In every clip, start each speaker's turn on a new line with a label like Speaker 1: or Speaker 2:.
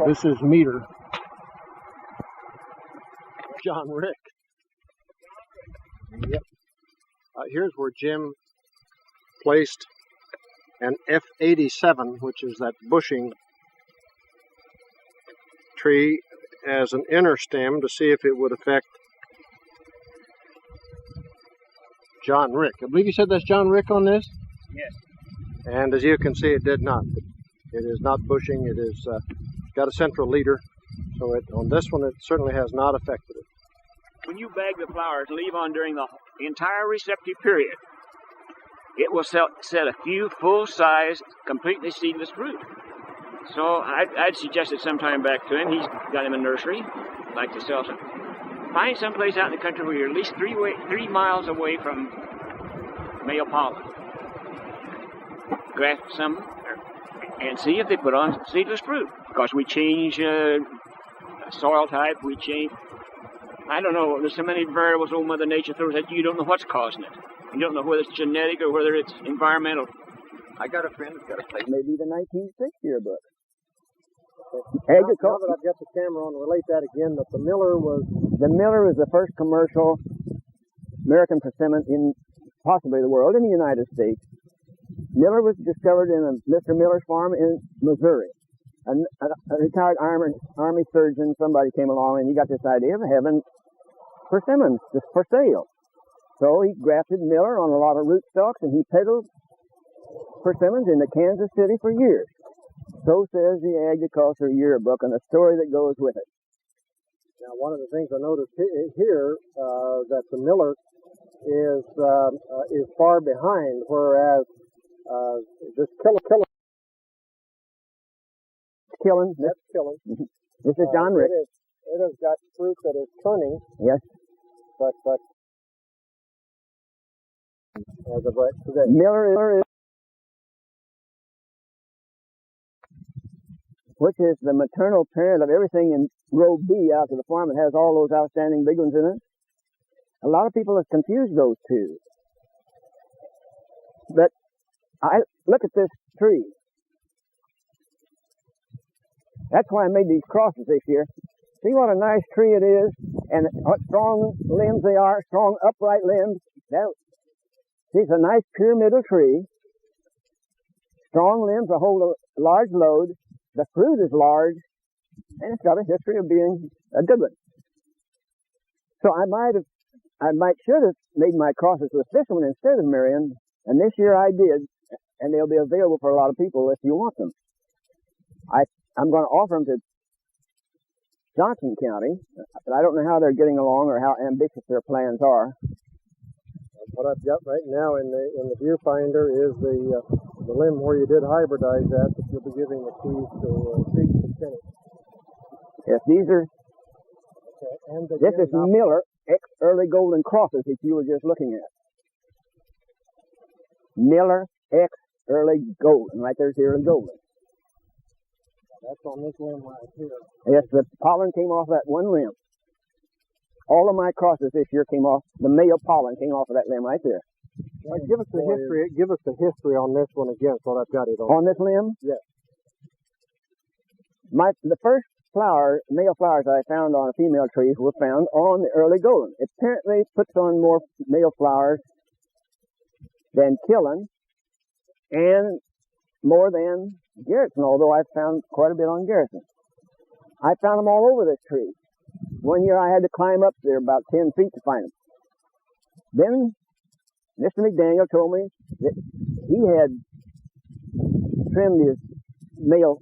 Speaker 1: This is meter. John Rick. Yep. Here's where Jim placed an F87, which is that bushing tree, as an inner stem to see if it would affect John Rick. I believe you said that's John Rick on this?
Speaker 2: Yes.
Speaker 1: And as you can see, it did not. It is not bushing. It is got a central leader. So on this one, it certainly has not affected it.
Speaker 2: When you bag the flowers, leave on during the entire receptive period, it will set a few full-size, completely seedless fruit. So I'd suggested some time back to him. He's got him a nursery, like to sell some. Find some place out in the country where you're at least 3 miles away from male pollen. Graft some and see if they put on seedless fruit. Because we change soil type, we change. I don't know. There's so many variables old Mother Nature throws at you. You don't know what's causing it. You don't know whether it's genetic or whether it's environmental.
Speaker 3: I got a friend who's got a place. Maybe the 1960 yearbook.
Speaker 1: Now that I've got the camera on, relate that again, that the Miller was
Speaker 3: the first commercial American persimmon in possibly the world, in the United States. Miller was discovered in Mr. Miller's farm in Missouri. A retired Army surgeon, somebody came along and he got this idea of having persimmons just for sale. So he grafted Miller on a lot of rootstocks and he peddled persimmons into Kansas City for years. So says the Agriculture Yearbook and the story that goes with it.
Speaker 1: Now, one of the things I noticed here that the Miller is far behind, whereas this Killen.
Speaker 3: That's Killen. This is John Rick.
Speaker 1: It has got fruit that is turning.
Speaker 3: Yes.
Speaker 1: But as of right today.
Speaker 3: Miller is, which is the maternal parent of everything in row B out to the farm. It has all those outstanding big ones in it. A lot of people have confused those two. But I look at this tree. That's why I made these crosses this year. See what a nice tree it is, and what strong limbs they are, strong upright limbs. It's a nice pyramidal tree. Strong limbs that hold a large load. The fruit is large, and it's got a history of being a good one. So I should have made my crosses with this one instead of Marion, and this year I did, and they'll be available for a lot of people if you want them. I'm going to offer them to Johnson County, but I don't know how they're getting along or how ambitious their plans are.
Speaker 1: What I've got right now in the viewfinder is the limb where you did hybridize that you'll be giving the keys to Kenny.
Speaker 3: Yes, these are.
Speaker 1: Okay, and
Speaker 3: this is Miller X Early Golden Crosses that you were just looking at. Miller X Early Golden. Right there's the Early Golden.
Speaker 1: That's on this limb right here.
Speaker 3: Yes, the pollen came off that one limb. All of my crosses this year came off, the male pollen came off of that limb right there.
Speaker 1: Well, give us the history. Give us the history on this one again, so I've got it on.
Speaker 3: On this limb?
Speaker 1: Yes.
Speaker 3: The first male flowers I found on female trees were found on the early golden. It apparently puts on more male flowers than Killen and more than Garretson, although I've found quite a bit on Garretson. I found them all over this tree. One year I had to climb up there about 10 feet to find them. Then Mr. McDaniel told me that he had trimmed his male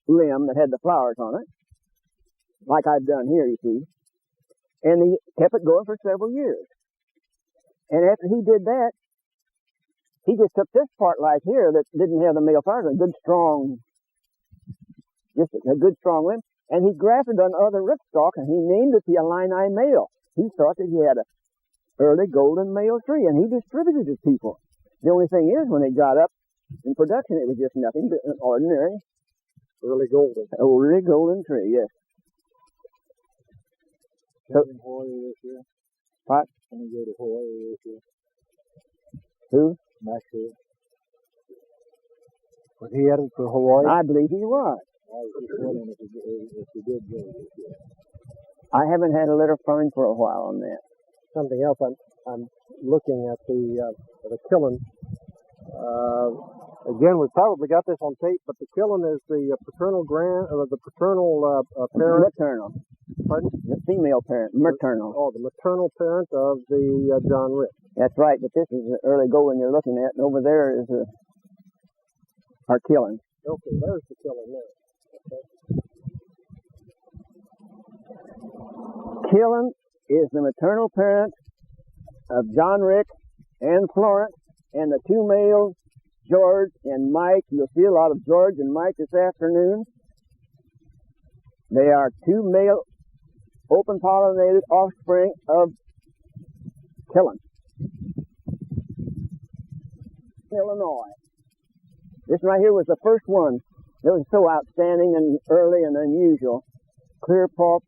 Speaker 3: limb that had the flowers on it, like I've done here, you see, and he kept it going for several years. And after he did that, he just took this part right here that didn't have the male flowers, a good strong limb, and he grafted on other rootstock, and he named it the Illini male. He thought that he had a early golden male tree, and he distributed it to people. The only thing is, when it got up in production, it was just nothing but an ordinary early golden tree, yes.
Speaker 1: Can you go to Hawaii this year?
Speaker 3: What?
Speaker 1: Can you go to Hawaii this year?
Speaker 3: Who?
Speaker 1: Max here. Was he headed for Hawaii?
Speaker 3: I believe he was.
Speaker 1: I was just wondering if he did go.
Speaker 3: I haven't had a letter from him for a while on that.
Speaker 1: Something else. I'm looking at the killing. Again, we probably got this on tape, but the killing is the paternal parent.
Speaker 3: Maternal.
Speaker 1: Pardon?
Speaker 3: The female parent. Maternal.
Speaker 1: Oh, the maternal parent of the John Rick.
Speaker 3: That's right, but this is the early Golden you're looking at, and over there is our killing.
Speaker 1: Okay, there's the killing there. Okay.
Speaker 3: Killing is the maternal parent of John Rick and Florence, and the two males, George and Mike. You'll see a lot of George and Mike this afternoon. They are two male open-pollinated offspring of Killen, Illinois. This right here was the first one that was so outstanding and early and unusual. Clear pulp,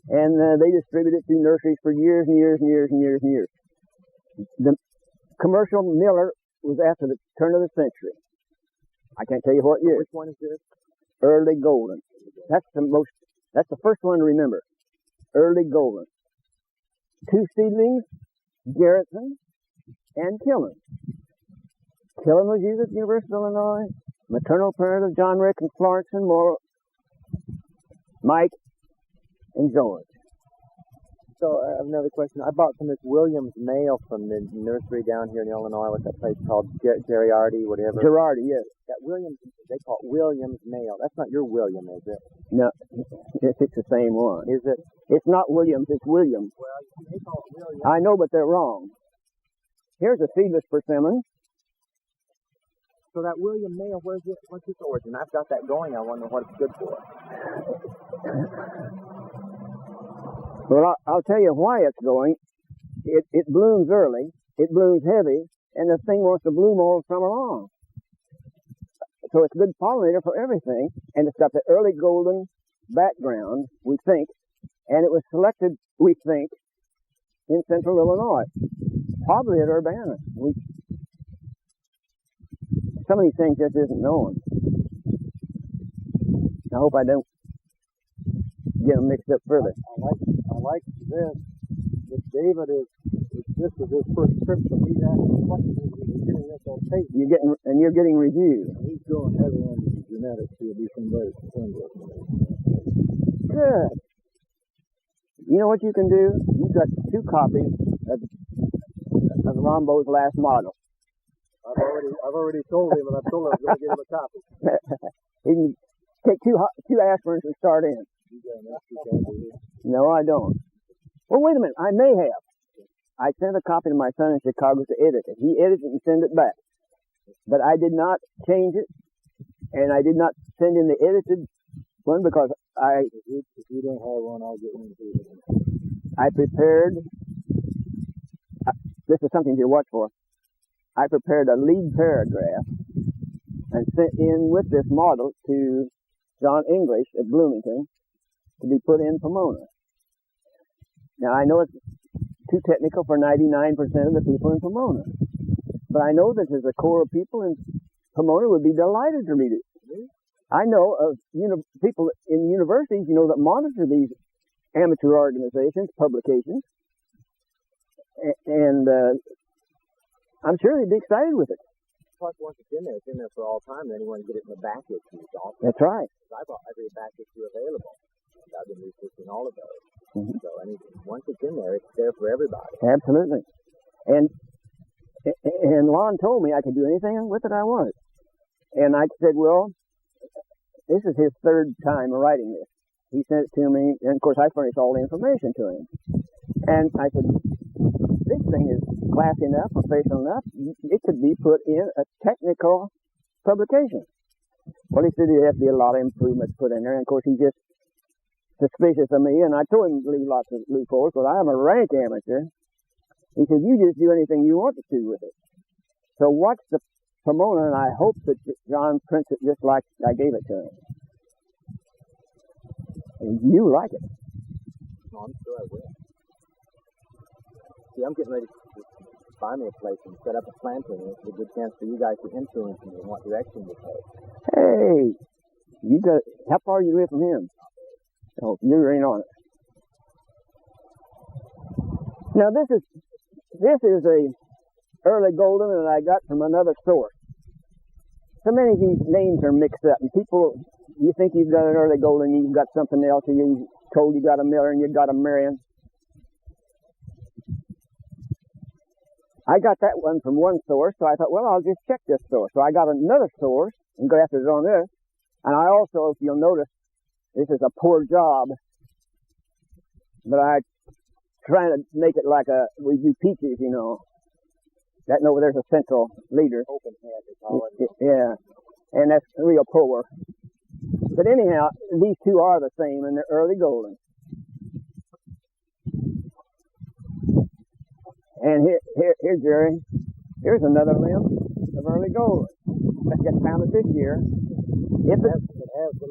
Speaker 3: and they distributed it through nurseries for years and years and years and years and years. The commercial Miller was after the turn of the century. I can't tell you what year.
Speaker 1: Which one is this?
Speaker 3: Early Golden. That's the first one to remember. Early Golden. Two seedlings, Garrettson and Killen. Killen was used at the University of Illinois. Maternal parent of John Rick and Florence and Moore, Mike and George.
Speaker 1: So I have another question. I bought some of this Williams male from the nursery down here in Illinois. What's that place called? Gerardi, whatever.
Speaker 3: Gerardi, yes.
Speaker 1: That Williams, they call it Williams male. That's not your William, is it?
Speaker 3: No, it's the same one.
Speaker 1: Is it?
Speaker 3: It's not Williams, it's William.
Speaker 1: Well, they call it Williams.
Speaker 3: I know, but they're wrong. Here's a seedless persimmon.
Speaker 1: So that William male, what's its origin? I've got that going. I wonder what it's good for.
Speaker 3: Well, I'll tell you why it's going. It blooms early, it blooms heavy, and the thing wants to bloom all summer long. So it's a good pollinator for everything, and it's got the early golden background, we think, and it was selected, we think, in central Illinois, probably at Urbana. Some of these things just isn't known. I hope I don't get them mixed up further.
Speaker 1: I like this. David this is his first trip, so he's asking questions. He's getting this on tape.
Speaker 3: You're getting reviews.
Speaker 1: He's going heavy on the genetics. He'll be some very concerned with me.
Speaker 3: Good. You know what you can do? You've got 2 copies of Rombo's last model.
Speaker 1: I've already told him, and I've told him I was going to give him a copy.
Speaker 3: You can take two aspirins and start in. No, I don't. Well, wait a minute. I may have. I sent a copy to my son in Chicago to edit it. He edited it and sent it back. But I did not change it, and I did not send in the edited one because If you don't have one, I'll get one too. I prepared. This is something to watch for. I prepared a lead paragraph and sent in with this model to John English at Bloomington to be put in Pomona. Now, I know it's too technical for 99% of the people in Pomona, but I know that there's a core of people in Pomona would be delighted to read it. I know of people in universities, that monitor these amateur organizations, publications, and I'm sure they'd be excited with it.
Speaker 1: Plus, once it's in there for all time, then anyone can get it in the back issue.
Speaker 3: That's right.
Speaker 1: I bought every back issue available. I've been researching all of those.
Speaker 3: Mm-hmm.
Speaker 1: So once it's in there, it's there for everybody.
Speaker 3: Absolutely. And Lon told me I could do anything with it I wanted. And I said, well, this is his 3rd time writing this. He sent it to me, and of course I furnished all the information to him. And I said, this thing is classy enough, professional enough, it could be put in a technical publication. Well, he said there'd have to be a lot of improvements put in there, and of course he's just suspicious of me, and I told him to leave lots of loopholes, but I'm a rank amateur. He said, you just do anything you want to do with it. So watch the Pomona, and I hope that John prints it just like I gave it to him. And you like it.
Speaker 1: No, I'm sure I will. See, I'm getting ready to buy me a place and set up a planting, and it's a good chance for you guys to influence me in what direction to take.
Speaker 3: Hey, you got, how far you live from him? Oh, you're in on it. Now this is a early golden that I got from another source. So many of these names are mixed up, and people, you think you've got an early golden, you've got something else, or you're told you got a Miller and you got a Marion. I got that one from one source, so I thought, well, I'll just check this source. So I got another source and grafted it on this. And I also, if you'll notice, this is a poor job, but I trying to make it like we do peaches, you know. That over there's a central leader.
Speaker 1: Open hand, they call it.
Speaker 3: Yeah, and that's real poor. But anyhow, these two are the same, and they're early golden. And here, Jerry, here's another limb of early golden. I just found it this year. If it
Speaker 1: has the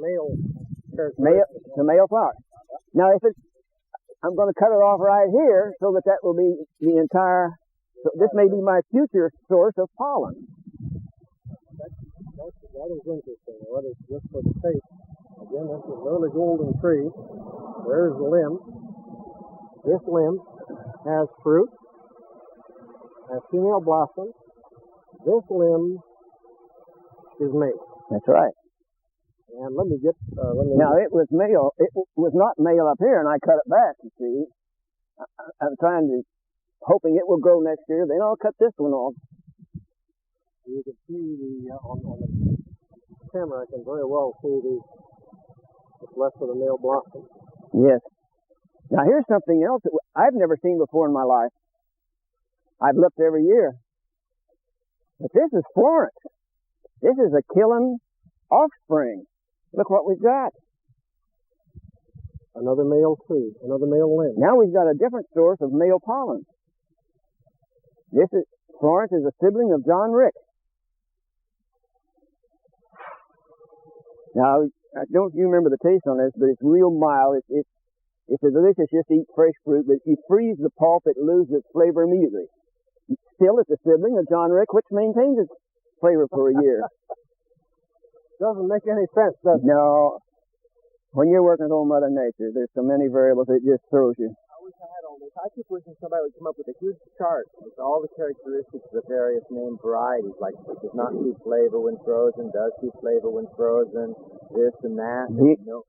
Speaker 1: male
Speaker 3: flower. Now, I'm going to cut it off right here so that will be the entire. So this may be my future source of pollen.
Speaker 1: That is interesting. What is just for the taste? Again, this is an early golden tree. There's the limb. This limb has fruit, has female blossoms. This limb is male.
Speaker 3: That's right.
Speaker 1: And let me get.
Speaker 3: Now it was male. It was not male up here, and I cut it back. You see, I'm hoping it will grow next year. Then I'll cut this one off.
Speaker 1: You can see on the camera. I can very well see what's left of the male blossom.
Speaker 3: Yes. Now here's something else that I've never seen before in my life. I've looked every year, but this is Florence. This is a killing offspring. Look what we've got.
Speaker 1: Another male tree, another male limb.
Speaker 3: Now we've got a different source of male pollen. Florence is a sibling of John Rick. Now, I don't know if you remember the taste on this, but it's real mild. It's a delicious just to eat fresh fruit, but if you freeze the pulp, it loses its flavor immediately. Still, it's a sibling of John Rick, which maintains its flavor for a year.
Speaker 1: Doesn't make any sense, does it?
Speaker 3: No. When you're working with old Mother Nature, there's so many variables it just throws you.
Speaker 4: I wish I had all this. I keep wishing somebody would come up with a huge chart with all the characteristics of the various named varieties, like it does not keep flavor when frozen, does keep flavor when frozen, this and that,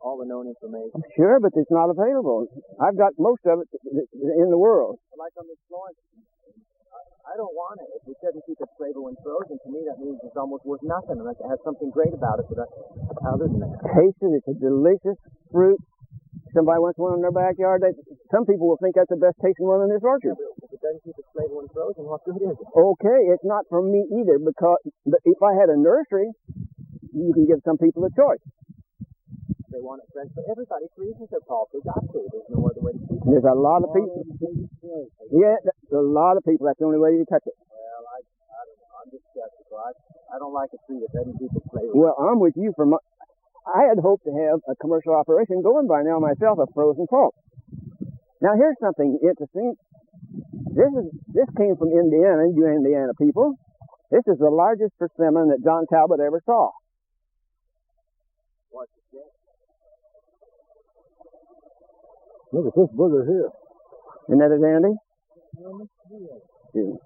Speaker 4: all the known information.
Speaker 3: Sure, but it's not available. I've got most of it in the world.
Speaker 4: Like on this Florence, I don't want it. If it doesn't keep its flavor when frozen, to me that means it's almost worth nothing unless it has something great about it. But other than that,
Speaker 3: taste it. It's a delicious fruit. Somebody wants one in their backyard. Some people will think that's the best tasting one in this orchard.
Speaker 4: Yeah, if it doesn't keep its flavor when frozen, what good is it?
Speaker 3: Okay, it's not for me either, because if I had a nursery, you can give some people a choice.
Speaker 4: They want it fresh, but everybody freezes their pulp. They got to. There's no other way to keep it.
Speaker 3: There's a lot of people. Yeah, a lot of people. That's the only way you catch it.
Speaker 4: Well, I don't know. I'm just skeptical. I don't like a tree that doesn't keep its flavor.
Speaker 3: Well, I'm with you. I had hoped to have a commercial operation going by now myself of frozen pulp. Now here's something interesting. This came from Indiana, you Indiana people. This is the largest persimmon that John Talbot ever saw.
Speaker 4: What's it?
Speaker 1: Look at this booger here.
Speaker 3: Isn't that a dandy? Yeah.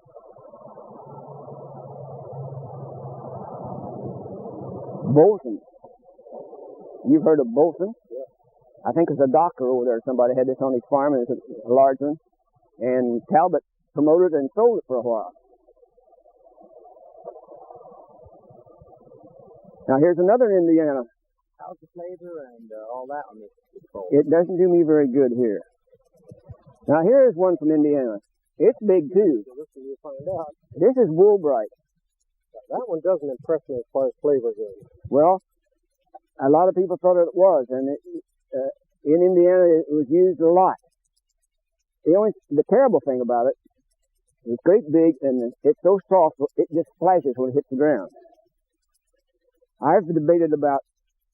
Speaker 3: Bolton. You've heard of Bolton?
Speaker 1: Yeah.
Speaker 3: I think there's a doctor over there. Somebody had this on his farm, and it's a large one. And Talbot promoted it and sold it for a while. Now here's another Indiana.
Speaker 4: How's the flavor and all that on this bowl?
Speaker 3: It doesn't do me very good here. Now here is one from Indiana. It's big too.
Speaker 1: So this is you find out.
Speaker 3: This is Woolbright.
Speaker 1: That one doesn't impress me as far as flavor goes.
Speaker 3: Well, a lot of people thought it was, and in Indiana it was used a lot. The terrible thing about it, it's great big, and it's so soft it just splashes when it hits the ground. I've debated about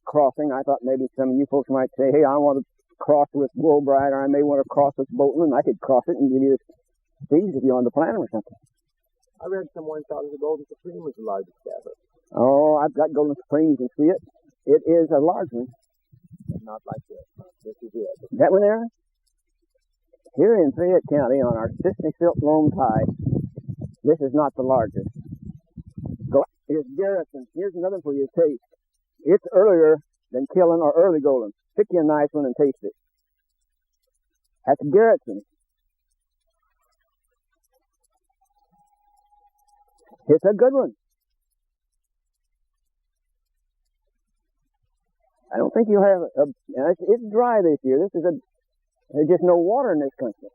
Speaker 3: crossing. I thought maybe some of you folks might say, hey, I want to cross with Woolbright, or I may want to cross with Bolton, and I could cross it and give you seeds if you wanted to plant them or something.
Speaker 4: I read someone thought the Golden Supreme was the largest ever.
Speaker 3: Oh, I've got Golden Springs. You can see it. It is a large one.
Speaker 4: Not like this. This is it.
Speaker 3: That one there? Here in Fayette County on our Sisney Silt Loam Tide, this is not the largest. Go. Here's Garrison. Here's another one for you to taste. It's earlier than Killen or early Golden. Pick you a nice one and taste it. That's Garrison. It's a good one. I don't think you'll have it's dry this year. There's just no water in this country.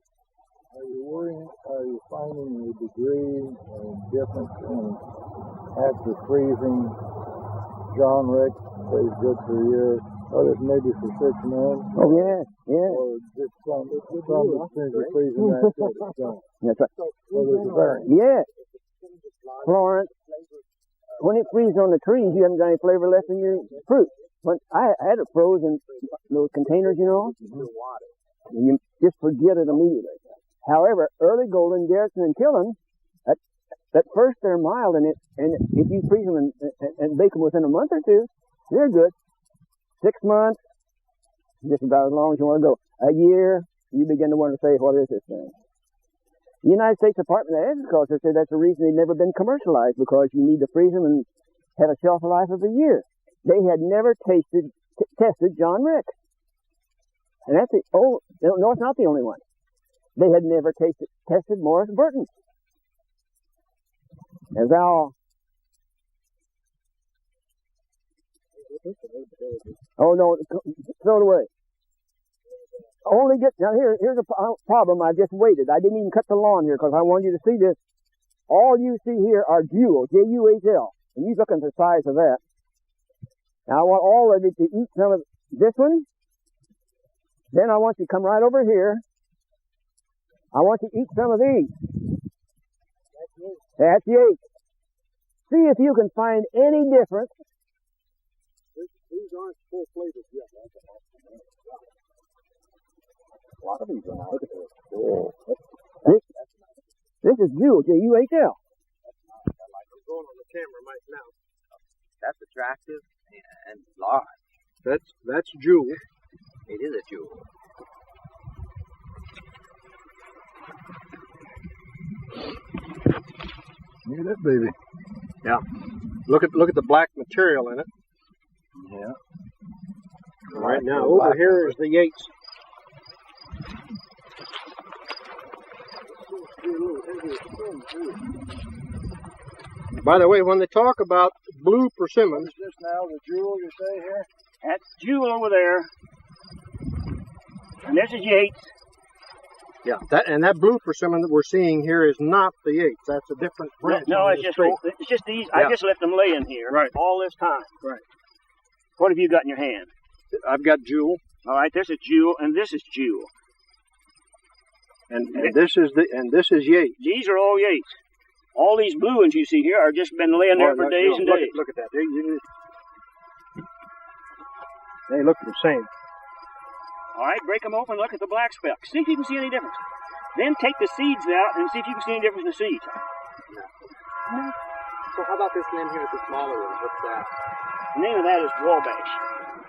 Speaker 1: Are you finding the degree of difference in after freezing? John Rick stays good for a year, others maybe for 6 months.
Speaker 3: Oh, yeah, yeah.
Speaker 1: Or just some as freezing that good, it's gone.
Speaker 3: That's right.
Speaker 1: So there's a variance.
Speaker 3: Yeah. Florence, when it freezes on the trees, you haven't got any flavor left in your fruit. When I had it frozen, those containers, you know, you just forget it immediately. However, early Golden, Garrison, and Killen, at first they're mild, and if you freeze them and bake them within a month or two, they're good. 6 months, just about as long as you want to go. A year, you begin to want to say, what is this thing? The United States Department of Agriculture said that's the reason they've never been commercialized, because you need to freeze them and have a shelf life of a year. They had never tested John Rick. And that's no, it's not the only one. They had never tested Morris Burton. As thou... Oh, no, throw it away. Now here's a problem. I just waited. I didn't even cut the lawn here because I wanted you to see this. All you see here are Jewel, J-U-H-L. And you look at the size of that. Now I want all of you to eat some of this one. Then I want you to come right over here. I want you to eat some of these. That's Yates. See if you can find any difference.
Speaker 1: These aren't full flavors yet.
Speaker 4: A lot of these are not. Look at this.
Speaker 3: Oh. This is Jewel, J-U-H-L.
Speaker 1: I'm going on the camera right now.
Speaker 4: That's attractive and large.
Speaker 1: That's Jewel.
Speaker 4: It is a jewel.
Speaker 1: Look at that baby.
Speaker 5: Yeah. Look at the black material in it.
Speaker 4: Yeah.
Speaker 5: Right now, over here is the Yates. By the way, when they talk about blue persimmon,
Speaker 1: Is this now the Jewel you say here?
Speaker 2: That's Jewel over there. And this is Yates.
Speaker 5: yeah, that blue persimmon that we're seeing here is not the Yates. That's a different branch.
Speaker 2: No,
Speaker 5: on
Speaker 2: it's
Speaker 5: the
Speaker 2: just
Speaker 5: tree.
Speaker 2: these.
Speaker 5: Yeah.
Speaker 2: I just left them laying here all this time.
Speaker 5: Right.
Speaker 2: What have you got in your hand?
Speaker 5: I've got Jewel,
Speaker 2: All right, this is Jewel, and this is Jewel.
Speaker 5: and this is Yates.
Speaker 2: These are all Yates. All these blue ones you see here are just been laying there for days and days.
Speaker 5: Look at that. They look the same.
Speaker 2: All right, break them open and look at the black speck. See if you can see any difference. Then take the seeds out and see if you can see any difference in the seeds.
Speaker 4: So how about this limb here with the smaller one? What's that?
Speaker 2: The name of that is Wabash.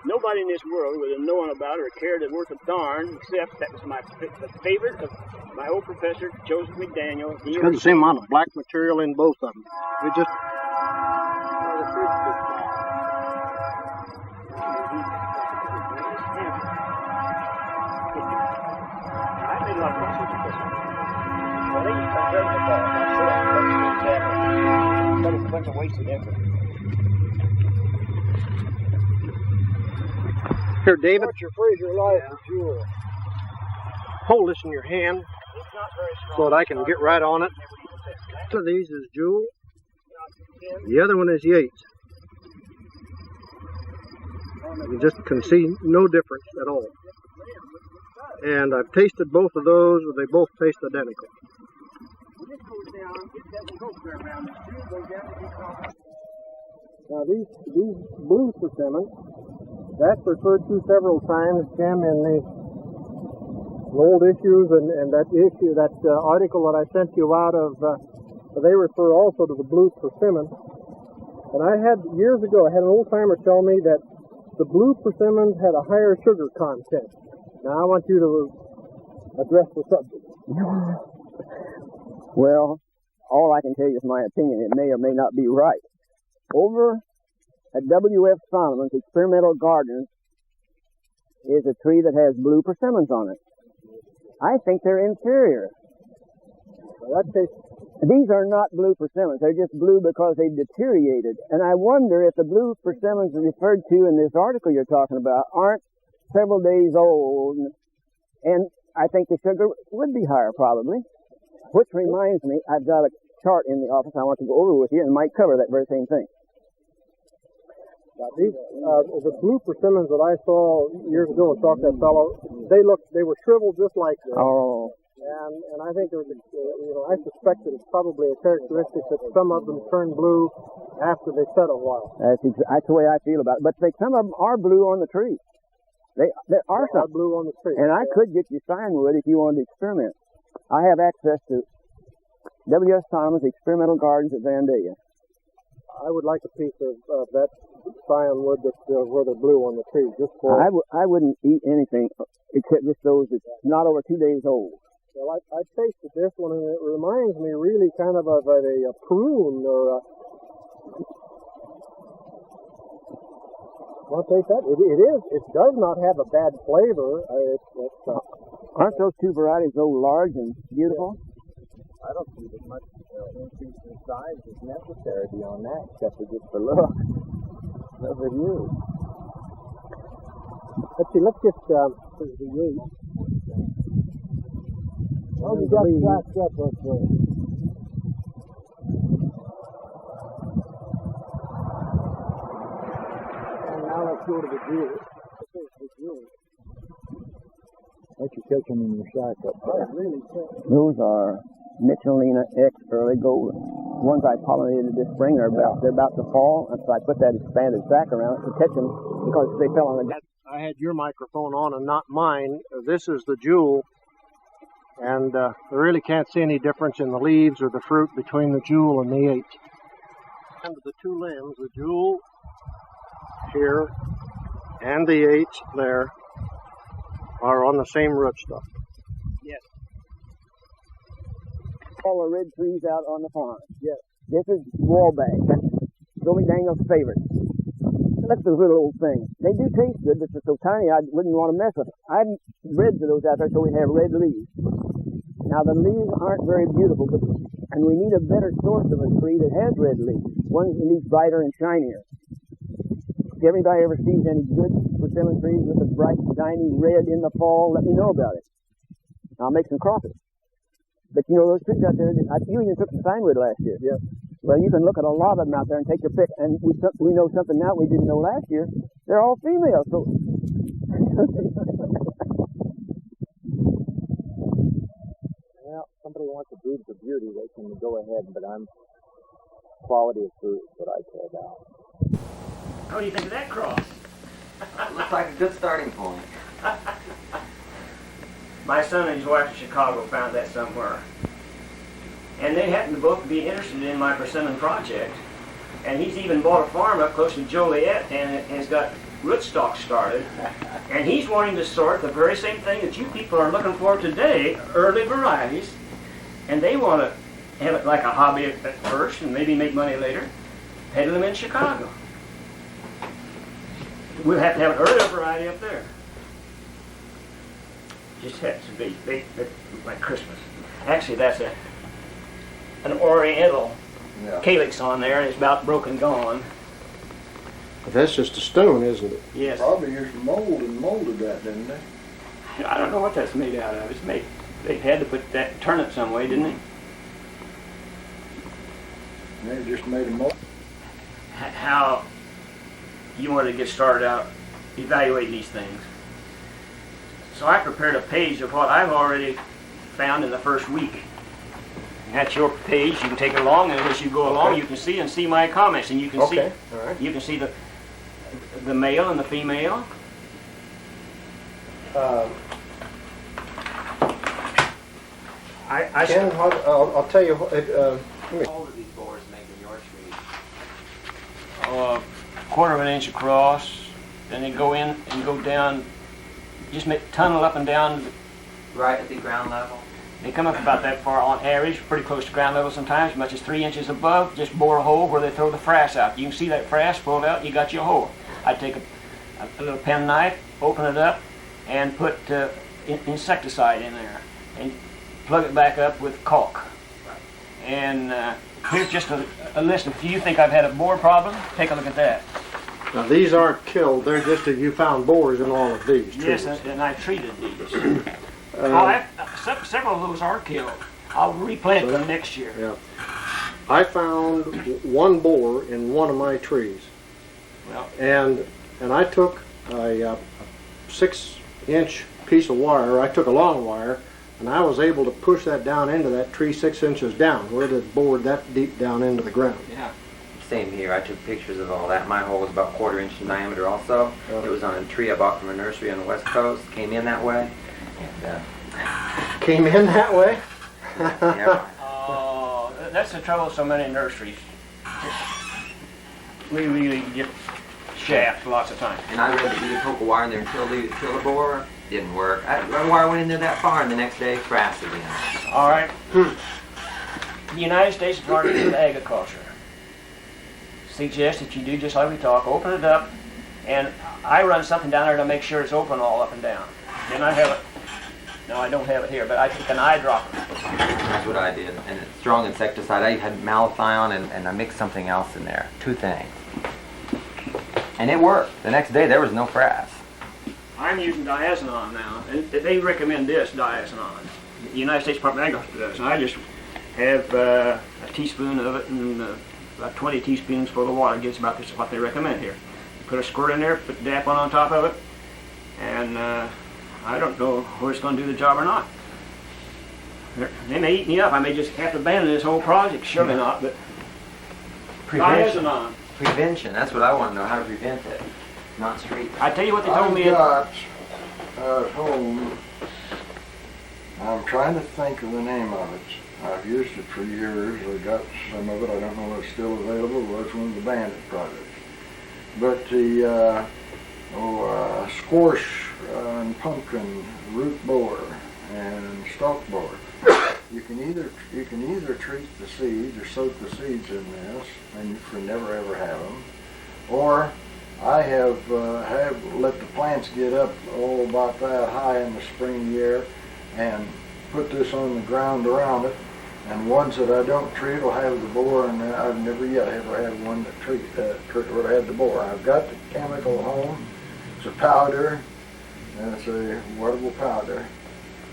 Speaker 2: Nobody in this world would have known about it or cared it worth a darn, except that was the favorite of my old professor, Joseph McDaniel.
Speaker 5: It's got the same amount of black material in both of them. It just
Speaker 2: I made a lot of research with this one. Well, they used to compare the ball. But it's a bunch of wasted effort.
Speaker 5: here, David.
Speaker 1: What's your freezer life for Jewel?
Speaker 5: Hold this in your hand
Speaker 2: It's not very strong.
Speaker 5: so that I can get right on it. One of these is Jewel. The other one is Yates. You just can see no difference at all. And I've tasted both of those, and they both taste identical.
Speaker 1: Now these blue persimmon, that's referred to several times, Jim, in the old issues and that article that I sent you out of, they refer also to the blue persimmon. And I had, years ago, I had an old-timer tell me that the blue persimmons had a higher sugar content. Now, I want you to address the subject.
Speaker 3: Well, all I can tell you is my opinion. It may or may not be right. Over at W.F. Solomon's Experimental Gardens is a tree that has blue persimmons on it. I think they're inferior.
Speaker 1: Well, that tastes...
Speaker 3: These are not blue persimmons. They're just blue because they've deteriorated. And I wonder if the blue persimmons referred to in this article you're talking about aren't several days old. And I think the sugar would be higher, probably. Which reminds me, I've got a chart in the office I want to go over with you and might cover that very same thing.
Speaker 1: These, the blue persimmons that I saw years ago and talked to that fellow, they were shriveled just like this.
Speaker 3: Oh.
Speaker 1: And I think there was, I suspect that it's probably a characteristic that some of them turn blue after they set a while.
Speaker 3: That's the way I feel about it. But some of them are blue on the tree. There are some
Speaker 1: blue on the tree.
Speaker 3: And I could get you signwood if you wanted to experiment. I have access to W.S. Solomon's Experimental Gardens at Vandalia.
Speaker 1: I would like a piece of that cyanwood that's where they're blue on the tree. Just for
Speaker 3: I wouldn't eat anything except just those that's not over 2 days old.
Speaker 1: Well, I tasted this one, and it reminds me really kind of a prune or a... Want to taste that? It does not have a bad flavor.
Speaker 3: Aren't those two varieties so large and beautiful?
Speaker 4: Yeah. I don't see as much increase in size as necessary beyond that, except for just the look. No review.
Speaker 1: Let's see, let's get the yeast. Oh, you got scratched up up there. And now let's go to the jewel.
Speaker 4: Let you catch them in your sack up there.
Speaker 3: Those are Michelina X Early Golden. Ones I pollinated this spring they're about to fall, and so I put that expanded sack around it to catch them because they fell on the...
Speaker 1: I had your microphone on and not mine. This is the jewel. And I really can't see any difference in the leaves or the fruit between the jewel and the H. And the two limbs, the jewel here and the H there, are on the same rootstock.
Speaker 3: Yes. All the red trees out on the farm.
Speaker 1: Yes.
Speaker 3: This is wallbag. That's Joey Daniel's favorite. Look at those little old things. They do taste good, but they're so tiny I wouldn't want to mess with them. I've bred to those out there so we have red leaves. Now the leaves aren't very beautiful, and we need a better source of a tree that has red leaves. One that needs brighter and shinier. If anybody ever sees any good persimmon trees with a bright, shiny red in the fall, let me know about it. I'll make some crosses. But those trees out there, you even took some signwood last year.
Speaker 1: Yes.
Speaker 3: Well, you can look at a lot of them out there and take your pick. And we know something now we didn't know last year. They're all female. So
Speaker 4: well, somebody wants to breed for beauty, they can go ahead, but quality of fruit is what I care about.
Speaker 2: What do you think of that cross?
Speaker 4: Looks like a good starting point.
Speaker 2: My son and his wife in Chicago found that somewhere. And they happen to both be interested in my persimmon project. And he's even bought a farm up close to Joliet and has got rootstock started. And he's wanting to sort the very same thing that you people are looking for today, early varieties. And they want to have it like a hobby at first and maybe make money later, peddle them in Chicago. We'll have to have an earlier variety up there. Just happens to be like Christmas. Actually, that's an oriental calyx on there, and it's about broken gone.
Speaker 5: But that's just a stone, isn't it?
Speaker 2: Yes.
Speaker 6: Probably used mold and molded that, didn't they?
Speaker 2: I don't know what that's made out of. It's made. They had to turn it some way, didn't they?
Speaker 6: They just made a mold.
Speaker 2: How you wanted to get started out evaluating these things. So I prepared a page of what I've already found in the first week. And that's your page. You can take it along, and as you go along, you can see my comments, and you can see.
Speaker 5: All right.
Speaker 2: You can see the male and the female.
Speaker 5: I'll tell you what.
Speaker 4: How old are these boars making your tree?
Speaker 2: quarter of an inch across. Then they go in and go down, just make tunnel up and down.
Speaker 4: Right at the ground level.
Speaker 2: They come up about that far on average, pretty close to ground level sometimes, as much as 3 inches above. Just bore a hole where they throw the frass out. You can see that frass pulled out, you got your hole. I'd take a little penknife, open it up, and put insecticide in there, and plug it back up with caulk. And here's just a list of, if you think I've had a borer problem, take a look at that.
Speaker 5: Now these aren't killed, they're just that you found borers in all of these trees.
Speaker 2: Yes, and I treated these. Several of those are killed. I'll replant them next year.
Speaker 5: Yeah. I found one borer in one of my trees.
Speaker 2: Well,
Speaker 5: and I took a 6-inch piece of wire, I took a long wire, and I was able to push that down into that tree 6 inches down, where it had bored that deep down into the ground.
Speaker 2: yeah.
Speaker 4: Same here. I took pictures of all that. My hole was about 1/4 inch in diameter also. It was on a tree I bought from a nursery on the west coast. Came in that way. And,
Speaker 5: Came in that way?
Speaker 4: yeah.
Speaker 2: Oh, that's the trouble with so many nurseries. We really get shaft lots of times.
Speaker 4: And I read that you could poke a wire in there until the borer didn't work. The wire went in there that far, and the next day, frass again.
Speaker 2: All right. The United States Department of Agriculture suggests that you do just like we talk, open it up, and I run something down there to make sure it's open all up and down. Then I have it, no, I don't have it here, but I take an eyedropper.
Speaker 4: That's what I did. And it's strong insecticide. I had malathion, and I mixed something else in there. 2 things. And it worked. The next day, there was no frass.
Speaker 2: I'm using diazinon now, and they recommend this diazinon. The United States Department of Agriculture does, and I just have a teaspoon of it and about 20 teaspoons full of water. Gets about this what they recommend here. You put a squirt in there, put DAP on top of it, and I don't know whether it's going to do the job or not. They may eat me up. I may just have to abandon this whole project. Surely not, but diazinon.
Speaker 4: Prevention. That's what I want to know, how to prevent it. Not street.
Speaker 2: I tell you what they told me.
Speaker 6: I've got at home, I'm trying to think of the name of it. I've used it for years. I got some of it. I don't know if it's still available. Well, it's one of the Bandit products. But the squash and pumpkin root borer and stalk borer. You can either treat the seeds or soak the seeds in this, and you can never ever have them, or I have let the plants get up about that high in the spring year, and put this on the ground around it. And ones that I don't treat will have the borer, and I've never yet ever had one that where I had the borer. I've got the chemical at home. It's a powder, and it's a wettable powder.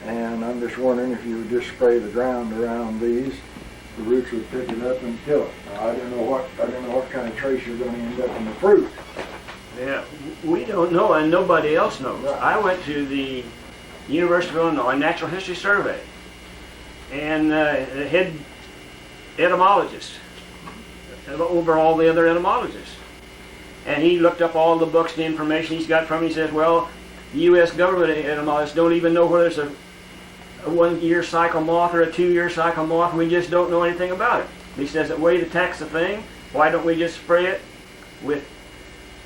Speaker 6: And I'm just wondering if you would just spray the ground around these, the roots would pick it up and kill it. Now, I don't know what kind of trace you're going to end up in the fruit.
Speaker 2: Yeah, we don't know, and nobody else knows.
Speaker 6: Right.
Speaker 2: I went to the University of Illinois Natural History Survey, and the head entomologist over all the other entomologists, and he looked up all the books, the information he's got from me. He says, well, the U.S. government entomologists don't even know whether it's a 1-year cycle moth or a 2-year cycle moth. We just don't know anything about it. He says, that way to tax the thing, why don't we just spray it with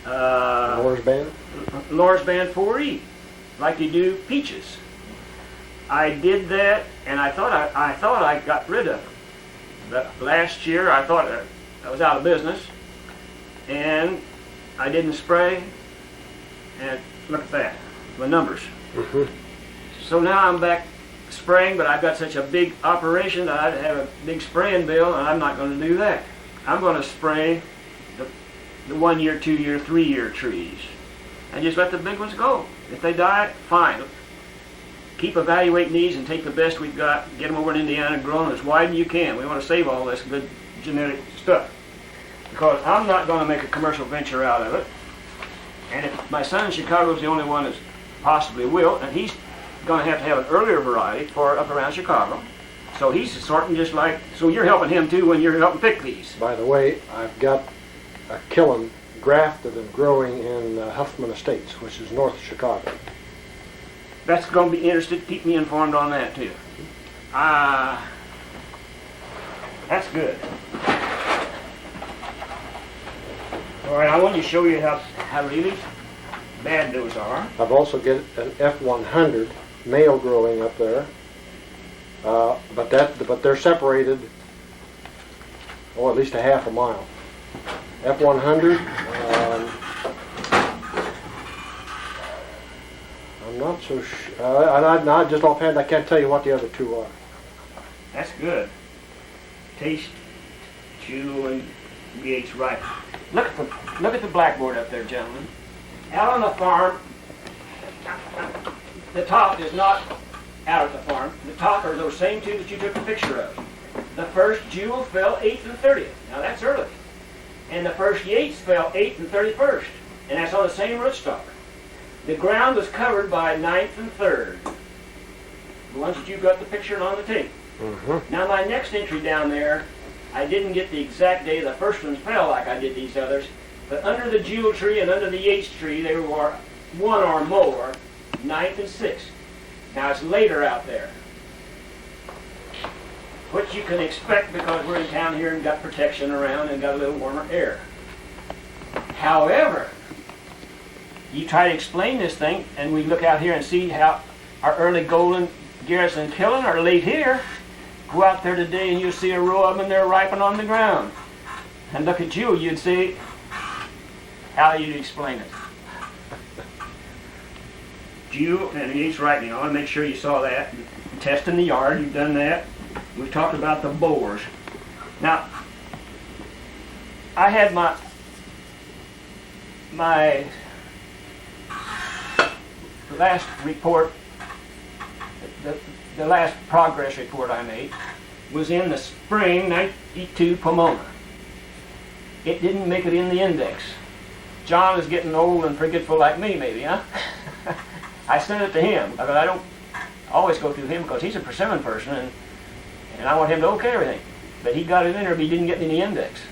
Speaker 5: Lorsban?
Speaker 2: Lorsban 4E, like you do peaches. I did that, and I thought I got rid of them. But last year, I thought I was out of business, and I didn't spray. And look at that, the numbers.
Speaker 5: Mm-hmm.
Speaker 2: So now I'm back spraying, but I've got such a big operation that I'd have a big spraying bill, and I'm not going to do that. I'm going to spray the 1-year, 2-year, 3-year trees, and just let the big ones go. If they die, fine. Keep evaluating these and take the best we've got, get them over in Indiana, grow them as wide as you can. We want to save all this good genetic stuff, because I'm not going to make a commercial venture out of it. And if my son in Chicago is the only one that possibly will, and he's going to have an earlier variety for up around Chicago. So he's sorting just like, so you're helping him too when you're helping pick these.
Speaker 5: By the way, I've got a kiln grafted and growing in Huffman Estates, which is north of Chicago.
Speaker 2: That's going to be interesting. Keep me informed on that too. That's good. All right, I want to show you how really bad those are.
Speaker 5: I've also got an F100 male growing up there, but they're separated, at least a half a mile. F100. I'm not so sure. Not just offhand, I can't tell you what the other two are.
Speaker 2: That's good. Taste, chew, and BH right. Look at the blackboard up there, gentlemen. Out on the farm, the top is not out at the farm. The top are those same two that you took a picture of. The first jewel fell 8th and 30th. Now that's early. And the first Yates fell 8th and 31st. And that's on the same rootstock. The ground was covered by 9th and 3rd. The ones that you got the picture on the tape.
Speaker 5: Mm-hmm.
Speaker 2: Now my next entry down there, I didn't get the exact day the first ones fell like I did these others, but under the jewel tree and under the Yates tree, they were one or more, 9th and 6th. Now it's later out there. What you can expect because we're in town here and got protection around and got a little warmer air. However, you try to explain this thing, and we look out here and see how our early golden Garrison killing are late here. Go out there today and you'll see a row of them and they're ripening on the ground. And look at you, you'd see how you'd explain it. Jewel and he's ripening. I want to make sure you saw that. Testing the yard, you've done that. We've talked about the borers. Now, I had my last report, the last progress report I made was in the spring '92 Pomona. It didn't make it in the index. John is getting old and forgetful like me, maybe, huh? I sent it to him. I don't always go through him because he's a persimmon person and I want him to okay everything. But he got it in there, but he didn't get it in the index.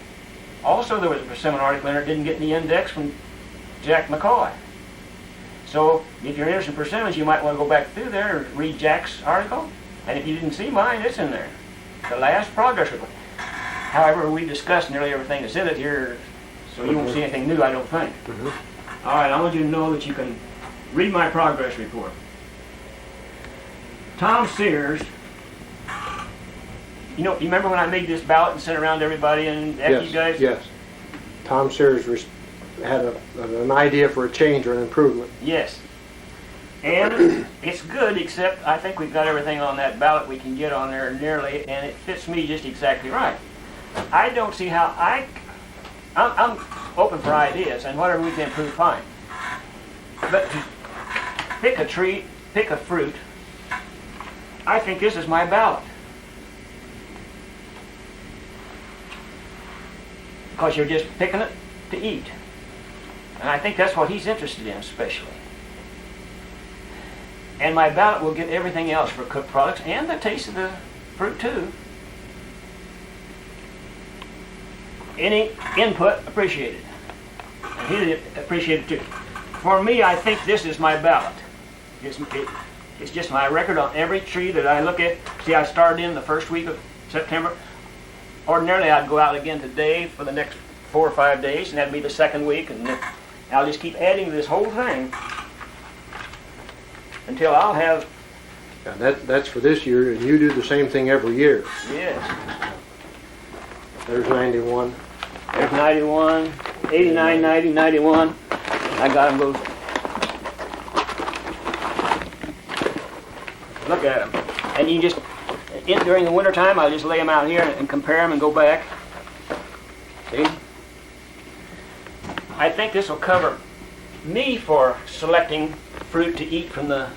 Speaker 2: Also, there was a persimmon article in there that didn't get in the index from Jack McCoy. So, if you're interested in persimmons, you might want to go back through there and read Jack's article. And if you didn't see mine, it's in there. The last progress report. However, we discussed nearly everything that's in it here, so you won't see anything new, I don't think. All right, I want you to know that you can read my progress report. Tom Sears, you remember when I made this ballot and sent it around to everybody and after you guys?
Speaker 5: Yes. Tom Sears had an idea for a change or an improvement.
Speaker 2: Yes. And it's good, except I think we've got everything on that ballot we can get on there nearly, and it fits me just exactly right. I don't see how I'm open for ideas, and whatever we can improve, fine. But to pick a tree, pick a fruit, I think this is my ballot. Because you're just picking it to eat. And I think that's what he's interested in, especially. And my ballot will get everything else for cooked products and the taste of the fruit, too. Any input appreciated. And he'd appreciate it, too. For me, I think this is my ballot. It's just my record on every tree that I look at. See, I started in the first week of September. Ordinarily, I'd go out again today for the next 4 or 5 days, and that'd be the second week, and I'll just keep adding to this whole thing until I'll have...
Speaker 5: And that's for this year, and you do the same thing every year.
Speaker 2: Yes.
Speaker 5: There's 91.
Speaker 2: There's 91, 89, 90, 91. I got them both. Look at them. And you just... during the wintertime, I'll just lay them out here and compare them and go back. See? I think this will cover me for selecting fruit to eat from the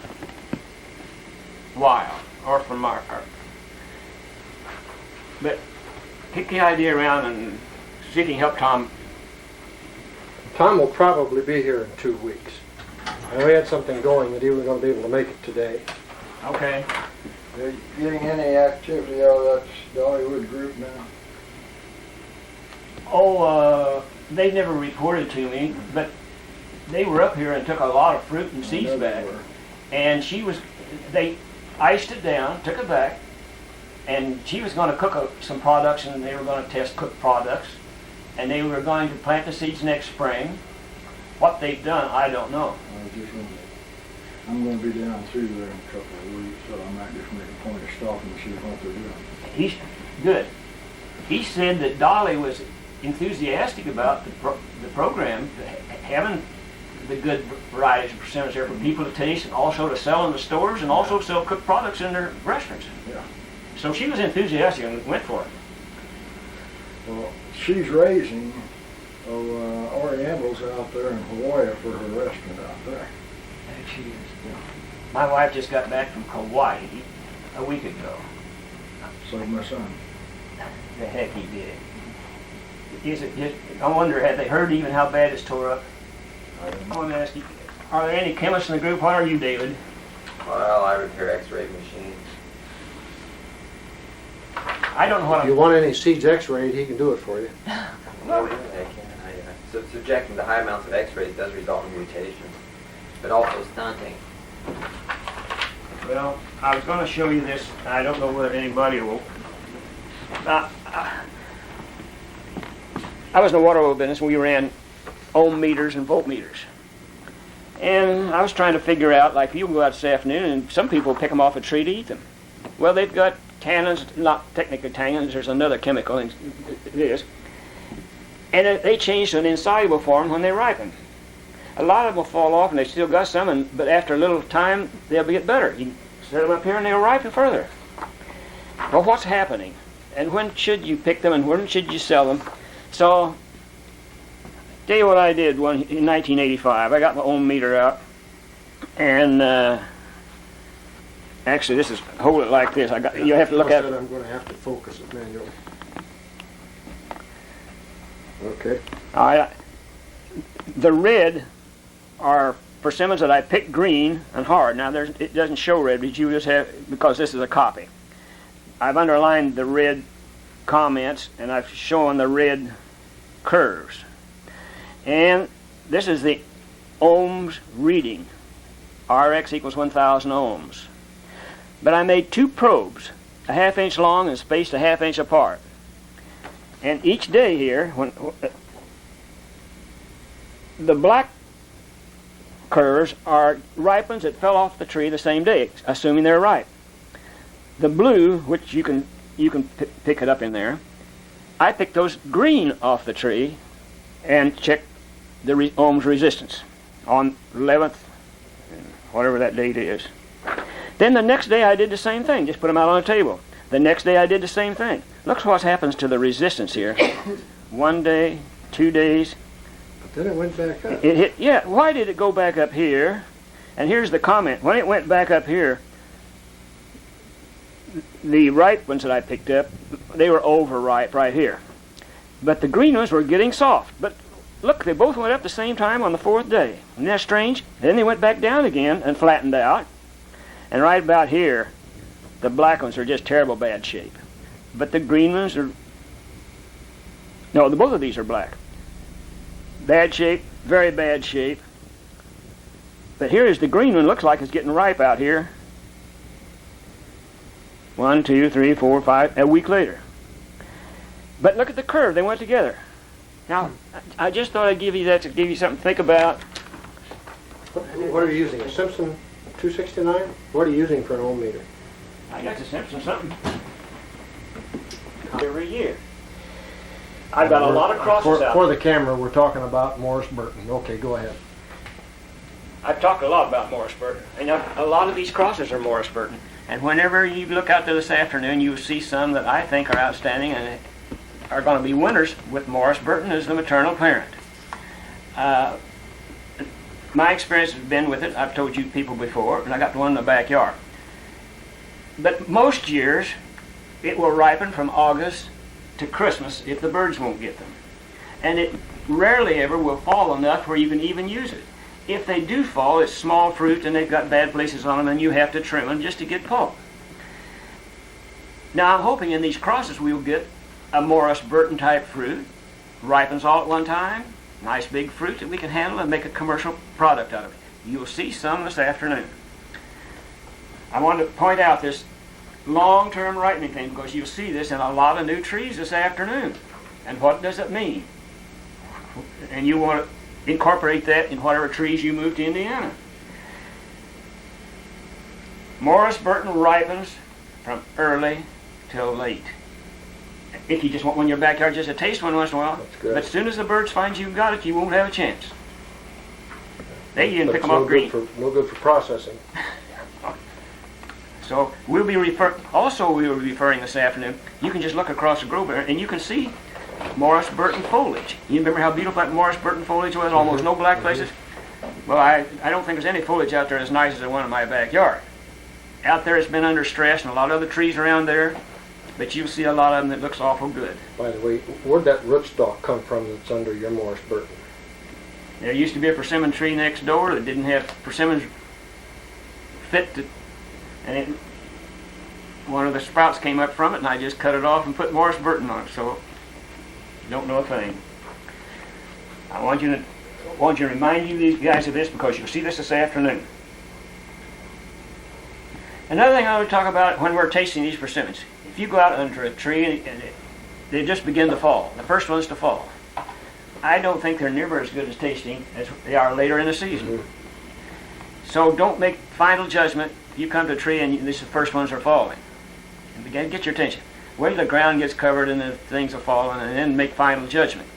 Speaker 2: wild or from our but kick the idea around and see if you can help Tom.
Speaker 5: Tom will probably be here in 2 weeks. I know he had something going that he was going to be able to make it today.
Speaker 2: Okay.
Speaker 6: Are you getting any activity out of that Dollywood group now?
Speaker 2: Oh, they never reported to me, but they were up here and took a lot of fruit and seeds back. And they iced it down, took it back, and she was going to cook some products, and they were going to test cooked products. and they were going to plant the seeds next spring. What they've done, I don't know.
Speaker 6: I'm going to be down through there in a couple of weeks, so I might just make a point of stopping to see what they're doing.
Speaker 2: He's good. He said that Dolly was enthusiastic about the program, having the good varieties of persimmons there for people to taste and also to sell in the stores and also sell cooked products in their restaurants.
Speaker 6: Yeah.
Speaker 2: So she was enthusiastic and went for it.
Speaker 6: Well, she's raising Orientals out there in Hawaii for her restaurant out there.
Speaker 2: And she is. My wife just got back from Kauai a week ago.
Speaker 6: So my son.
Speaker 2: The heck he did. Is it just, I wonder, have they heard even how bad it's tore up? I want to ask you, are there any chemists in the group? What are you, David?
Speaker 4: Well, I repair X-ray machines.
Speaker 2: I don't know what
Speaker 5: If you want any seeds x-rayed, he can do it for you.
Speaker 4: No, I can. So subjecting to high amounts of X-rays does result in mutations, but also stunting.
Speaker 2: Well, I was going to show you this. I don't know whether anybody will. I was in the water oil business. We ran ohm meters and voltmeters. And I was trying to figure out, like, you can go out this afternoon and some people pick them off a tree to eat them. Well, they've got tannins, not technically tannins, there's another chemical in this. And they change to an insoluble form when they ripen. A lot of them will fall off and they still got some, but after a little time, they'll get better. You set them up here and they'll ripen further. Well, what's happening? And when should you pick them and when should you sell them? So, tell you what I did in 1985. I got my ohm meter out, and actually, this is, hold it like this. You have to look at it.
Speaker 5: I'm going to have to focus it manually. Okay.
Speaker 2: The red are persimmons that I picked green and hard. Now, it doesn't show red, but you just have, because this is a copy. I've underlined the red comments, and I've shown the red curves. And this is the ohms reading. Rx equals 1,000 ohms. But I made two probes, a ½ inch long and spaced a ½ inch apart. And each day here, when the black curves are ripens that fell off the tree the same day, assuming they're ripe. The blue, which you can pick it up in there, I picked those green off the tree and checked the ohms resistance on 11th, whatever that date is. Then the next day I did the same thing, just put them out on a table. The next day I did the same thing. Look what happens to the resistance here. 1 day, 2 days.
Speaker 5: But then it went back up.
Speaker 2: It hit, yeah, why did it go back up here? And here's the comment. When it went back up here, the ripe ones that I picked up, they were overripe right here. But the green ones were getting soft. But look, they both went up the same time on the 4th day. Isn't that strange? Then they went back down again and flattened out. And right about here, the black ones are just terrible bad shape. But the green ones are, no, both of these are black. Bad shape, very bad shape. But here is the green one, looks like it's getting ripe out here. 1, 2, 3, 4, 5, a week later. But look at the curve, they went together. Now, I just thought I'd give you that to give you something to think about.
Speaker 5: What are you using, a Simpson 269? What are you using for an ohm meter?
Speaker 2: I got the Simpson something. Every year. I've got a lot of crosses out.
Speaker 5: For the camera, we're talking about Morris Burton. Okay, go ahead.
Speaker 2: I've talked a lot about Morris Burton. And a lot of these crosses are Morris Burton. And whenever you look out there this afternoon, you'll see some that I think are outstanding and are going to be winners with Morris Burton as the maternal parent. My experience has been with it, I've told you people before, and I got the one in the backyard. But most years, it will ripen from August to Christmas if the birds won't get them. And it rarely ever will fall enough where you can even use it. If they do fall, it's small fruit and they've got bad places on them and you have to trim them just to get pulp. Now I'm hoping in these crosses we'll get a Morris Burton type fruit, ripens all at one time, nice big fruit that we can handle and make a commercial product out of it. You'll see some this afternoon. I wanted to point out this long-term ripening thing because you'll see this in a lot of new trees this afternoon. And what does it mean? and you want to incorporate that in whatever trees you move to Indiana. Morris Burton ripens from early till late. If you just want one in your backyard just to taste one once in a while,
Speaker 5: That's good.
Speaker 2: but as soon as the birds find you got it, you won't have a chance. They didn't
Speaker 5: But
Speaker 2: pick
Speaker 5: it's
Speaker 2: them off green.
Speaker 5: no good for processing.
Speaker 2: So we'll be referring this afternoon. You can just look across the grove and you can see Morris Burton foliage. You remember how beautiful that Morris Burton foliage was? Almost no black places. Well, I don't think there's any foliage out there as nice as the one in my backyard. Out there it's been under stress and a lot of other trees around there, but you'll see a lot of them that looks awful good.
Speaker 5: By the way, where'd that rootstock come from that's under your Morris Burton?
Speaker 2: There used to be a persimmon tree next door that didn't have persimmons fit to, and one of the sprouts came up from it, and I just cut it off and put Morris Burton on it. So you don't know a thing. I want you to remind you these guys of this because you'll see this afternoon. Another thing I want to talk about when we're tasting these persimmons. If you go out under a tree and they just begin to fall, the first ones to fall, I don't think they're near as good as tasting as they are later in the season. Mm-hmm. So don't make final judgment. If you come to a tree and these are the first ones are falling, and begin get your attention. Wait till the ground gets covered and the things are falling, and then make final judgment.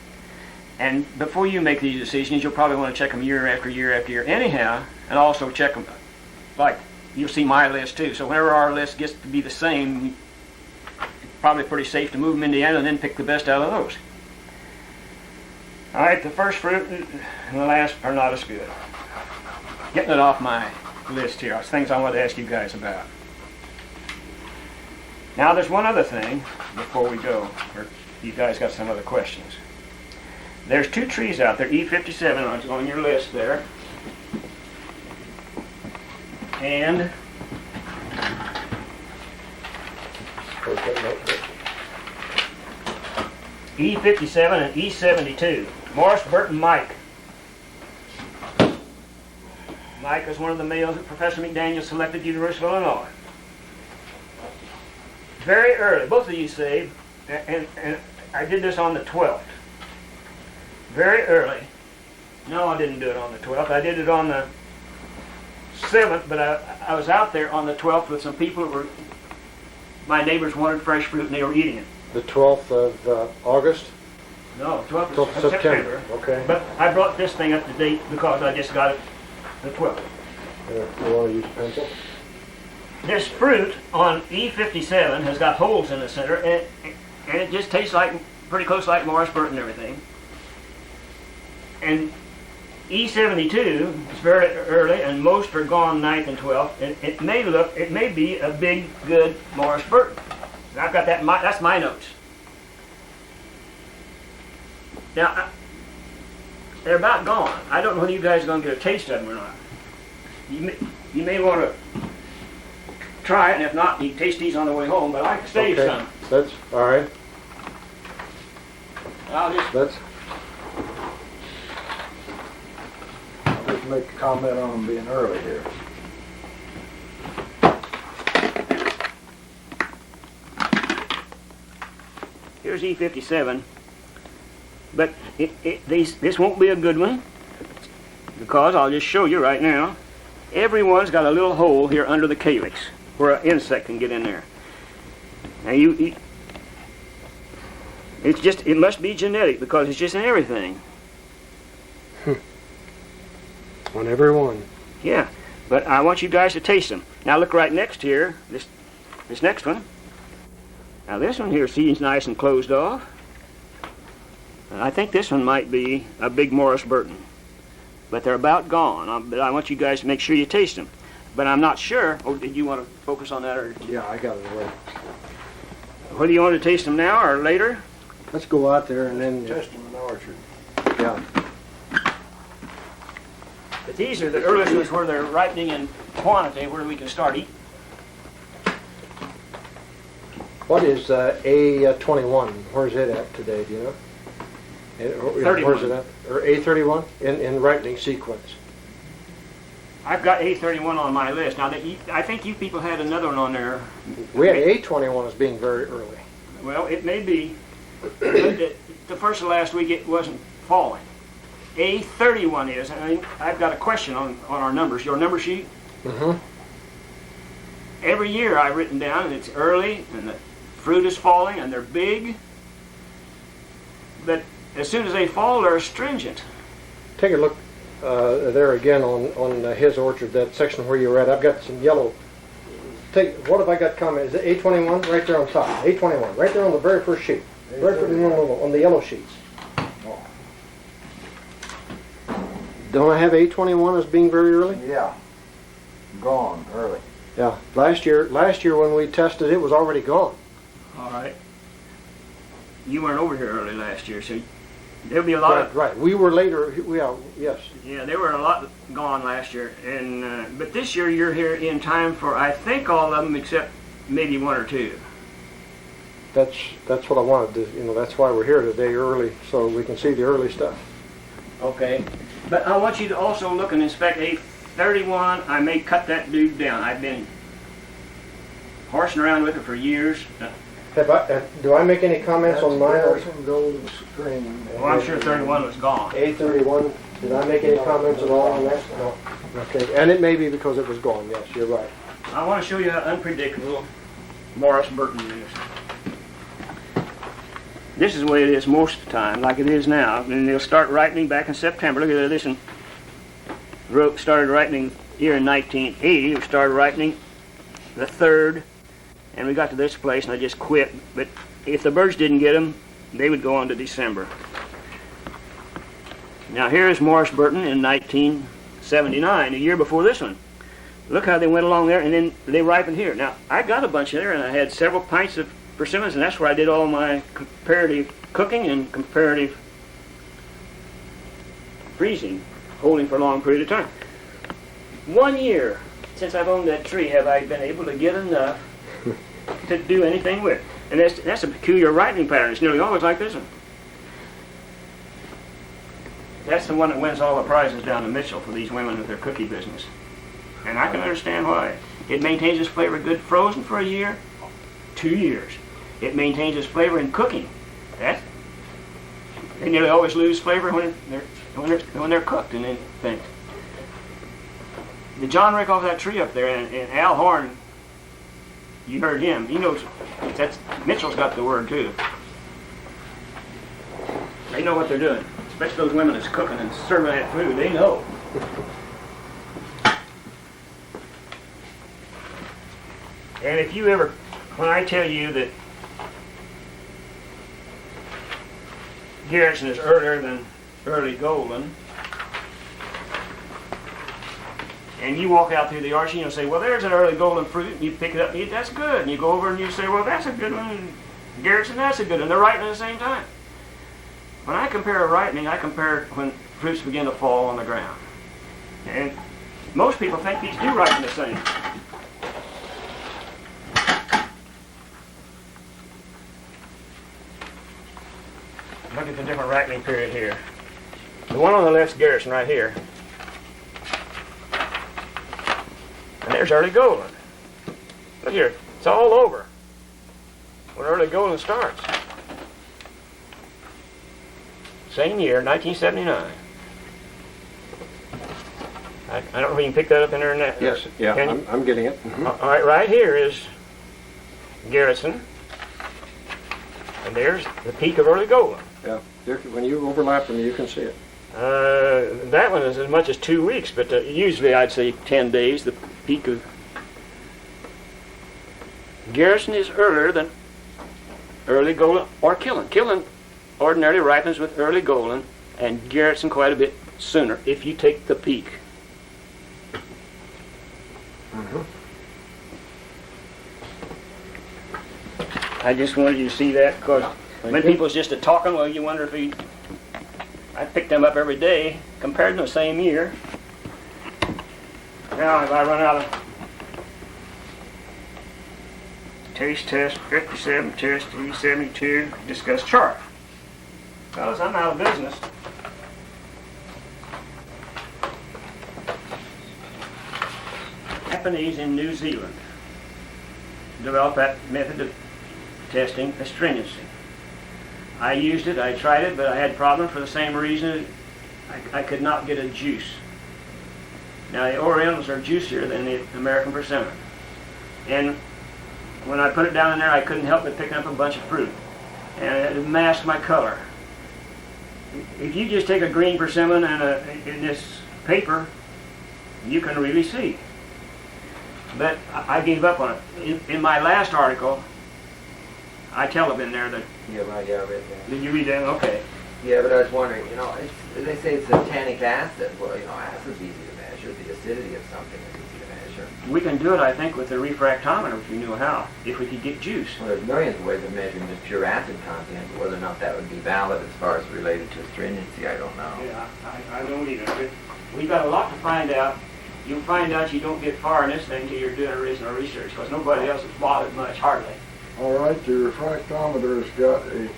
Speaker 2: And before you make these decisions, you'll probably want to check them year after year after year anyhow, and also check them, like you'll see my list too. So whenever our list gets to be the same, it's probably pretty safe to move them into Indiana and then pick the best out of those. All right, the first fruit and the last are not as good. Getting it off my list here, things I want to ask you guys about. Now there's one other thing before we go, or you guys got some other questions. There's two trees out there, E57 on your list there, and E57 and E72. Morris Burton Mike. Mike is one of the males that Professor McDaniel selected at the University of Illinois. Very early, both of you saved, and I did this on the 12th. Very early. No, I didn't do it on the 12th. I did it on the 7th, but I was out there on the 12th with some people that were, my neighbors wanted fresh fruit and they were eating it.
Speaker 5: The 12th of August?
Speaker 2: No, 12th
Speaker 5: 12th
Speaker 2: of
Speaker 5: September. Okay.
Speaker 2: But I brought this thing up to date because I just got it the 12th.
Speaker 5: You want to use a pencil?
Speaker 2: This fruit on E57 has got holes in the center, and it just tastes like pretty close like Morris Burton and everything. And E72 is very early, and most are gone 9th and 12th. And it may be a big, good Morris Burton. And I've got that. That's my notes. Now they're about gone. I don't know whether you guys are going to get a taste of them or not. You may want to try it, and if not, you can taste these on the way home. But I can save some.
Speaker 5: That's all right.
Speaker 2: I'll just
Speaker 6: make a comment on them being early here.
Speaker 2: Here's E57, but this won't be a good one because I'll just show you right now. Everyone's got a little hole here under the calyx where an insect can get in there. Now it must be genetic because it's just in everything.
Speaker 5: On every one.
Speaker 2: Yeah, but I want you guys to taste them. Now look right next here, this next one. Now this one here seems nice and closed off. I think this one might be a big Morris Burton. But they're about gone. But I want you guys to make sure you taste them. But I'm not sure. Oh, did you want to focus on that? Or
Speaker 5: Yeah, I got it away.
Speaker 2: whether you want to taste them now or later?
Speaker 5: Let's go out there and then
Speaker 6: Test them in the orchard.
Speaker 5: Yeah.
Speaker 2: But these are the earliest ones where they're ripening in quantity, where we can start eating.
Speaker 5: What is A21? Where's it at today? Do you know?
Speaker 2: 31.
Speaker 5: Where's it at? Or A31 in ripening sequence?
Speaker 2: I've got A31 on my list. Now, I think you people had another one on there.
Speaker 5: We had A21 as being very early.
Speaker 2: Well, it may be. The first of last week, it wasn't falling. A31 is, and I've got a question on our numbers. Your number sheet?
Speaker 5: Mm-hmm.
Speaker 2: Every year I've written down, and it's early, and the fruit is falling, and they're big. But as soon as they fall, they're astringent.
Speaker 5: Take a look there again on his orchard, that section where you were at. I've got some yellow. What have I got comment? Is it A21 right there on top? A21 right there on the very first sheet. Right on the yellow sheets. Don't I have A21 as being very early?
Speaker 6: Yeah. Gone early.
Speaker 5: Yeah. Last year when we tested, it was already gone.
Speaker 2: All right. You weren't over here early last year, so there'll be a lot
Speaker 5: Right. We were later. Yes.
Speaker 2: Yeah, there were a lot gone last year, and but this year you're here in time for I think all of them except maybe one or two.
Speaker 5: That's what I wanted to. That's why we're here today early, so we can see the early stuff.
Speaker 2: Okay. But I want you to also look and inspect A31. I may cut that dude down. I've been horsing around with it for years.
Speaker 5: Do I make any comments on mine?
Speaker 6: Golden screen.
Speaker 2: Well, I'm sure 31 was gone.
Speaker 5: A31. Did I make any comments at all on that? No. Okay. And it may be because it was gone. Yes, you're right.
Speaker 2: I want to show you how unpredictable Morris Burton is. This is the way it is most of the time, like it is now. And they'll start ripening back in September. Look at this one. Started ripening here in 1980. We started ripening the 3rd, and we got to this place, and I just quit. But if the birds didn't get them, they would go on to December. Now here's Morris Burton in 1979, a year before this one. Look how they went along there, and then they ripened here. Now, I got a bunch there, and I had several pints of persimmons, and that's where I did all my comparative cooking and comparative freezing, holding for a long period of time. 1 year since I've owned that tree have I been able to get enough to do anything with. And that's a peculiar ripening pattern. It's nearly always like this one. That's the one that wins all the prizes down in Mitchell for these women with their cookie business. And I can understand why. It maintains its flavor good frozen for a year, 2 years. It maintains its flavor in cooking. They nearly always lose flavor when they're cooked and anything. The John Rick off that tree up there, and Al Horn, you heard him. He knows Mitchell's got the word too. They know what they're doing, especially those women that's cooking and serving that food. They know. And if you ever, when I tell you that Garrison is earlier than early golden, and you walk out through the orchard and you'll say, well, there's an early golden fruit, and you pick it up and eat, that's good. And you go over and you say, well, that's a good one, and Garrison, that's a good one. They're ripening at the same time. When I compare ripening, I compare when fruits begin to fall on the ground. And most people think these do ripen the same. Look at the different ripening period here. The one on the left's Garrison right here. And there's early golden. Look here, it's all over when early golden starts. Same year, 1979. I don't know if you can pick that up in there.
Speaker 5: Yes, yeah, I'm getting it. Mm-hmm.
Speaker 2: All right, right here is Garrison. And there's the peak of early golden.
Speaker 5: Yeah, when you overlap them, you can see it.
Speaker 2: That one is as much as 2 weeks, but usually I'd say 10 days, the peak of... Garrison is earlier than early golden or Killen. Killen ordinarily ripens with early golden, and Garrison quite a bit sooner if you take the peak.
Speaker 5: Mm-hmm.
Speaker 2: I just wanted you to see that because when people's just talking, well, you wonder if I pick them up every day compared to the same year. Now, if I run out of taste test 57, test 372, discuss chart. Fellas, I'm out of business. Japanese in New Zealand developed that method of testing astringency. I used it, I tried it, but I had problems for the same reason. I could not get a juice. Now the Orientals are juicier than the American persimmon. And when I put it down in there, I couldn't help but picking up a bunch of fruit. And it masked my color. If you just take a green persimmon and in this paper, you can really see. But I gave up on it. In my last article, I tell them in there that...
Speaker 7: Yeah, right, yeah, I read that.
Speaker 2: Did you read that? Okay.
Speaker 7: Yeah, but I was wondering, they say it's a tannic acid. Well, acid's easy to measure. The acidity of something is easy to measure.
Speaker 2: We can do it, I think, with the refractometer if we knew how, if we could get juice.
Speaker 7: Well, there's millions of ways of measuring just pure acid content, but whether or not that would be valid as far as related to astringency, I don't know.
Speaker 2: Yeah, I don't either. We've got a lot to find out. You'll find out you don't get far in this thing until you're doing original research, because nobody else has bothered much, hardly.
Speaker 6: All right, the refractometer has got a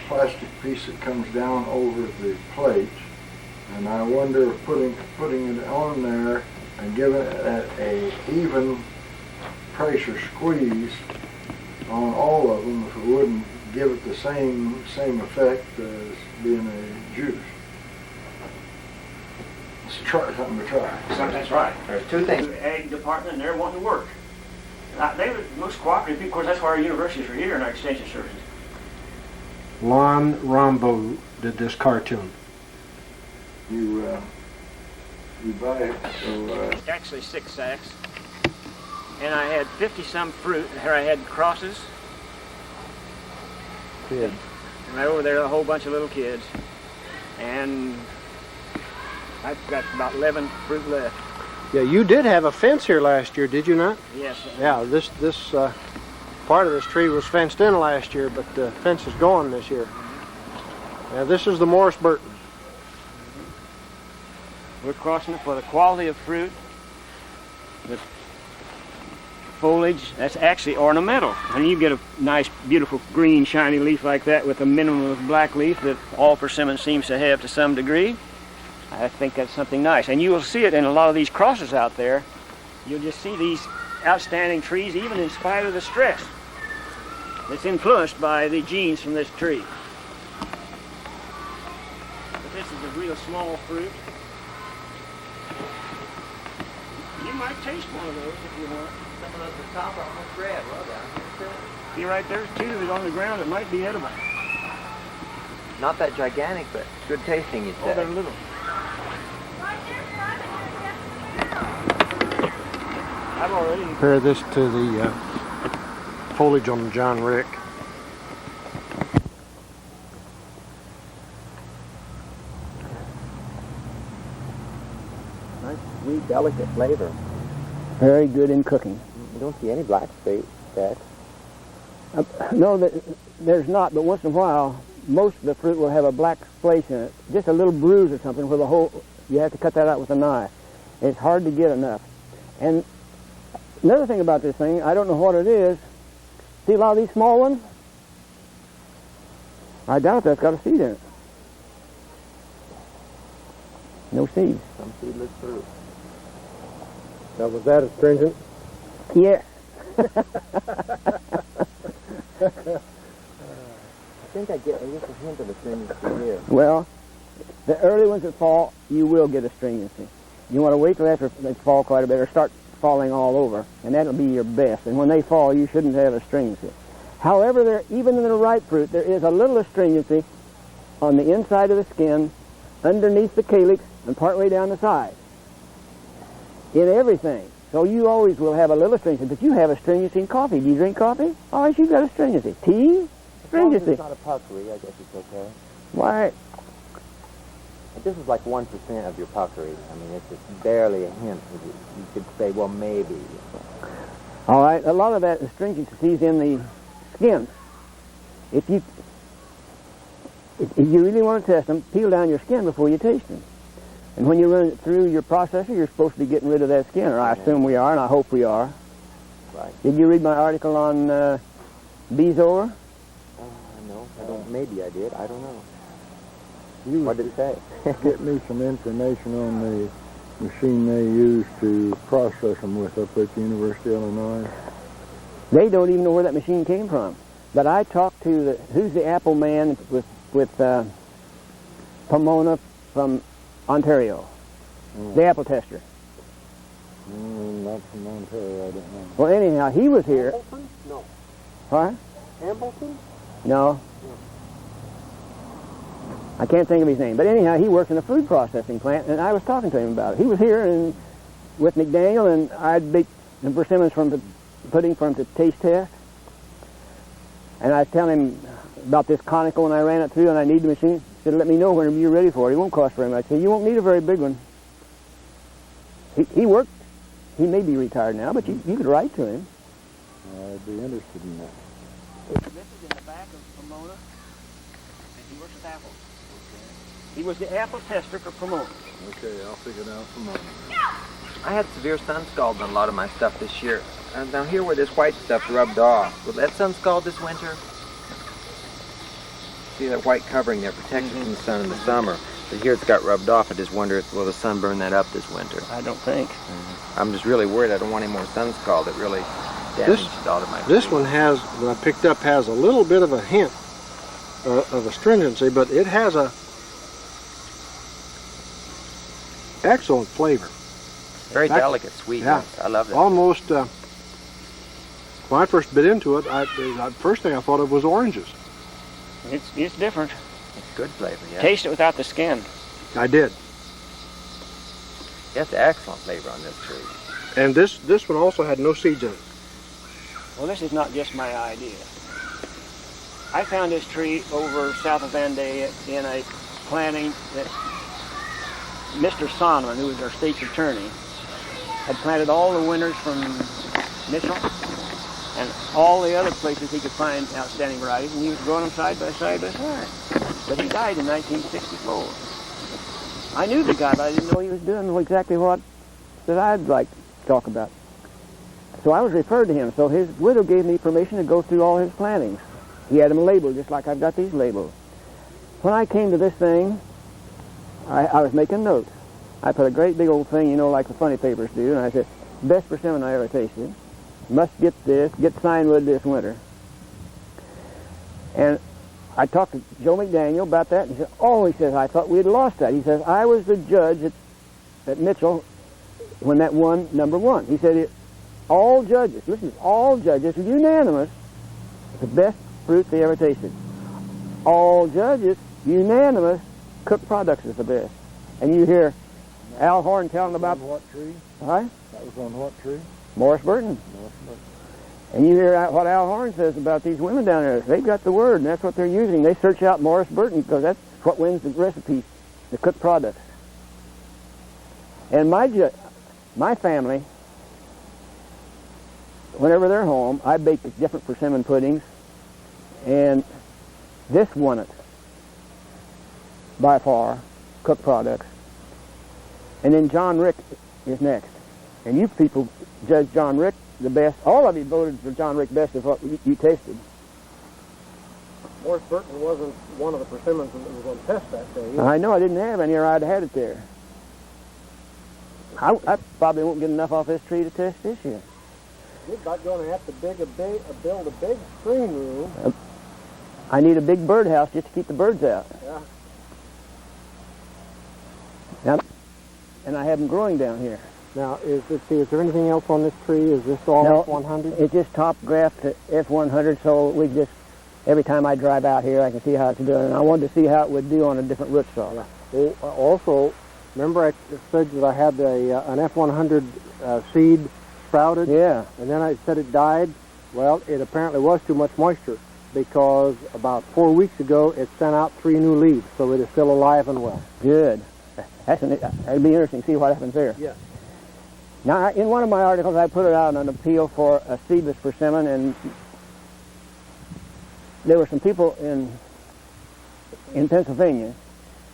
Speaker 6: plastic piece that comes down over the plate, and I wonder if putting it on there and giving it a even pressure squeeze on all of them, if it wouldn't give it the same effect as being a juice. Let's try something to try.
Speaker 2: That's right.
Speaker 7: There's two things.
Speaker 2: The ag department, and they're wanting to work. They were the most cooperative people. Of course, that's why our universities are here and our extension services.
Speaker 5: Lon Rombo did this cartoon.
Speaker 6: You buy it, so...
Speaker 2: Actually 6 sacks. And I had 50-some fruit. Here I had crosses.
Speaker 3: Kids.
Speaker 2: And right over there, a whole bunch of little kids. And I've got about 11 fruit left.
Speaker 5: Yeah, you did have a fence here last year, did you not?
Speaker 2: Yes.
Speaker 5: Yeah, this part of this tree was fenced in last year, but the fence is gone this year. Now this is the Morris Burton.
Speaker 2: We're crossing it for the quality of fruit, the foliage. That's actually ornamental. And you get a nice, beautiful green, shiny leaf like that with a minimum of black leaf that all persimmon seems to have to some degree. I think that's something nice. And you will see it in a lot of these crosses out there. You'll just see these outstanding trees, even in spite of the stress that's influenced by the genes from this tree. But this is a real small fruit. You might taste one of those if you want.
Speaker 7: Some of those at the top are almost red. Well, down here,
Speaker 2: See right there's two that on the ground that might be edible.
Speaker 7: not that gigantic, but good tasting, you
Speaker 2: Oh,
Speaker 7: said.
Speaker 2: they're little. I've already...
Speaker 5: Compare this to the foliage on John Rick.
Speaker 4: Nice, sweet, delicate flavor.
Speaker 3: Very good in cooking.
Speaker 4: You don't see any black specks.
Speaker 3: No, there's not, but once in a while, most of the fruit will have a black place in it. Just a little bruise or something where the whole, you have to cut that out with a knife. It's hard to get enough. And another thing about this thing, I don't know what it is. See a lot of these small ones? I doubt that's got a seed in it. No seeds.
Speaker 4: Some seedless fruit.
Speaker 1: Now, was that astringent?
Speaker 3: Yeah.
Speaker 4: I think I get a hint of astringency here.
Speaker 3: Well, the early ones that fall, you will get astringency. You want to wait till after they fall quite a bit or start falling all over, and that'll be your best. And when they fall, you shouldn't have astringency. However, even in the ripe fruit, there is a little astringency on the inside of the skin, underneath the calyx, and partway down the side. In everything. So you always will have a little astringency, but you have astringency in coffee. Do you drink coffee? All right, you've got astringency. Tea? Astringency.
Speaker 4: It's not a puckery, I guess it's okay.
Speaker 3: Why?
Speaker 4: This is like 1% of your puckery. I mean, it's just barely a hint. You could say, well, maybe.
Speaker 3: All right, a lot of that astringency is in the skin. If you really want to test them, peel down your skin before you taste them. And when you run it through your processor, you're supposed to be getting rid of that skin, or I assume we are, and I hope we are.
Speaker 4: Right.
Speaker 3: Did you read my article on bezoar?
Speaker 4: No, I don't. Maybe I did. I don't know.
Speaker 6: You
Speaker 4: What did it say?
Speaker 6: get me some information on the machine they use to process them with up at the University of Illinois.
Speaker 3: They don't even know where that machine came from. But I talked to who's the apple man with Pomona from Ontario? The apple tester.
Speaker 6: Not from Ontario, I don't know.
Speaker 3: Well, anyhow, he was here.
Speaker 1: Ambleton? No.
Speaker 3: What?
Speaker 1: Ambleton?
Speaker 3: No. I can't think of his name. But anyhow, he worked in a food processing plant, and I was talking to him about it. He was here and with McDaniel, and I'd baked some persimmons from the pudding for him to taste test. And I was telling him about this conical, and I ran it through, and I need the machine. He said, let me know when you're ready for it. It won't cost very much. I said, you won't need a very big one. He worked. He may be retired now, but you could write to him.
Speaker 6: I'd be interested in that.
Speaker 3: This is in the back of Pomona, and he works with apples. He was the apple tester for Pomona.
Speaker 6: Okay, I'll figure it out from there.
Speaker 7: I had severe sun scald on a lot of my stuff this year. And down here where this white stuff's rubbed off, will that sun scald this winter? See that white covering there protects it from the sun in the summer. But here it's got rubbed off. I just wonder if will the sun burn that up this winter.
Speaker 3: I don't think.
Speaker 7: I'm just really worried. I don't want any more sun scald. It really damaged all of my
Speaker 5: This
Speaker 7: trees.
Speaker 5: one has, that I picked up, has a little bit of a hint of astringency, but it has a excellent flavor.
Speaker 7: Very
Speaker 5: That's-
Speaker 7: delicate, sweet.
Speaker 5: yeah.
Speaker 7: I love it.
Speaker 5: Almost, when I first bit into it, the first thing I thought of was oranges.
Speaker 3: It's different.
Speaker 7: It's good flavor, yeah.
Speaker 3: Taste it without the skin.
Speaker 5: I did.
Speaker 7: Yes, excellent flavor on this tree.
Speaker 5: And this one also had no seeds in it.
Speaker 3: Well, this is not just my idea. I found this tree over south of Vendée in a planting that Mr. Sonneman, who was our state's attorney, had planted all the winters from Mitchell and all the other places he could find outstanding varieties, and he was growing them side by side by side. But he died in 1964. I knew the guy, but I didn't know he was doing exactly what that I'd like to talk about. So I was referred to him. So his widow gave me permission to go through all his plantings. He had them labeled just like I've got these labeled. When I came to this thing, I was making notes. I put a great big old thing, you know, like the funny papers do, and I said, best persimmon I ever tasted. Must get this, get Signwood this winter. And I talked to Joe McDaniel about that, and he said, oh, he says, I thought we had lost that. He says, I was the judge at Mitchell when that won #1. He said, all judges, listen, all judges were unanimous, the best fruit they ever tasted. All judges, unanimous, cooked products is the best. And you hear Al Horn telling about...
Speaker 6: On what tree?
Speaker 3: Huh?
Speaker 6: That was on what tree?
Speaker 3: Morris Burton.
Speaker 6: Morris Burton.
Speaker 3: And you hear what Al Horn says about these women down there. They've got the word, and that's what they're using. They search out Morris Burton because that's what wins the recipes, the cooked products. And my family, whenever they're home, I bake different persimmon puddings, and this won it by far, cooked products. And then John Rick is next. And you people judge John Rick the best. All of you voted for John Rick best of what you tasted.
Speaker 1: Morris Burton wasn't one of the persimmons that was going to test that day.
Speaker 3: I know I didn't have any, or I'd had it there. I probably won't get enough off this tree to test this year.
Speaker 1: You're about going to have to build a big screen room.
Speaker 3: I need a big birdhouse just to keep the birds out.
Speaker 1: Yeah.
Speaker 3: Now, and I have them growing down here.
Speaker 1: Now, is there anything else on this tree? Is this all
Speaker 3: No,
Speaker 1: F100?
Speaker 3: It's just top graft to F100, so we just, every time I drive out here, I can see how it's doing. And I wanted to see how it would do on a different rootstock.
Speaker 1: Yeah. Well, also, remember I said that I had an F100 seed sprouted?
Speaker 3: Yeah.
Speaker 1: And then I said it died. Well, it apparently was too much moisture because about 4 weeks ago it sent out 3 new leaves, so it is still alive and well.
Speaker 3: Good. That'd be interesting to see what happens there.
Speaker 1: Yes.
Speaker 3: Now, in one of my articles, I put it out an appeal for a seedless persimmon, and there were some people in Pennsylvania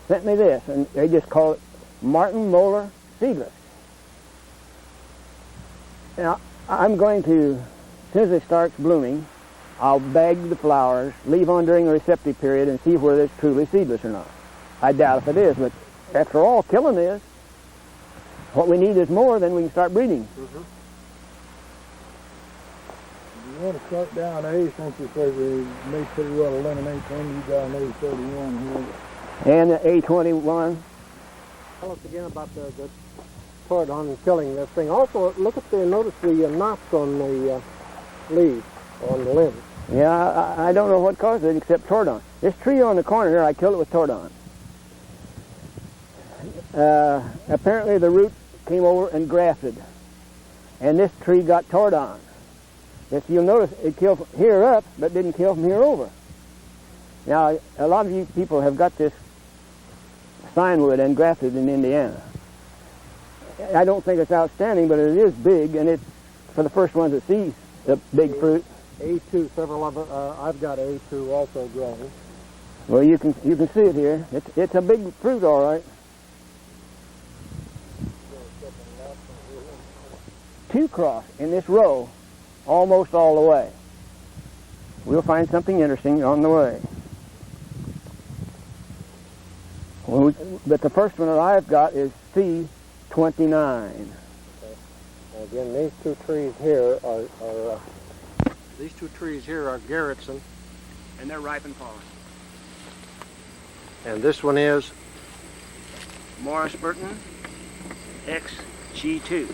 Speaker 3: sent me this, and they just call it Martin Moeller seedless. Now, I'm going to, as soon as it starts blooming, I'll bag the flowers, leave on during the receptive period, and see whether it's truly seedless or not. I doubt if it is, but after all, killing is. What we need is more, then we can start breeding.
Speaker 1: Mm-hmm.
Speaker 6: want to start down A since you say we may pretty well eliminate them. You got an A31 here.
Speaker 3: And the A21.
Speaker 1: Tell us again about the part on killing this thing. Also, look at notice the knots on the leaves, on the limbs.
Speaker 3: Yeah, I don't know what caused it except tordon. This tree on the corner here, I killed it with tordon. Apparently the root came over and grafted, and this tree got tordon. If you'll notice, it killed from here up, but didn't kill from here over. Now, a lot of you people have got this signwood and grafted in Indiana. I don't think it's outstanding, but it is big, and it's for the first ones that see the big fruit.
Speaker 1: A2, several of I've got A2 also growing.
Speaker 3: Well, you can see it here. It's a big fruit, all right. 2 cross in this row, almost all the way. We'll find something interesting on the way. But the first one that I've got is C29.
Speaker 1: Okay. Again, these two trees here are these two trees here are Garretson,
Speaker 2: And they're ripe and fallen.
Speaker 1: and this one is
Speaker 2: Morris Burton, XG2.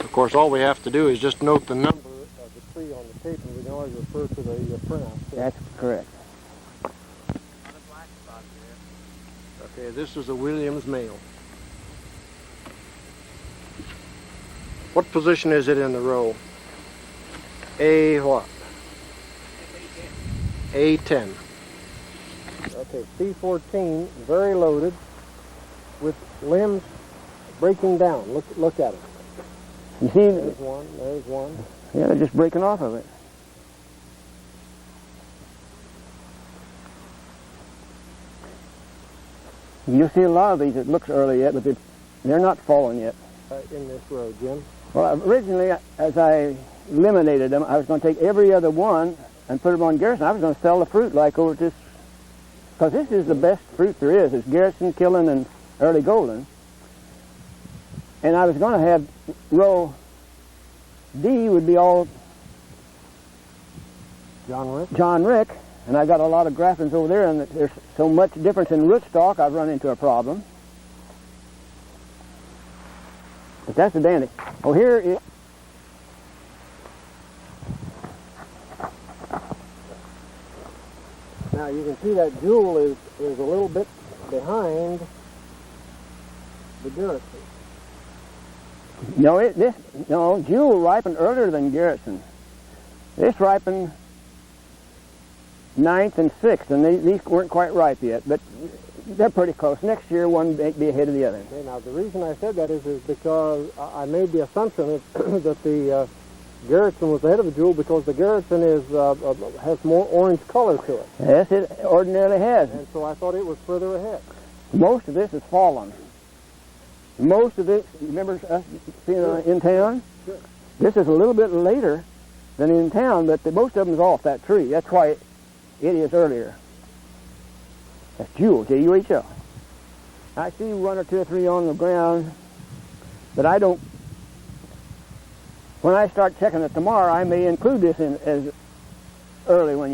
Speaker 1: Of course, all we have to do is just note the number of the tree on the tape, and we can always refer to the printout.
Speaker 3: That's correct.
Speaker 1: Okay, this is a Williams male. What position is it in the row? A what? A10. Okay, C14, very loaded, with limbs breaking down. Look at it.
Speaker 3: You see,
Speaker 1: There's one.
Speaker 3: yeah, they're just breaking off of it. You'll see a lot of these. It looks early yet, but they're not fallen yet.
Speaker 1: In this row, Jim.
Speaker 3: Well, originally, as I eliminated them, I was going to take every other one and put them on Garrison. I was going to sell the fruit like over this, because this is the best fruit there is. It's Garrison, Killen, and Early Golden. And I was going to have row D would be all John Rick, and I got a lot of graftings over there, and there's so much difference in rootstock, I've run into a problem. But that's a dandy. Oh, here is...
Speaker 1: Now you can see that jewel is a little bit behind the Garrison.
Speaker 3: No, Jewel ripened earlier than Garrison. This ripened 9th and 6th, and these weren't quite ripe yet, but they're pretty close. Next year, one may be ahead of the other.
Speaker 1: Okay, now the reason I said that is because I made the assumption that the Garrison was ahead of the Jewel because the Garrison has more orange color to it.
Speaker 3: Yes, it ordinarily has.
Speaker 1: And so I thought it was further ahead.
Speaker 3: Most of this is fallen. Most of this, remember us seeing in town?
Speaker 1: Sure.
Speaker 3: This is a little bit later than in town, but most of them is off that tree. That's why it is earlier. That's Jewel, J-U-H-L. I see 1 or 2 or 3 on the ground, but I don't. When I start checking it tomorrow, I may include this in as early one,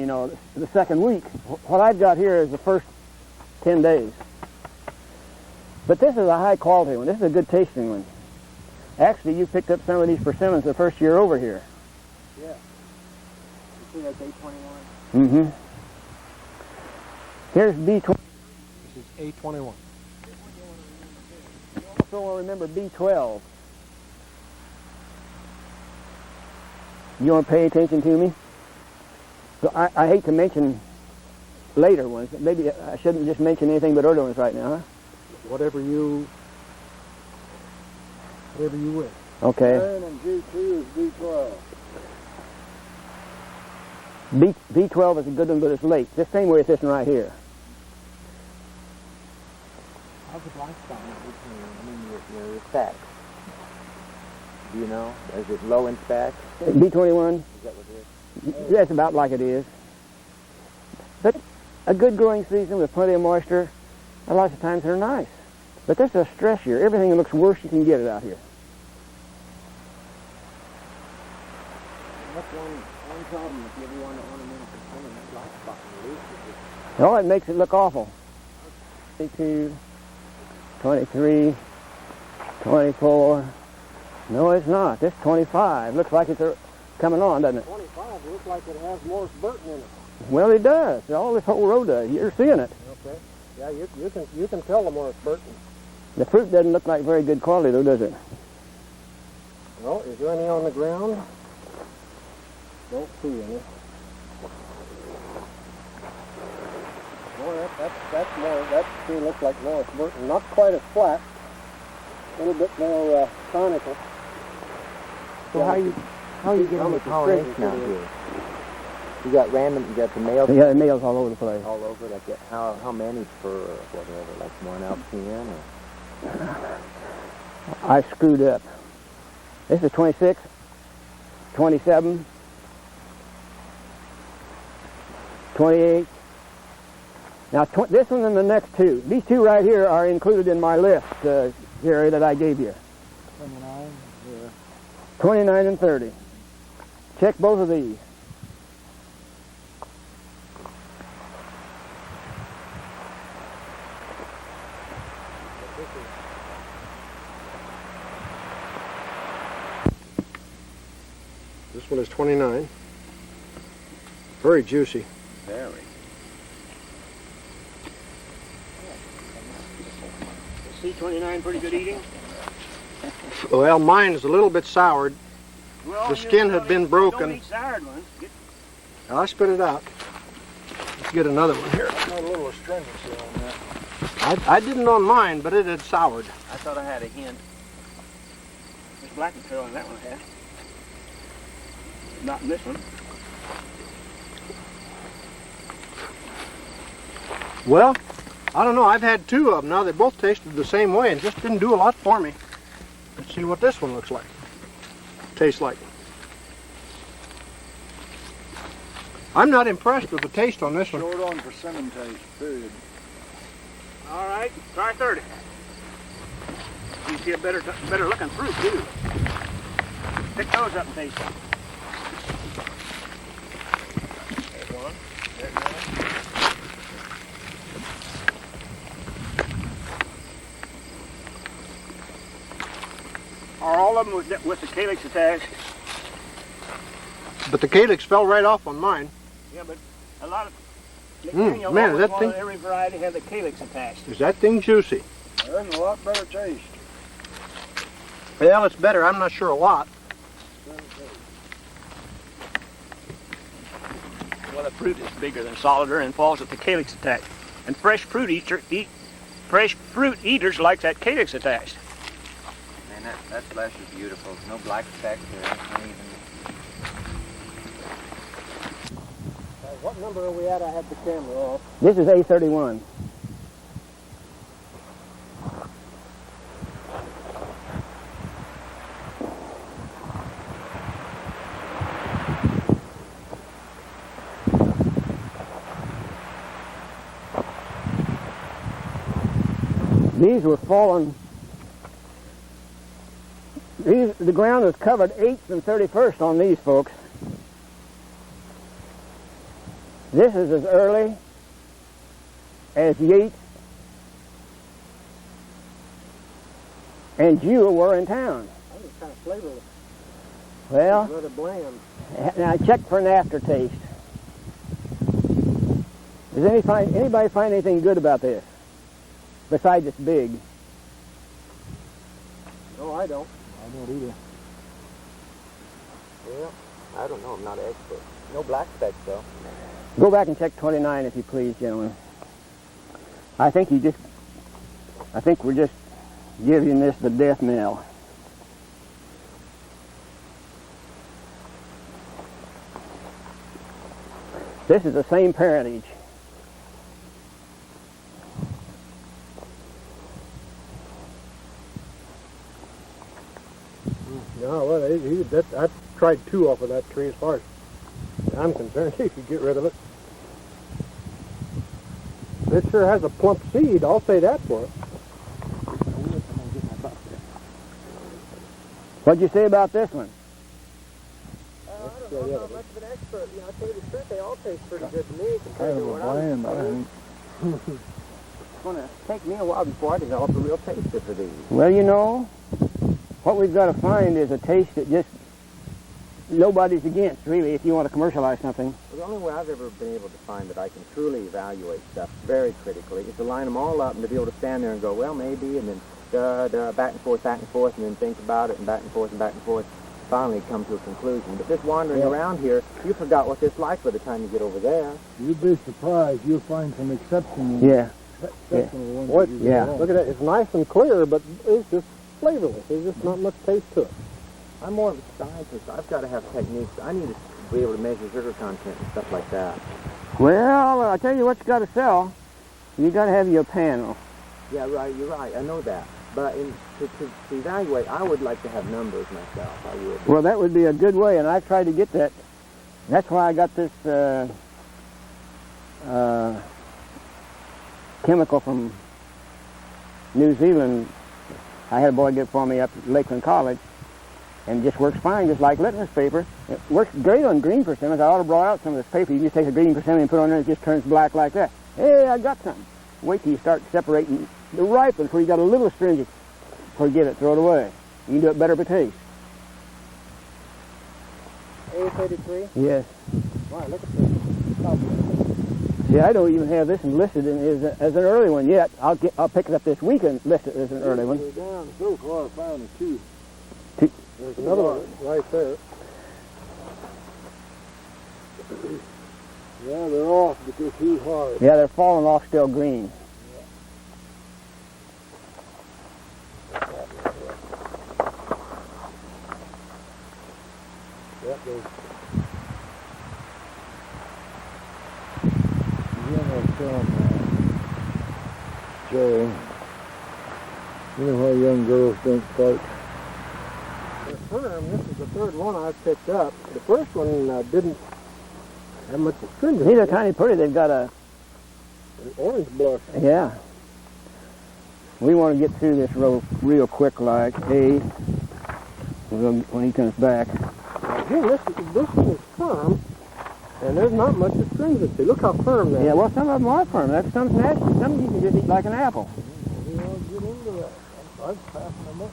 Speaker 3: the second week. What I've got here is the first 10 days. But this is a high quality one. This is a good tasting one. Actually, you picked up some of these persimmons the first year over here.
Speaker 1: Yeah. You see that's A21?
Speaker 3: Mm-hmm. Here's B20.
Speaker 1: This is A21.
Speaker 3: You also will remember B12. You want to pay attention to me? So I hate to mention later ones. Maybe I shouldn't just mention anything but early ones right now, huh?
Speaker 1: Whatever you wish.
Speaker 3: Okay.
Speaker 6: And G2 is B12.
Speaker 3: B12 is a good one, but it's late. The same way as this one right here.
Speaker 4: How's the black spot between your stacks? Do you know? Is it low in stack?
Speaker 3: B21.
Speaker 4: Is that what it is?
Speaker 3: That's about like it is. But a good growing season with plenty of moisture, a lot of times they're nice. But this is a stress year. Everything looks worse you can get it out here.
Speaker 4: That's one problem if you ever want to ornament the thing, that black spot in the leaf is just
Speaker 3: Oh, it makes it look awful. 22, 23, 24. No, it's not. This 25. Looks like it's coming on, doesn't it?
Speaker 1: 25 looks like it has Morris Burton in it.
Speaker 3: Well, it does. All this whole row does. You're seeing it.
Speaker 1: Okay. Yeah, you can tell the Morris Burton.
Speaker 3: The fruit doesn't look like very good quality, though, does it?
Speaker 1: Well, is there any on the ground? Don't see any. Well, that's more. That tree looks like Morris Burton. Not quite as flat. A little bit more conical.
Speaker 4: So how you getting the pollination out here? You got the males?
Speaker 3: Yeah, the males all over the place.
Speaker 4: All over, like that. How many per whatever, like 1 out of 10 or?
Speaker 3: I screwed up. This is 26, 27, 28. Now, this one and the next two. These two right here are included in my list, Jerry, that I gave you.
Speaker 6: 29? Yeah.
Speaker 3: 29 and 30. Check both of these.
Speaker 5: This one is 29. Very juicy.
Speaker 2: Very. C29 pretty good eating?
Speaker 5: Well, mine is a little bit soured.
Speaker 2: Well,
Speaker 5: The skin had been broken.
Speaker 2: Don't eat soured ones.
Speaker 5: I spit it out. Let's get another one here.
Speaker 6: Got a little astringency on that.
Speaker 5: I didn't on mine, but it had soured.
Speaker 2: I thought I had a hint. There's black material in that one I had. Not in this one.
Speaker 5: Well, I don't know. I've had two of them now. They both tasted the same way and just didn't do a lot for me. Let's see what this one looks like. Tastes like. I'm not impressed with the taste on this one.
Speaker 6: Short on persimmon taste, period.
Speaker 2: All right, try 30. You see a better looking fruit too. Pick those up and taste them. There's one. There's one. Are all of them with the calyx attached?
Speaker 5: But the calyx fell right off on mine.
Speaker 2: Yeah, but a lot of
Speaker 5: man, that thing,
Speaker 2: every variety have the calyx attached.
Speaker 5: is that thing juicy?
Speaker 6: There's a lot better taste.
Speaker 5: Well, it's better. I'm not sure a lot.
Speaker 2: Well, the fruit is bigger than solider and falls with the calyx attached. And fresh fruit eaters like that calyx attached.
Speaker 7: Man, that flesh is beautiful. No black specks there. Not even.
Speaker 1: What number are we at? I had the camera off.
Speaker 3: This is A31. These were fallen. The ground was covered 8th and 31st on these, folks. This is as early as Yates and Jewell were in town.
Speaker 1: That was kind of flavorless.
Speaker 3: Well,
Speaker 1: Rather bland.
Speaker 3: now check for an aftertaste. Does anybody find anything good about this? Besides it's big.
Speaker 1: No, I don't.
Speaker 4: I don't either. Well, I don't know. I'm not an expert. No black specks though.
Speaker 3: Go back and check 29 if you please, gentlemen. I think we're just giving this the death knell. This is the same parentage.
Speaker 1: No, well, I tried 2 off of that tree as far as I'm concerned. You could get rid of it. It sure has a plump seed, I'll say that for it.
Speaker 3: What'd you say about this one?
Speaker 1: Let's go the other way.
Speaker 3: much of an expert. You know, I tell you the truth, they all taste pretty good to me compared
Speaker 6: Kind
Speaker 3: to
Speaker 6: of a
Speaker 3: what I was
Speaker 6: bland, I think.
Speaker 3: It's going to take me a while before I develop a real taste for these.
Speaker 8: Well, you know, what we've got to find is a taste that just nobody's against, really, if you want to commercialize something.
Speaker 4: Well, the only way I've ever been able to find that I can truly evaluate stuff very critically is to line them all up and to be able to stand there and go, well, maybe, and then back and forth, and then think about it, and back and forth, finally come to a conclusion. But just wandering around here, you forgot what it's like by the time you get over there.
Speaker 6: You'd be surprised. You'll find some exceptional ones.
Speaker 1: What?
Speaker 6: that you
Speaker 8: Yeah.
Speaker 6: don't.
Speaker 1: Look at that. It's nice and clear, but it's just flavorless. There's just not much taste to it.
Speaker 4: I'm more of a scientist. I've got to have techniques. I need to be able to measure sugar content and stuff like that.
Speaker 8: Well, I'll tell you what you got to sell. You got to have your panel.
Speaker 4: Yeah, right. You're right. I know that. But to evaluate, I would like to have numbers myself. I would.
Speaker 8: Well, that would be a good way, and I've tried to get that. That's why I got this chemical from New Zealand. I had a boy get it for me up at Lakeland College, and it just works fine, just like litmus paper. It works great on green persimmons. I ought to draw out some of this paper. You just take a green persimmon and put it on there, and it just turns black like that. Hey, I got something. Wait till you start separating the ripe ones, where you got a little astringent. Forget it, throw it away. You can do it better for taste.
Speaker 3: A33?
Speaker 8: Yes.
Speaker 1: Wow, look at this.
Speaker 8: See, I don't even have this enlisted as an early one yet. I'll pick it up this week and list it as an early one.
Speaker 6: Down so far, I found a two.
Speaker 1: There's another one right there.
Speaker 6: Yeah, they're off, but they're too hard.
Speaker 8: Yeah, they're falling off still green.
Speaker 1: Yep, there's
Speaker 6: Joe, you know how young girls don't fight.
Speaker 1: they're firm. This is the third one I've picked up. The first one didn't have much astringent.
Speaker 8: These are kind of pretty. They've got
Speaker 1: An orange blush.
Speaker 8: yeah. We want to get through this real quick, like, when he comes back.
Speaker 1: Again, this one is firm, and there's not much astringency. Look how firm that is.
Speaker 8: Yeah, well, some of them are firm. That's some nasty. Some you can just eat like an apple.
Speaker 6: You know, get into that. I'm passing them up.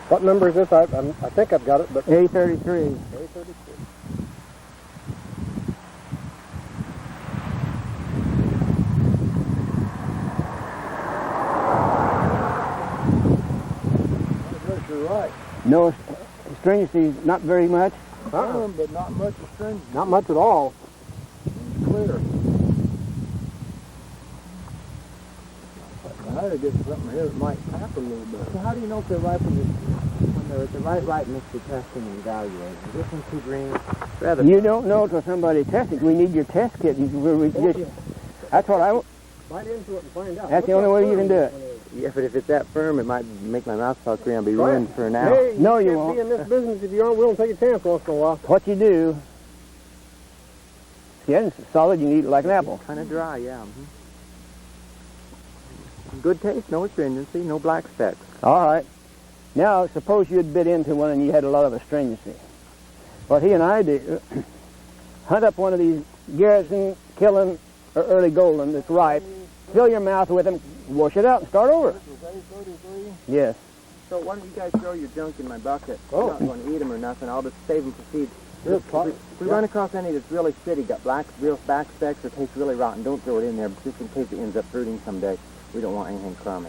Speaker 1: What number is this? I think I've got it, but
Speaker 8: A33.
Speaker 1: A33.
Speaker 6: You're right.
Speaker 8: No astringency, not very much.
Speaker 6: Firm, but not much astringent.
Speaker 1: Not much at all.
Speaker 6: Clear. I had to get something here that might tap a little bit.
Speaker 4: So how do you know if they're ripe when they're at the right ripeness for testing and evaluating? Is this one too green? Rather.
Speaker 8: You don't know until somebody tests it. We need your test kit. That's what I.
Speaker 1: Bite into it and find out.
Speaker 8: That's the only way you can do it.
Speaker 4: Yeah, but if it's that firm, it might make my mouth feel green. I'll be ruined for an hour.
Speaker 1: Hey,
Speaker 8: No, you
Speaker 1: can't
Speaker 8: won't.
Speaker 1: be in this business if you aren't willing to take a chance once in a while.
Speaker 8: What you do, yeah, it's solid. You can eat it like an apple.
Speaker 4: Kind of dry, yeah. Good taste, no astringency, no black specks.
Speaker 8: All right. Now, suppose you'd bit into one and you had a lot of astringency. What he and I do, hunt up one of these Garrison, Killen, or Early Golden that's ripe, fill your mouth with them, wash it out, and start over. Yes.
Speaker 4: So why don't you guys throw your junk in my bucket?
Speaker 1: Oh.
Speaker 4: I'm not going to eat them or nothing. I'll just save them for seed.
Speaker 1: Good
Speaker 4: If we run across any that's really shitty, got real black specks, or tastes really rotten, don't throw it in there, just in case it ends up fruiting someday. We don't want anything crummy.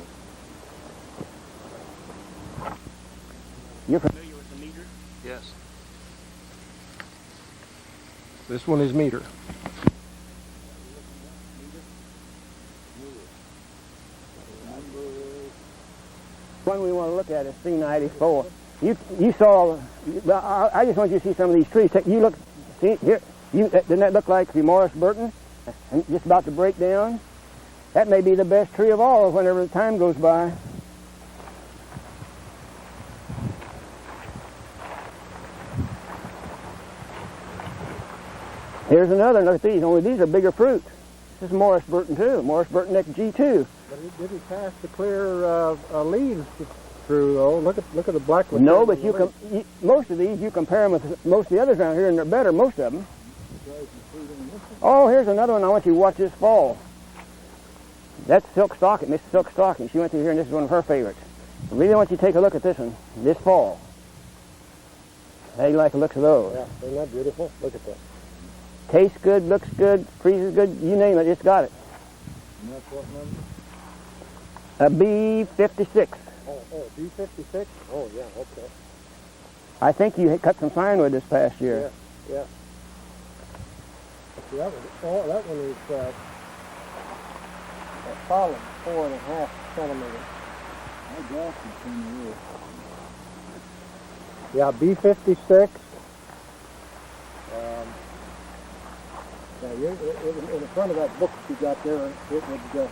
Speaker 8: You're
Speaker 2: Familiar with the meter?
Speaker 5: Yes. This one is meter.
Speaker 8: one we want to look at is C94. You saw. I just want you to see some of these trees. You look. See here. Doesn't that look like the Morris Burton? And just about to break down. That may be the best tree of all whenever the time goes by. Here's another. Look at these. Only these are bigger fruit. This is Morris Burton too. Morris Burton XG2.
Speaker 1: But it didn't pass the clear leaves through, though. Look at the black one.
Speaker 8: No, but most of these, you compare them with most of the others around here, and they're better, most of them. Oh, here's another one I want you to watch this fall. That's silk stocking, Miss Silk Stocking. She went through here, and this is one of her favorites. I really want you to take a look at this one this fall. How do you like the looks of those?
Speaker 1: Yeah, isn't that beautiful? Look at that.
Speaker 8: Tastes good, looks good, freezes good, you name it, it's got it.
Speaker 6: And that's what number?
Speaker 8: A B56.
Speaker 1: Oh, B56? Oh, yeah, okay.
Speaker 8: I think you cut some fine wood this past year.
Speaker 1: Yeah. See, that one is a solid 4.5 centimeters.
Speaker 6: I got it in the year.
Speaker 1: Yeah, B56. Yeah, in the front of that book you got there, it would go.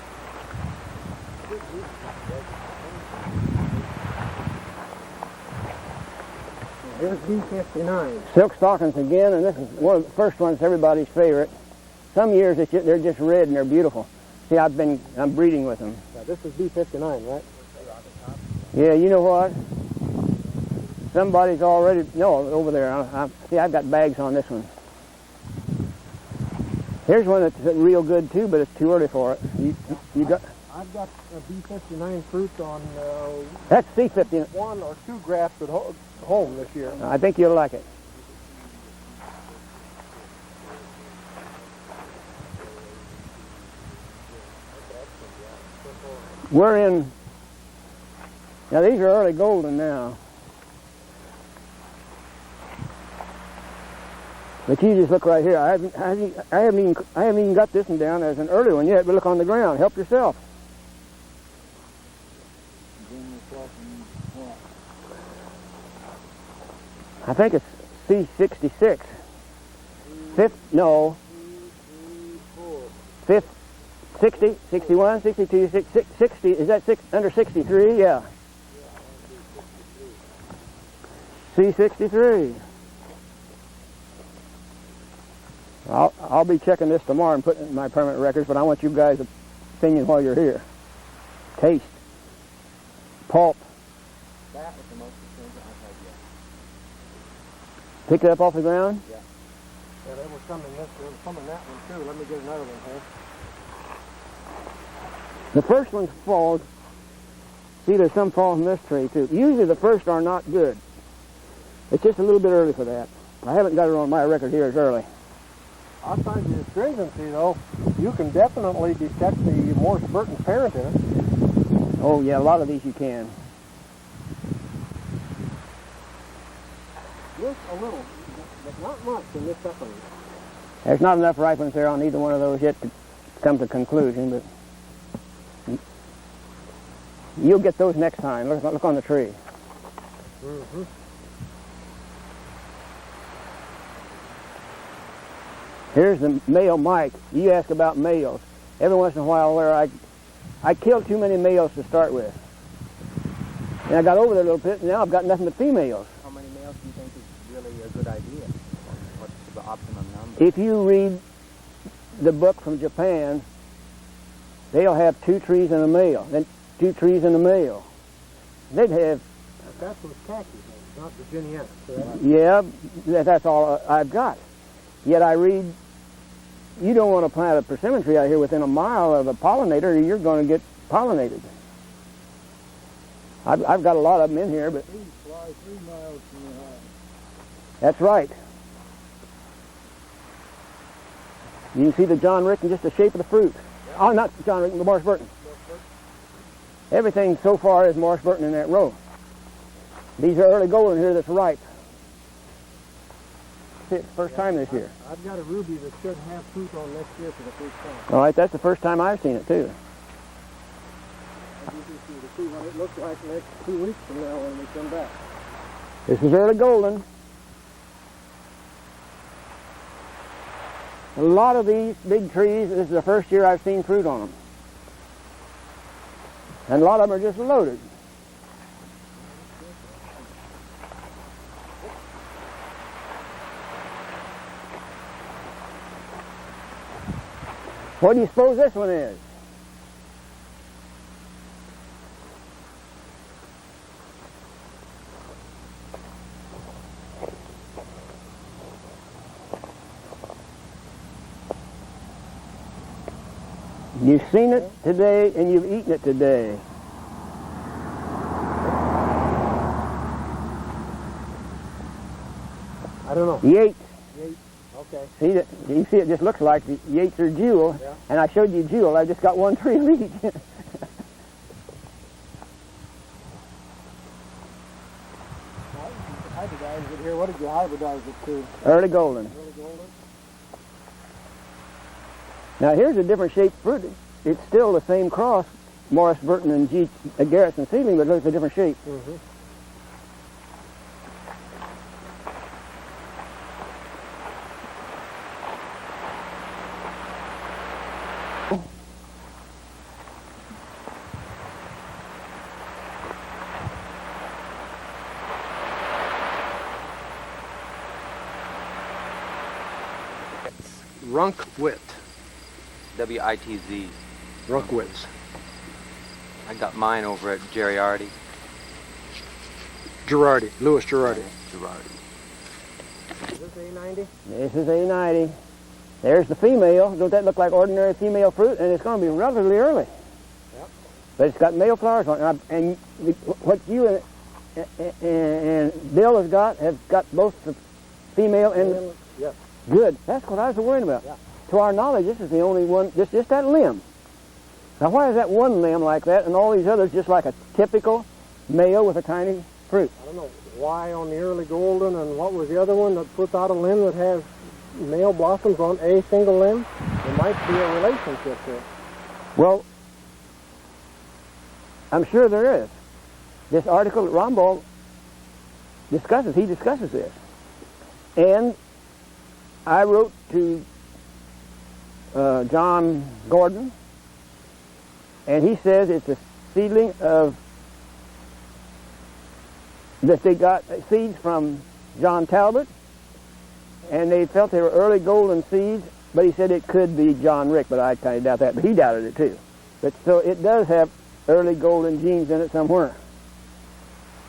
Speaker 1: Here's B59.
Speaker 8: Silk stockings again, and this is one of the first ones, everybody's favorite. Some years they're just red and they're beautiful. See, I'm breeding with them.
Speaker 1: Now, this is B59, right?
Speaker 8: Yeah, you know what? Somebody's already, no, over there. See, I've got bags on this one. Here's one that's real good too, but it's too early for it.
Speaker 1: I've got a B59 fruit on
Speaker 8: That's C50.
Speaker 1: 1 or 2 grafts at home this year.
Speaker 8: I think you'll like it. We're in, now these are early golden now. But you just look right here. I haven't even got this one down as an early one yet, but look on the ground. Help yourself. I think it's C66. No. 60, 61, 62, 60. Is that under 63? Yeah. C63. I'll be checking this tomorrow and putting it in my permanent records, but I want you guys' opinion while you're here. Taste. Pulp.
Speaker 4: That was the most expensive I've had yet.
Speaker 8: Pick it up off the ground?
Speaker 1: Yeah. Yeah, there was some in this, there was some in that one too. Let me get another one here.
Speaker 8: The first one's falls. See, there's some falls in this tree too. Usually the first are not good. It's just a little bit early for that. I haven't got it on my record here as early.
Speaker 1: I'll find the astringency though. You can definitely detect the Morse Burton parent in it.
Speaker 8: Oh yeah, a lot of these you can.
Speaker 1: Just a little, but not much in this second one.
Speaker 8: There's not enough ripeness there on either one of those yet to come to conclusion, but you'll get those next time. Look on the tree.
Speaker 1: Mm-hmm.
Speaker 8: Here's the male Mike. You ask about males. Every once in a while where I killed too many males to start with. And I got over there a little bit, and now I've got nothing but females.
Speaker 4: How many males do you think is really a good idea? What's the optimum number?
Speaker 8: If you read the book from Japan, they'll have 2 trees and a male, then 2 trees and a male. They'd have...
Speaker 1: That's what's khaki, not Virginiana.
Speaker 8: Yeah, that's all I've got. Yet I read, you don't want to plant a persimmon tree out here within a mile of a pollinator, or you're going to get pollinated. I've got a lot of them in here, but...
Speaker 6: Trees fly 3 miles from your house.
Speaker 8: That's right. You can see the John Rick and just the shape of the fruit. Oh, not John Rick, the Morse Burton. Everything so far is Morse Burton in that row. These are early golden here that's ripe. It's the first time this year.
Speaker 1: I've got a ruby that should have fruit on next year for the first time.
Speaker 8: All right, that's the first time I've seen it too.
Speaker 1: I'll be interested to see what it looks like next 2 weeks from now when we come back.
Speaker 8: This is early golden. A lot of these big trees, this is the first year I've seen fruit on them. And a lot of them are just loaded. What do you suppose this one is? You've seen it today and you've eaten it today.
Speaker 1: I don't know.
Speaker 8: Yates.
Speaker 1: Okay.
Speaker 8: See that? You see, it just looks like the Yates or Jewel,
Speaker 1: Yeah.
Speaker 8: and I showed you Jewel. I just got one tree of each.
Speaker 1: Hybridize it here. What did you hybridize it to?
Speaker 8: Early golden.
Speaker 1: Early golden?
Speaker 8: Now here's a different shaped fruit. It's still the same cross, Morris Burton and Garrison seedling, but it's a different shape.
Speaker 1: Mm-hmm.
Speaker 5: Runkwit.
Speaker 9: WITZ.
Speaker 5: Runkwits.
Speaker 9: I got mine over at Gerardi.
Speaker 5: Louis Girardi.
Speaker 9: Gerardi.
Speaker 1: Is this A90?
Speaker 8: This is A90. There's the female. Don't that look like ordinary female fruit? And it's going to be relatively early.
Speaker 1: Yep.
Speaker 8: But it's got male flowers on it. And what you and Bill have got both the female and...
Speaker 1: Yes.
Speaker 8: Good. That's what I was worried about.
Speaker 1: Yeah.
Speaker 8: To our knowledge, this is the only one, just that limb. Now, why is that one limb like that and all these others just like a typical male with a tiny fruit?
Speaker 1: I don't know why on the early golden, and what was the other one that puts out a limb that has male blossoms on a single limb? There might be a relationship there.
Speaker 8: Well, I'm sure there is. This article that Romball discusses this. And I wrote to John Gordon, and he says it's a seedling of, that they got seeds from John Talbot, and they felt they were early golden seeds, but he said it could be John Rick, but I kind of doubt that, but he doubted it too. But so it does have early golden genes in it somewhere.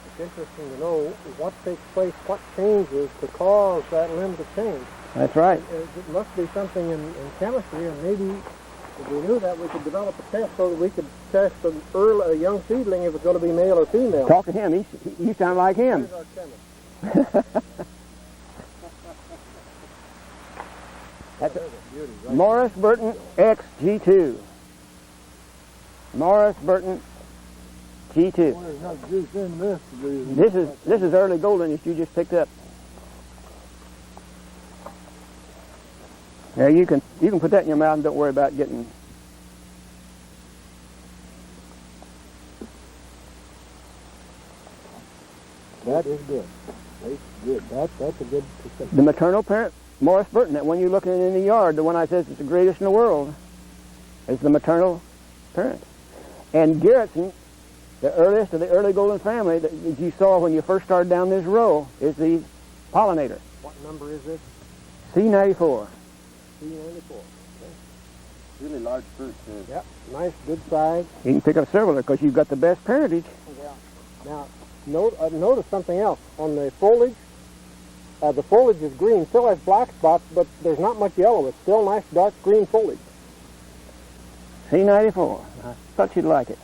Speaker 1: It's interesting to know what takes place, what changes to cause that limb to change.
Speaker 8: That's right.
Speaker 1: It must be something in chemistry, and maybe if we knew that, we could develop a test so that we could test a young seedling if it's going to be male or female.
Speaker 8: Talk to him. You sound like him.
Speaker 1: Where's our chemist?
Speaker 8: That's Morris Burton XG2. Morris Burton G2.
Speaker 1: There's not juice in this.
Speaker 8: This is early golden that you just picked up. Now you can put that in your mouth and don't worry about getting.
Speaker 1: That is good. That's good. That's a good percentage.
Speaker 8: The maternal parent, Morris Burton, that one you're looking at in the yard, the one I says is the greatest in the world, is the maternal parent. And Garrison, the earliest of the early golden family that you saw when you first started down this row, is the pollinator.
Speaker 1: What number is it?
Speaker 8: C94.
Speaker 1: C94.
Speaker 7: Really large fruit, too.
Speaker 1: Yep. Nice, good size.
Speaker 8: You can pick up several because you've got the best parentage.
Speaker 1: Yeah. Now, notice something else. On the foliage is green. Still has black spots, but there's not much yellow. It's still nice, dark green foliage.
Speaker 8: C94. I thought you'd like it.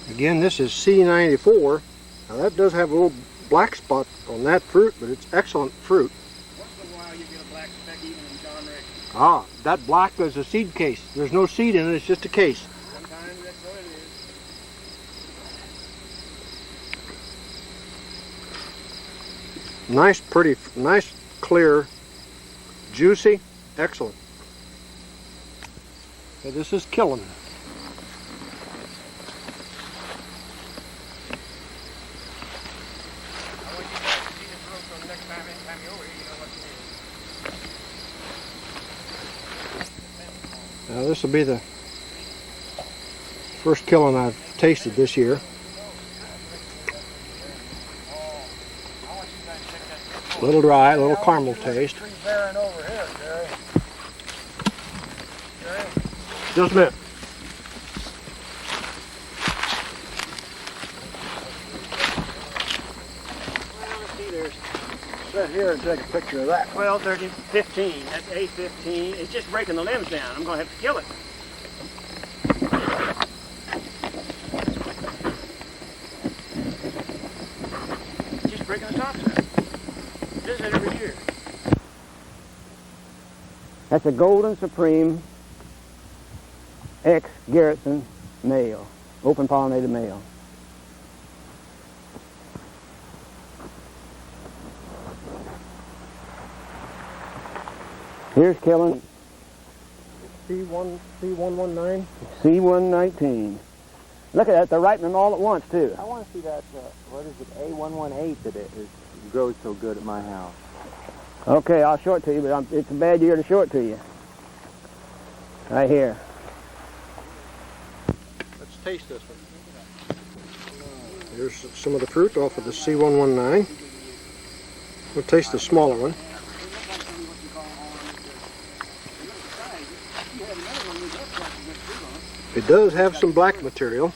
Speaker 5: Again, this is C94. Now that does have a little black spot on that fruit, but it's excellent fruit.
Speaker 2: Once in a while you get a black speck even in John Rick.
Speaker 5: Ah, that black is a seed case. There's no seed in it, it's just a case.
Speaker 2: Sometimes that's what it is.
Speaker 5: Nice, pretty, nice, clear, juicy, excellent. Okay, this is killing. Now this will be the first killing I've tasted this year. A little dry, a little caramel taste. Just a minute.
Speaker 2: Well, let's see, there's
Speaker 6: Sit here and take a picture of that.
Speaker 2: 12, 13, 15. That's A15. It's just breaking the limbs down. I'm going to have to kill it. It's just breaking the tops out. This is it every year.
Speaker 8: That's a Golden Supreme X Garrison male, open pollinated male. Here's killing
Speaker 1: C119.
Speaker 8: C119. Look at that, they're ripening them all at once too.
Speaker 4: I want to see that, what is it, A118 that it grows so good at my house.
Speaker 8: Okay, I'll show it to you, but it's a bad year to show it to you. Right here.
Speaker 5: Let's taste this one. Here's some of the fruit off of the C119. We'll taste the smaller one. It does have some black material.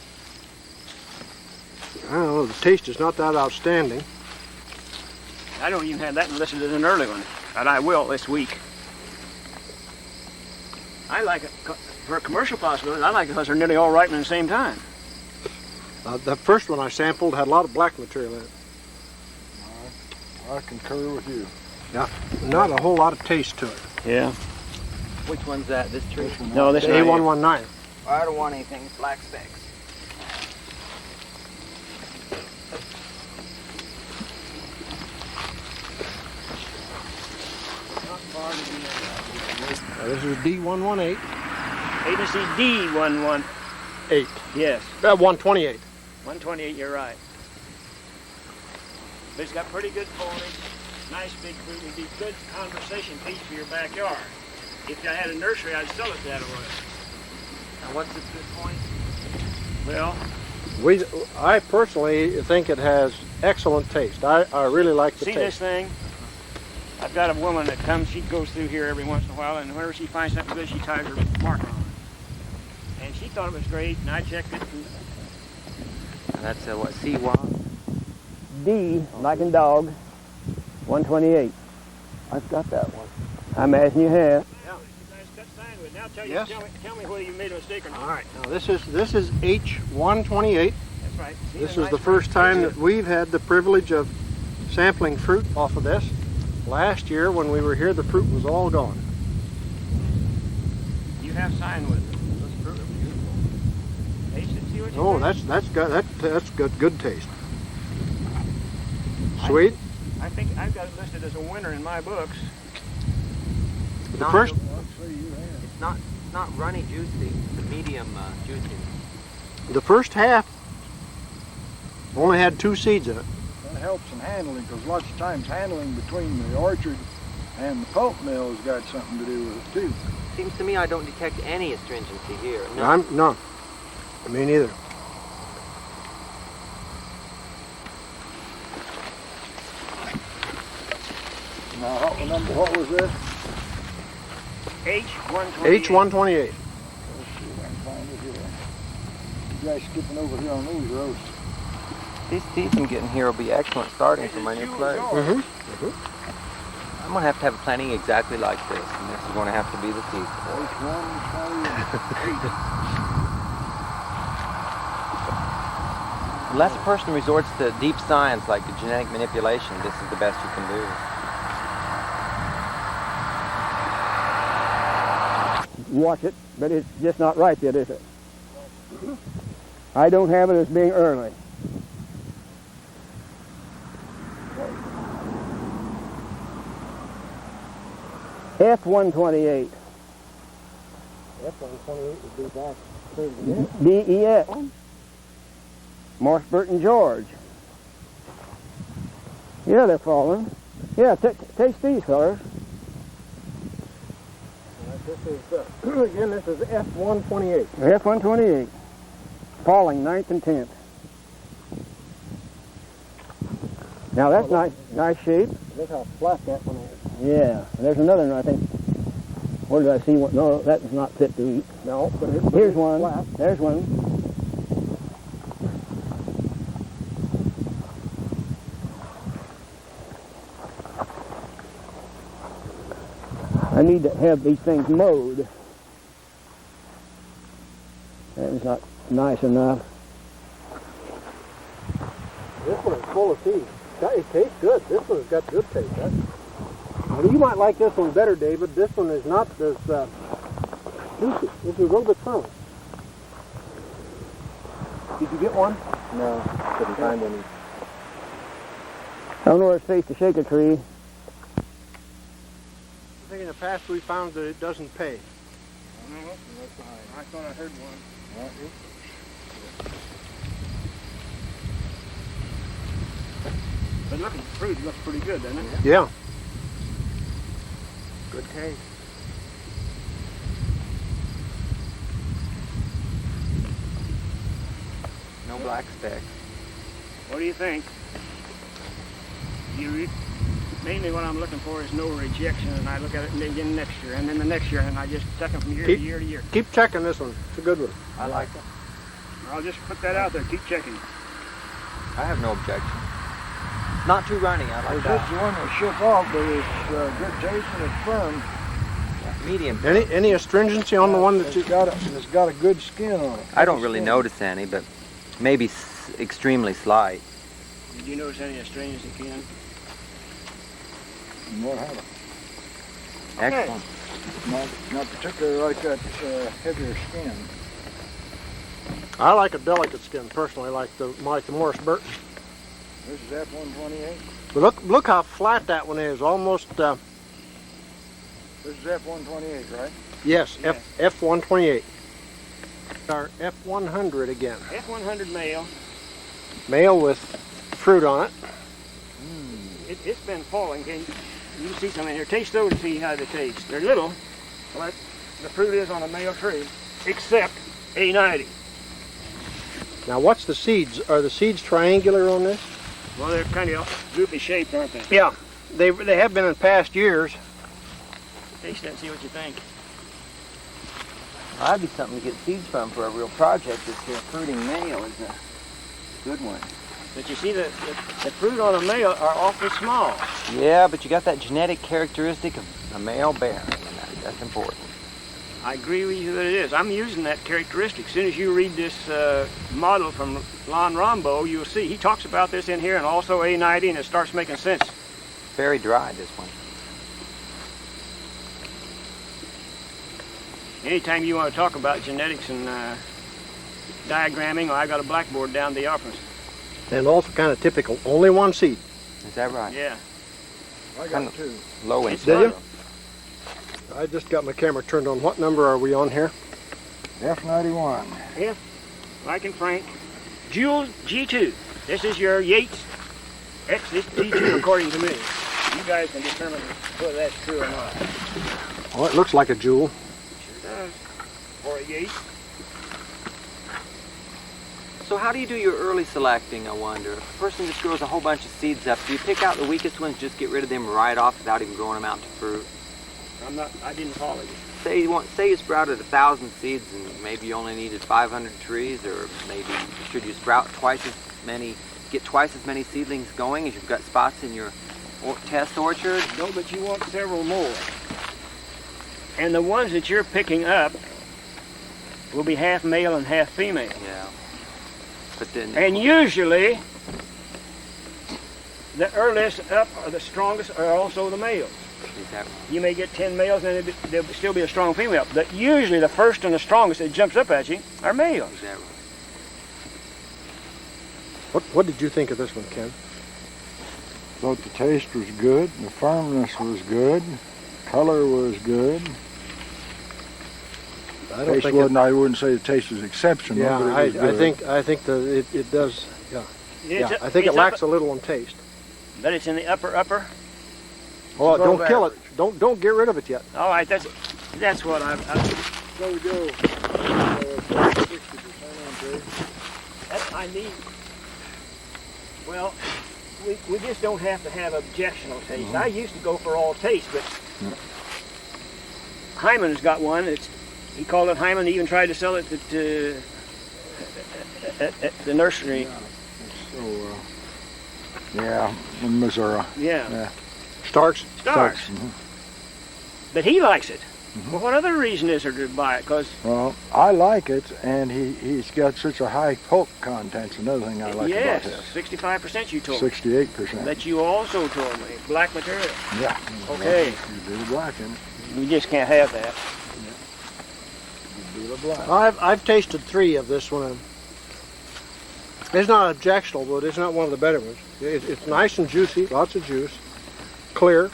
Speaker 5: I don't know, the taste is not that outstanding.
Speaker 2: I don't even have that unless it is an early one, but I will this week. I like it for a commercial possibility. I like it because they're nearly all ripening at the same time.
Speaker 5: The first one I sampled had a lot of black material in it.
Speaker 6: I concur with you.
Speaker 5: Yeah, not a whole lot of taste to it.
Speaker 2: Yeah.
Speaker 7: Which one's that? This tree?
Speaker 2: No, this
Speaker 5: A119.
Speaker 7: I don't want anything black specks.
Speaker 5: This is D118.
Speaker 2: Agency D118. Yes.
Speaker 5: 128.
Speaker 2: 128, you're right. But it's got pretty good foliage, nice big fruit. Would be good conversation piece for your backyard. If I had a nursery, I'd sell it that way.
Speaker 7: Now what's its good point?
Speaker 2: Well,
Speaker 5: I personally think it has excellent taste. I really like the
Speaker 2: see
Speaker 5: taste.
Speaker 2: this thing? I've got a woman that comes, she goes through here every once in a while, and whenever she finds something good, she ties her marker on it. And she thought it was great, and I checked it. And
Speaker 7: That's what, C1?
Speaker 8: D, like in dog, 128.
Speaker 4: I've got that one.
Speaker 8: I imagine you have.
Speaker 2: yeah, nice cut sign with it. Now
Speaker 5: Yes.
Speaker 2: tell me whether you made a mistake or not.
Speaker 5: All right, now this is H128.
Speaker 2: That's right. See
Speaker 5: This
Speaker 2: the
Speaker 5: is the
Speaker 2: nice
Speaker 5: first
Speaker 2: fruit?
Speaker 5: time that we've had the privilege of sampling fruit off of this. Last year when we were here, the fruit was all gone.
Speaker 2: You have sign with it. Those fruit are beautiful. Taste it, see what you
Speaker 5: Oh,
Speaker 2: think?
Speaker 5: that's good taste. Sweet.
Speaker 2: I think I've got it listed as a winner in my books.
Speaker 5: The first,
Speaker 7: It's not runny juicy. It's a medium juicy.
Speaker 5: the first half only had 2 seeds in it.
Speaker 6: That helps in handling, because lots of times handling between the orchard and the pulp mill has got something to do with it too.
Speaker 7: Seems to me I don't detect any astringency here. No.
Speaker 5: No, me neither.
Speaker 6: Now, what was this?
Speaker 2: H128.
Speaker 5: H128.
Speaker 6: Let's see if I can find it here. You guys skipping over here on those roasts.
Speaker 7: These teeth I'm getting here will be excellent starting for my new place.
Speaker 5: Mm-hmm.
Speaker 7: I'm going to have a planting exactly like this, and this is going to have to be the teeth. Unless a person resorts to deep science like genetic manipulation, this is the best you can do.
Speaker 8: Watch it, but it's just not right yet, is it? I don't have it as being early. F128.
Speaker 1: F128 would be back.
Speaker 8: DEF. Morse Burton George. Yeah, they're falling. Yeah, taste these, fellas.
Speaker 1: This is, again, this is F128.
Speaker 8: F128. Falling 9th and 10th. Now that's nice shape.
Speaker 1: Look how flat that one is.
Speaker 8: Yeah, there's another one, I think. Where did I see one? No, that is not fit to eat.
Speaker 1: No, but
Speaker 8: Here's
Speaker 1: it's
Speaker 8: one.
Speaker 1: flat.
Speaker 8: There's one. I need to have these things mowed. That is not nice enough.
Speaker 5: This one is full of seeds. It tastes good. This one's got good taste. Well, you might like this one better, David. This one is not as juicy. This is a little bit firmer. Did you get one?
Speaker 4: No, couldn't find any.
Speaker 8: I don't know what it takes to shake a tree.
Speaker 5: I think in the past we found that it doesn't pay.
Speaker 6: I thought I heard one.
Speaker 2: But looking, the fruit looks pretty good, doesn't it?
Speaker 5: Yeah.
Speaker 2: Good taste.
Speaker 9: No black specks.
Speaker 2: What do you think? Mainly what I'm looking for is no rejection, and I look at it again next year, and then the next year, and I just check them from year to year to year.
Speaker 5: Keep checking this one. It's a good one.
Speaker 9: I like it.
Speaker 2: I'll just put that out there. Keep checking.
Speaker 9: I have no objection. Not too runny. I like
Speaker 6: This
Speaker 9: that.
Speaker 6: one will shook off, but it's good taste and it's firm.
Speaker 9: Medium.
Speaker 5: Any astringency on the one that you
Speaker 6: It's got a good skin on it.
Speaker 9: I don't really notice any, but maybe extremely slight.
Speaker 2: Did you notice any astringency, Ken?
Speaker 6: What happened?
Speaker 9: Excellent.
Speaker 6: Not particularly like that heavier skin.
Speaker 5: I like a delicate skin personally, like the Morris Burton.
Speaker 6: This is F128.
Speaker 5: But look how flat that one is. Almost.
Speaker 6: This is F128, right?
Speaker 5: Yes,
Speaker 2: Yes.
Speaker 5: F128. Our F100 again.
Speaker 2: F100 male.
Speaker 5: Male with fruit on it.
Speaker 2: It's been falling. You can see some in here. Taste those and see how they taste. They're little, like the fruit is on a male tree, except A90.
Speaker 5: Now, what's the seeds? Are the seeds triangular on this?
Speaker 2: Well, they're kind of goofy shaped, aren't they?
Speaker 5: Yeah, they have been in past years.
Speaker 2: Taste that and see what you think.
Speaker 9: That'd be something to get seeds from for a real project. This here fruiting male is a good one.
Speaker 2: But you see, the fruit on a male are awfully small.
Speaker 9: Yeah, but you got that genetic characteristic of a male bearing, and that's important.
Speaker 2: I agree with you that it is. I'm using that characteristic. As soon as you read this model from Lon Rombo, you'll see he talks about this in here and also A90, and it starts making sense.
Speaker 9: Very dry, this one.
Speaker 2: Anytime you want to talk about genetics and diagramming, I got a blackboard down at the office.
Speaker 5: And also kind of typical. Only one seed.
Speaker 9: Is that right?
Speaker 2: Yeah.
Speaker 6: I got two.
Speaker 9: Low in
Speaker 2: It's
Speaker 5: Did you?
Speaker 2: fun.
Speaker 5: I just got my camera turned on. What number are we on here?
Speaker 6: F91.
Speaker 2: Yeah. Mike and Frank. Jules G2. This is your Yates X G2 according to me. You guys can determine whether that's true or not.
Speaker 5: Well, it looks like a jewel.
Speaker 2: Sure does. Or a Yates.
Speaker 9: So how do you do your early selecting, I wonder? If a person just grows a whole bunch of seeds up, do you pick out the weakest ones, just get rid of them right off without even growing them out to fruit?
Speaker 2: I didn't follow you.
Speaker 9: Say you sprouted 1,000 seeds and maybe you only needed 500 trees, or maybe should you sprout get twice as many seedlings going as you've got spots in your test orchard?
Speaker 2: No, but you want several more. And the ones that you're picking up will be half male and half female.
Speaker 9: Yeah. But then,
Speaker 2: And usually, the earliest up or the strongest are also the males.
Speaker 9: is that right?
Speaker 2: You may get 10 males and there'll still be a strong female. But usually the first and the strongest that jumps up at you are males.
Speaker 9: Is that right?
Speaker 5: What did you think of this one, Ken?
Speaker 6: Thought the taste was good, the firmness was good, color was good.
Speaker 5: I don't think
Speaker 6: I wouldn't say the taste was exceptional,
Speaker 5: Yeah,
Speaker 6: but it was good.
Speaker 5: I think that it does. Yeah,
Speaker 2: It's
Speaker 5: I think it
Speaker 2: it's
Speaker 5: lacks
Speaker 2: up,
Speaker 5: a little on taste.
Speaker 2: but it's in the upper.
Speaker 5: Oh,
Speaker 6: above
Speaker 5: don't kill it. Don't get rid of it yet.
Speaker 2: All right, that's what I've
Speaker 6: So we go 60% on taste.
Speaker 2: that I need. Well, we just don't have to have objectional taste. I used to go for all taste, but Hyman's got one. He called it Hyman. He even tried to sell it at the nursery.
Speaker 6: So, in Missouri.
Speaker 2: Yeah.
Speaker 5: Starks.
Speaker 2: Stars. But he likes it. Well, what other reason is there to buy it? Because
Speaker 6: Well, I like it, and he's got such a high pulp content. Another thing I like
Speaker 2: yes,
Speaker 6: about this.
Speaker 2: 65% you told me.
Speaker 6: 68%.
Speaker 2: That you also told me. Black material.
Speaker 6: Yeah.
Speaker 2: Okay.
Speaker 6: You do the black in it.
Speaker 2: We just can't have that.
Speaker 6: You do the black.
Speaker 5: I've tasted 3 of this one. It's not objectionable, but it's not one of the better ones. It's nice and juicy, lots of juice, clear,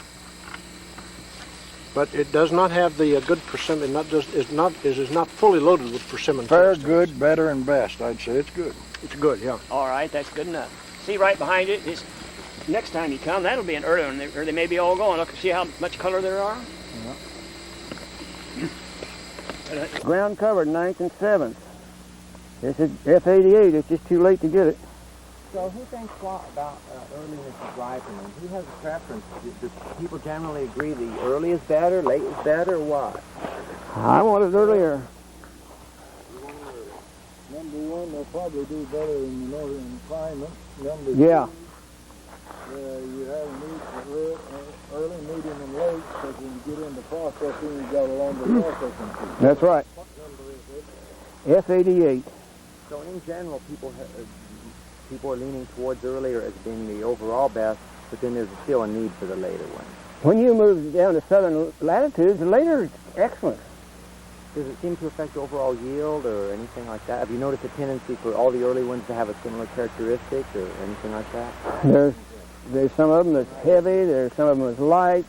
Speaker 5: but it does not have the good persimmon. Is not fully loaded with persimmon.
Speaker 6: Fair,
Speaker 5: taste.
Speaker 6: good, better, and best. I'd say it's good.
Speaker 5: It's good, yeah.
Speaker 2: All right, that's good enough. See right behind it is next time you come, that'll be an early one, or they may be all going. Look, see how much color there are?
Speaker 6: Yeah.
Speaker 8: Ground covered 9th and 7th. This is F88. It's just too late to get it.
Speaker 7: So who thinks about earliness of ripening? Who has a preference? Do people generally agree the early is better, late is better, or what?
Speaker 8: I want it earlier.
Speaker 6: Number one, they'll probably do better in the northern climate. Number
Speaker 8: Yeah.
Speaker 6: two, you have a need for early, medium, and late, because when you get into processing, you've got a longer processing period.
Speaker 8: That's right.
Speaker 6: What number is it?
Speaker 8: F88.
Speaker 7: So in general, people are leaning towards earlier as being the overall best, but then there's still a need for the later one.
Speaker 8: When you move down to southern latitudes, the later is excellent.
Speaker 7: Does it seem to affect overall yield or anything like that? Have you noticed a tendency for all the early ones to have a similar characteristic or anything like that?
Speaker 8: There's some of them that's heavy, there's some of them that's light.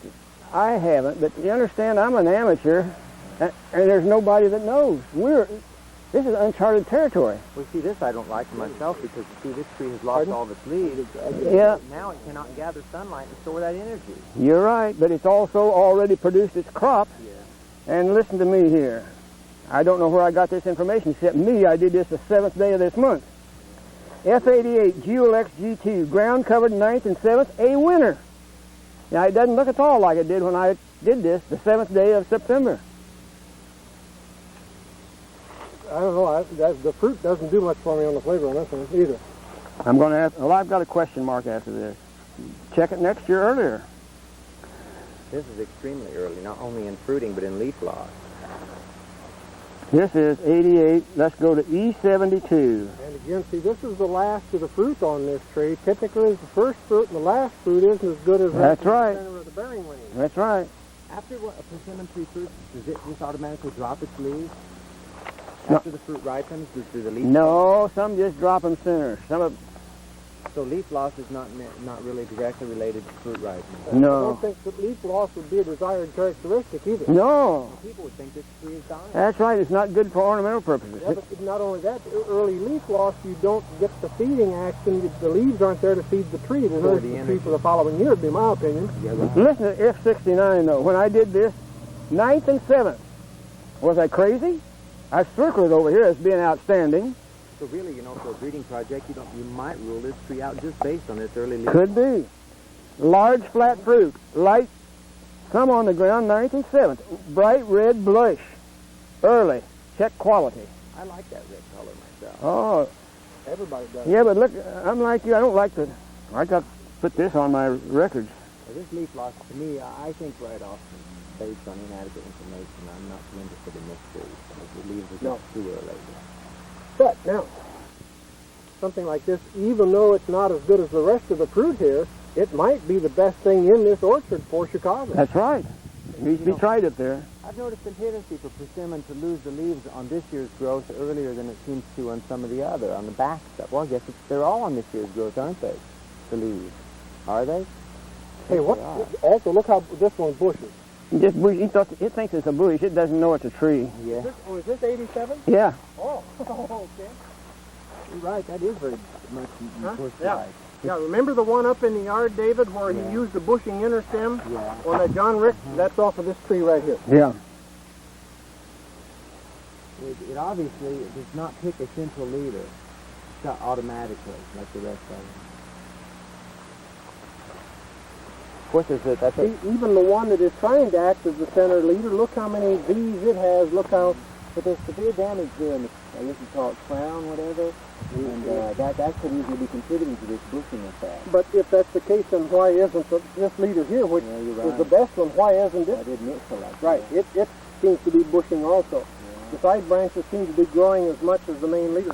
Speaker 8: I haven't, but you understand, I'm an amateur, and there's nobody that knows. This is uncharted territory.
Speaker 7: Well, see, this I don't like for myself because, you see, this tree has lost all of its leaves.
Speaker 8: Yeah.
Speaker 7: Now it cannot gather sunlight and store that energy.
Speaker 8: You're right, but it's also already produced its crop.
Speaker 7: Yeah.
Speaker 8: And listen to me here. I don't know where I got this information, except me. I did this the 7th day of this month. F88, G-X G2, ground covered 9th and 7th, a winner. Now, it doesn't look at all like it did when I did this the 7th day of September.
Speaker 5: I don't know. The fruit doesn't do much for me on the flavor on this one either.
Speaker 8: I'm going to have, well, I've got a question mark after this. Check it next year earlier.
Speaker 7: This is extremely early, not only in fruiting, but in leaf loss.
Speaker 8: This is 88. Let's go to E72.
Speaker 5: And again, see, this is the last of the fruit on this tree. Typically, the first fruit and the last fruit isn't as good as
Speaker 8: That's right.
Speaker 5: the center of the bearing range.
Speaker 8: That's right.
Speaker 7: After a persimmon tree fruits, does it just automatically drop its leaves?
Speaker 8: No.
Speaker 7: After the fruit ripens, do the leaves?
Speaker 8: No, some just drop them sooner. Some of
Speaker 7: So leaf loss is not really directly related to fruit ripening.
Speaker 5: I
Speaker 8: no,
Speaker 5: don't think that leaf loss would be a desired characteristic either.
Speaker 8: no.
Speaker 7: People would think this tree is dying.
Speaker 8: That's right. It's not good for ornamental purposes.
Speaker 5: Yeah, but not only that, early leaf loss, you don't get the feeding action. The leaves aren't there to feed the tree. To nourish the tree for the following year, would be my opinion.
Speaker 7: Yeah, right.
Speaker 8: Listen to F69 though. When I did this, 9th and 7th, was I crazy? I circled it over here as being outstanding.
Speaker 7: So really, for a breeding project, you might rule this tree out just based on its early leaf.
Speaker 8: Could be. Large flat fruit, light, some on the ground, 9th and 7th. Bright red blush, early. Check quality.
Speaker 7: I like that red color myself.
Speaker 8: Oh,
Speaker 5: Everybody does.
Speaker 8: yeah, but look, I'm like you. I don't like the. I got to put this on my records.
Speaker 7: Well, this leaf loss, to me, I think right off, based on inadequate information, I'm not too interested in this tree. It leaves it
Speaker 5: No.
Speaker 7: too early.
Speaker 5: But now, something like this, even though it's not as good as the rest of the fruit here, it might be the best thing in this orchard for Chicago.
Speaker 8: That's right. It needs to be tried up there.
Speaker 7: I've noticed a tendency for persimmon to lose the leaves on this year's growth earlier than it seems to on some of the other, on the back stuff. Well, I guess they're all on this year's growth, aren't they? The leaves. Are they?
Speaker 5: Hey, what? Also, look how this one bushes.
Speaker 8: Just bush. It thinks it's a bush. It doesn't know it's a tree.
Speaker 7: Yeah.
Speaker 5: Is this 87?
Speaker 8: Yeah.
Speaker 5: Oh, okay.
Speaker 7: You're right. That is very much bush-like.
Speaker 5: Yeah, remember the one up in the yard, David, where he used the bushing inner stem?
Speaker 7: Yeah.
Speaker 5: On that John Rick? That's off of this tree right here.
Speaker 8: Yeah.
Speaker 7: It obviously does not pick a central leader automatically like the rest of them. Of course, that's
Speaker 5: Even the one that is trying to act as the center leader, look how many V's it has. Look how,
Speaker 7: but there's severe damage there in the, I guess you call it crown, whatever. And that could easily be contributing to this bushing effect.
Speaker 1: But if that's the case, then why isn't this leader here, which
Speaker 7: Yeah, you're
Speaker 1: is
Speaker 7: right.
Speaker 1: the best one, why isn't
Speaker 7: I
Speaker 1: it?
Speaker 7: didn't mix a lot.
Speaker 1: Right, it seems to be bushing also.
Speaker 7: Yeah.
Speaker 1: The side branches seem to be growing as much as the main leader.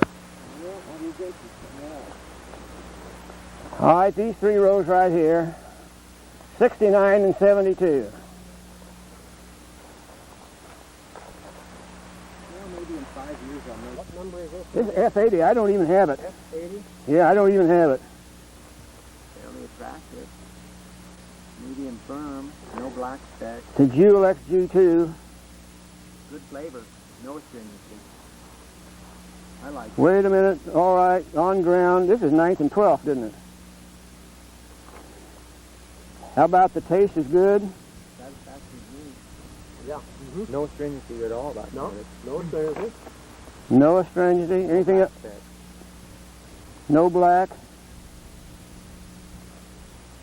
Speaker 8: All right, these three rows right here, 69 and 72.
Speaker 7: Maybe in 5 years I'll make.
Speaker 1: What number is this?
Speaker 8: This is F80. I don't even have it.
Speaker 1: F80?
Speaker 8: Yeah, I don't even have it.
Speaker 7: Fairly attractive. Medium firm, no black specks,
Speaker 8: It's a Jewel XG2.
Speaker 7: good flavor, no astringency. I like it.
Speaker 8: Wait a minute. All right, on ground. This is 9th and 12th, didn't it? How about the taste is good?
Speaker 7: Satisfaction to me.
Speaker 1: Yeah.
Speaker 7: No astringency at all about
Speaker 1: No,
Speaker 7: it.
Speaker 1: no astringency.
Speaker 8: No astringency. Anything else? No black.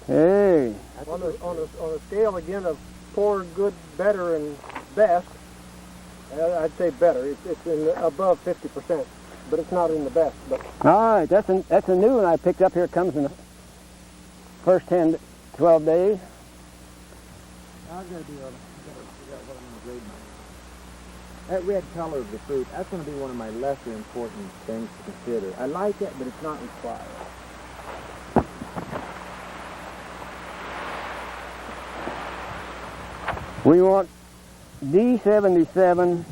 Speaker 8: Hey.
Speaker 1: On a scale again of poor, good, better, and best, I'd say better. It's in above 50%, but it's not in the best. But
Speaker 8: All right, that's a new one I picked up here. It comes in the first 10, 12 days.
Speaker 7: I've got to be able to what I'm going to grade mine. That red color of the fruit, that's going to be one of my lesser important things to consider. I like it, but it's not required.
Speaker 8: We want D77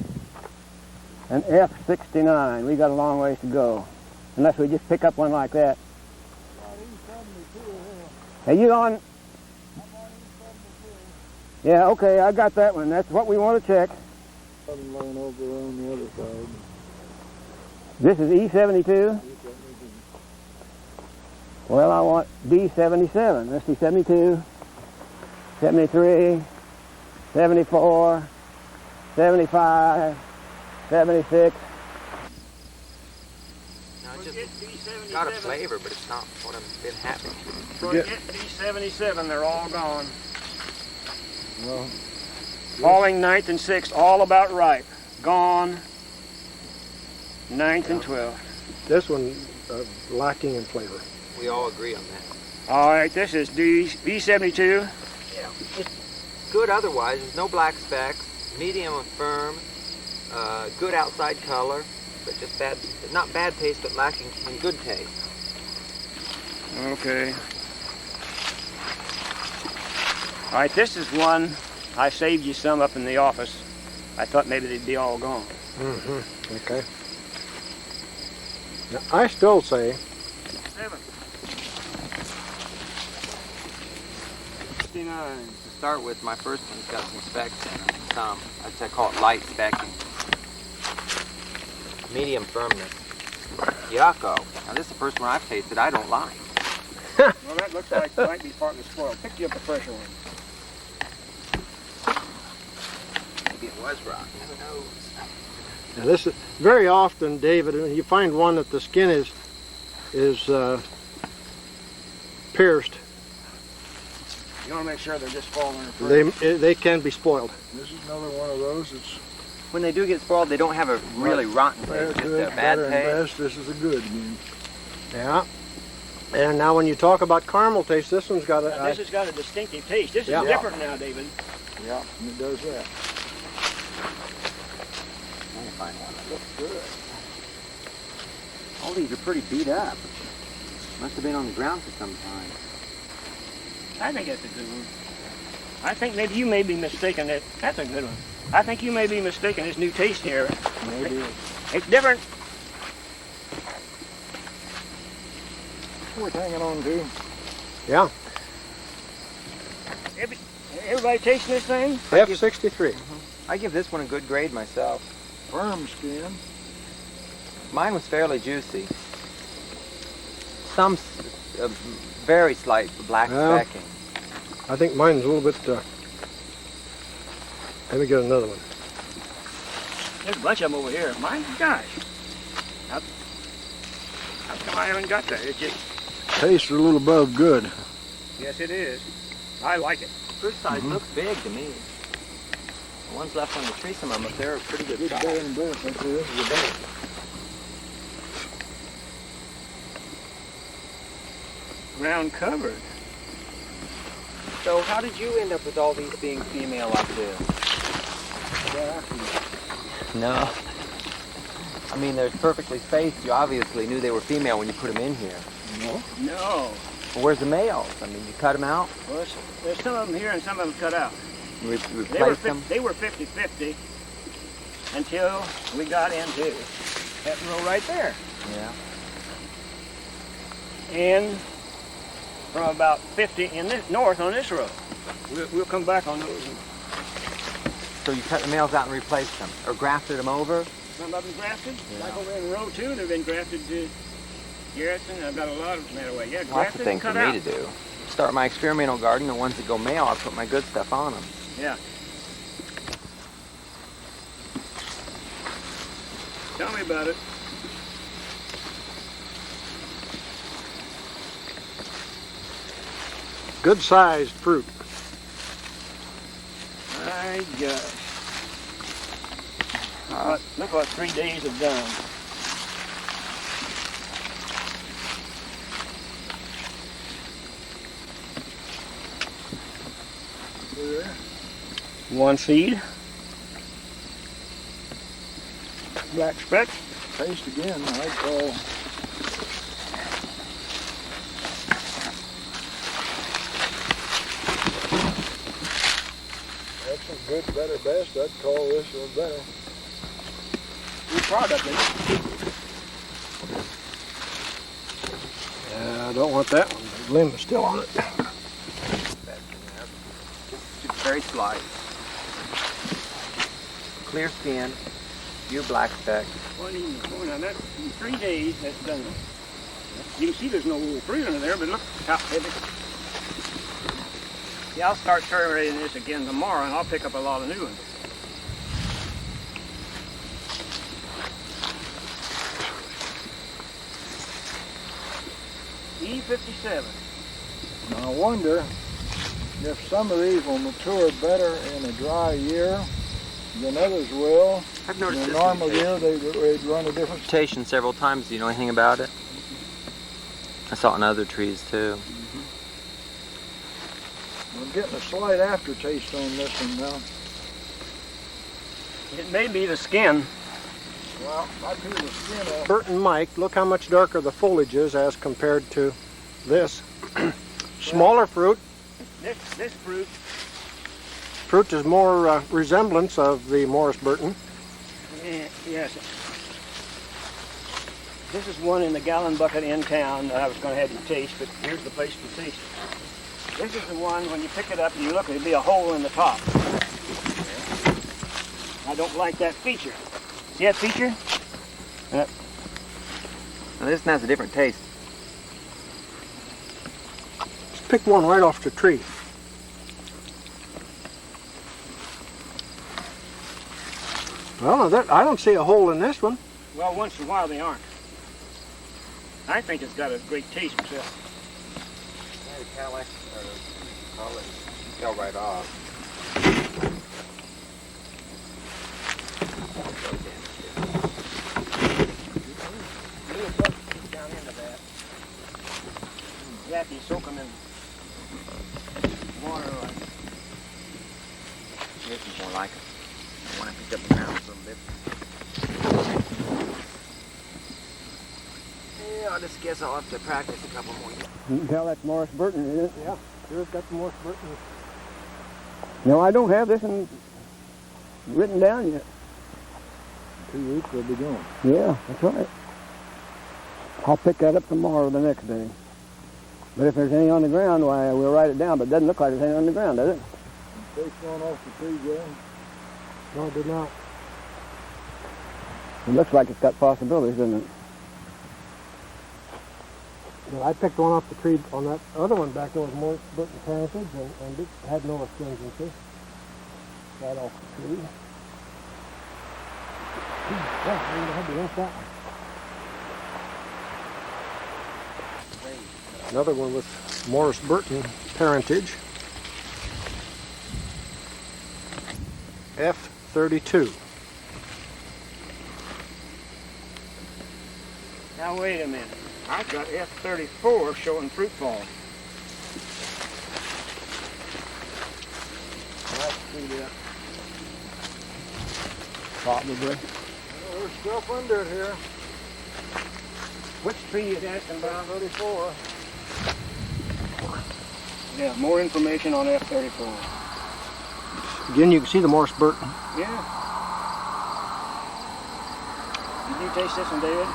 Speaker 8: and F69. We got a long ways to go, unless we just pick up one like that. Are you on? Yeah, okay, I got that one. That's what we want to check.
Speaker 6: I'm laying over on the other side.
Speaker 8: This is E72. Well, I want D77. Let's see, 72, 73, 74, 75, 76.
Speaker 9: No, it's just got a flavor, but it's not what I've been happy with.
Speaker 5: Forget
Speaker 2: D77, they're all gone.
Speaker 6: Well,
Speaker 2: Falling 9th and 6th, all about ripe. Gone 9th and 12th.
Speaker 5: this one lacking in flavor.
Speaker 9: We all agree on that.
Speaker 2: All right, this is D72.
Speaker 9: Yeah, it's good otherwise. There's no black specks, medium and firm, good outside color, but just bad, not bad taste, but lacking in good taste.
Speaker 2: Okay. All right, this is one I saved you some up in the office. I thought maybe they'd be all gone.
Speaker 5: Mm-hmm. Okay. Now, I still say
Speaker 2: 7.
Speaker 9: 69. To start with, my first one's got some specks in them. Some, I call it light specking. Medium firmness. Yucco. Now this is the first one I've tasted I don't like.
Speaker 2: Well, that looks like it might be partly spoiled. Pick you up a fresher one.
Speaker 9: Maybe it was rotten. Who knows?
Speaker 5: now this is very often, David, when you find one that the skin is pierced,
Speaker 2: You want to make sure they're just falling in
Speaker 5: they can be spoiled.
Speaker 6: this is another one of those. It's
Speaker 9: When they do get spoiled, they don't have a really rotten taste, just
Speaker 6: good,
Speaker 9: a bad
Speaker 6: better, and
Speaker 9: taste.
Speaker 6: best. This is a good one.
Speaker 5: Yeah. And now when you talk about caramel taste, this one's got
Speaker 2: Now,
Speaker 5: a...
Speaker 2: this has got a distinctive taste. This
Speaker 5: Yeah.
Speaker 2: is different now, David.
Speaker 6: Yeah, and it does that.
Speaker 7: All these are pretty beat up. Must have been on the ground for some time.
Speaker 2: I think that's a good one. I think maybe you may be mistaken. That's a good one. I think you may be mistaken this new taste here.
Speaker 6: Maybe.
Speaker 2: It's different.
Speaker 6: Worth hanging on to.
Speaker 5: Yeah.
Speaker 2: Everybody tasting this thing?
Speaker 5: F63.
Speaker 9: I give this one a good grade myself.
Speaker 6: Firm skin.
Speaker 9: Mine was fairly juicy. Some very slight black
Speaker 5: Well.
Speaker 9: specking.
Speaker 5: I think mine's a little bit... let me get another one.
Speaker 2: There's a bunch of them over here. My gosh. How come I haven't got that? It's just...
Speaker 6: Tastes a little above good.
Speaker 2: Yes, it is. I like it.
Speaker 9: Fruit size looks big to me. The ones left on the tree, some of them up there are pretty good
Speaker 6: It's
Speaker 9: size.
Speaker 6: better than best. This is the best.
Speaker 2: ground covered.
Speaker 9: So how did you end up with all these being female like this? No. I mean, they're perfectly spaced. You obviously knew they were female when you put them in here.
Speaker 2: No.
Speaker 9: Well, where's the males? I mean, you cut them out?
Speaker 2: Well, there's some of them here and some of them cut out.
Speaker 9: You replaced them?
Speaker 2: They were 50-50 until we got into that row right there.
Speaker 9: Yeah.
Speaker 2: And from about 50 in this north on this row. We'll come back on those.
Speaker 9: So you cut the males out and replaced them, or grafted them over?
Speaker 2: Some of them grafted.
Speaker 9: Yeah.
Speaker 2: Like over in row 2, they've been grafted to Garrison. I've got a lot of them that way. Yeah,
Speaker 9: Well, that's the
Speaker 2: grafted
Speaker 9: thing
Speaker 2: and
Speaker 9: for
Speaker 2: cut
Speaker 9: me
Speaker 2: out.
Speaker 9: to do. Start my experimental garden, the ones that go male, I put my good stuff on them.
Speaker 2: Yeah. Tell me about it.
Speaker 5: Good sized fruit.
Speaker 2: My gosh. Look what 3 days have done. One seed. Black speck.
Speaker 6: Taste again, I'd call. That's a good, better, best. I'd call this one better.
Speaker 2: Good product, isn't it?
Speaker 5: I don't want that one. The limb is still on it.
Speaker 9: It's very slight. Clear skin, few black specks.
Speaker 2: Well, even before now, that in 3 days, that's done. You can see there's no little fruit under there, but look how heavy. Yeah, I'll start fermenting this again tomorrow, and I'll pick up a lot of new ones. E57.
Speaker 6: I wonder if some of these will mature better in a dry year than others will.
Speaker 9: I've noticed
Speaker 6: In a
Speaker 9: this
Speaker 6: normal
Speaker 9: mutation.
Speaker 6: year, they'd run a different.
Speaker 9: Mutation several times. Do you know anything about it? I saw it in other trees too.
Speaker 6: I'm getting a slight aftertaste on this one now.
Speaker 2: It may be the skin.
Speaker 6: Well, I peel the skin off.
Speaker 5: Bert and Mike, look how much darker the foliage is as compared to this. Smaller fruit.
Speaker 2: This fruit,
Speaker 5: Fruit is more resemblance of the Morris Burton.
Speaker 2: yes. This is one in the gallon bucket in town that I was going to have you taste, but here's the place to taste it. This is the one, when you pick it up and you look, there'll be a hole in the top. I don't like that feature. See that feature?
Speaker 9: Now, this one has a different taste.
Speaker 5: Just pick one right off the tree. Well, I don't see a hole in this one.
Speaker 2: Well, once in a while they aren't. I think it's got a great taste myself.
Speaker 9: Tell right off.
Speaker 2: Little bugs keep down into that. You have to soak them in water.
Speaker 9: This is more like it. I want to pick up the ground a little bit. Yeah, I just guess I'll have to practice a couple more years.
Speaker 8: You can tell that's Morris Burton, isn't it?
Speaker 5: Yeah, sure it's got the Morris Burton.
Speaker 8: No, I don't have this one written down yet.
Speaker 6: 2 weeks they'll be gone.
Speaker 8: Yeah, that's right. I'll pick that up tomorrow or the next day. But if there's any on the ground, why, we'll write it down. But it doesn't look like there's any on the ground, does it?
Speaker 6: Take one off the tree, Joe.
Speaker 5: No, it did not.
Speaker 8: It looks like it's got possibilities, doesn't it?
Speaker 5: But I picked one off the tree on that other one back there with Morris Burton parentage, and it had no astringency. Right off the tree. Yeah, I'm going to have to rinse that one. Another one with Morris Burton parentage. F32.
Speaker 2: Now wait a minute.
Speaker 8: I've got F34 showing fruit fall. Let's see that. Probably.
Speaker 6: Well, there's stuff under it here.
Speaker 8: Which tree is asking about?
Speaker 6: 34.
Speaker 8: Yeah, more information on F34.
Speaker 5: Again, you can see the Morris Burton.
Speaker 8: Yeah. Did you taste this one, David?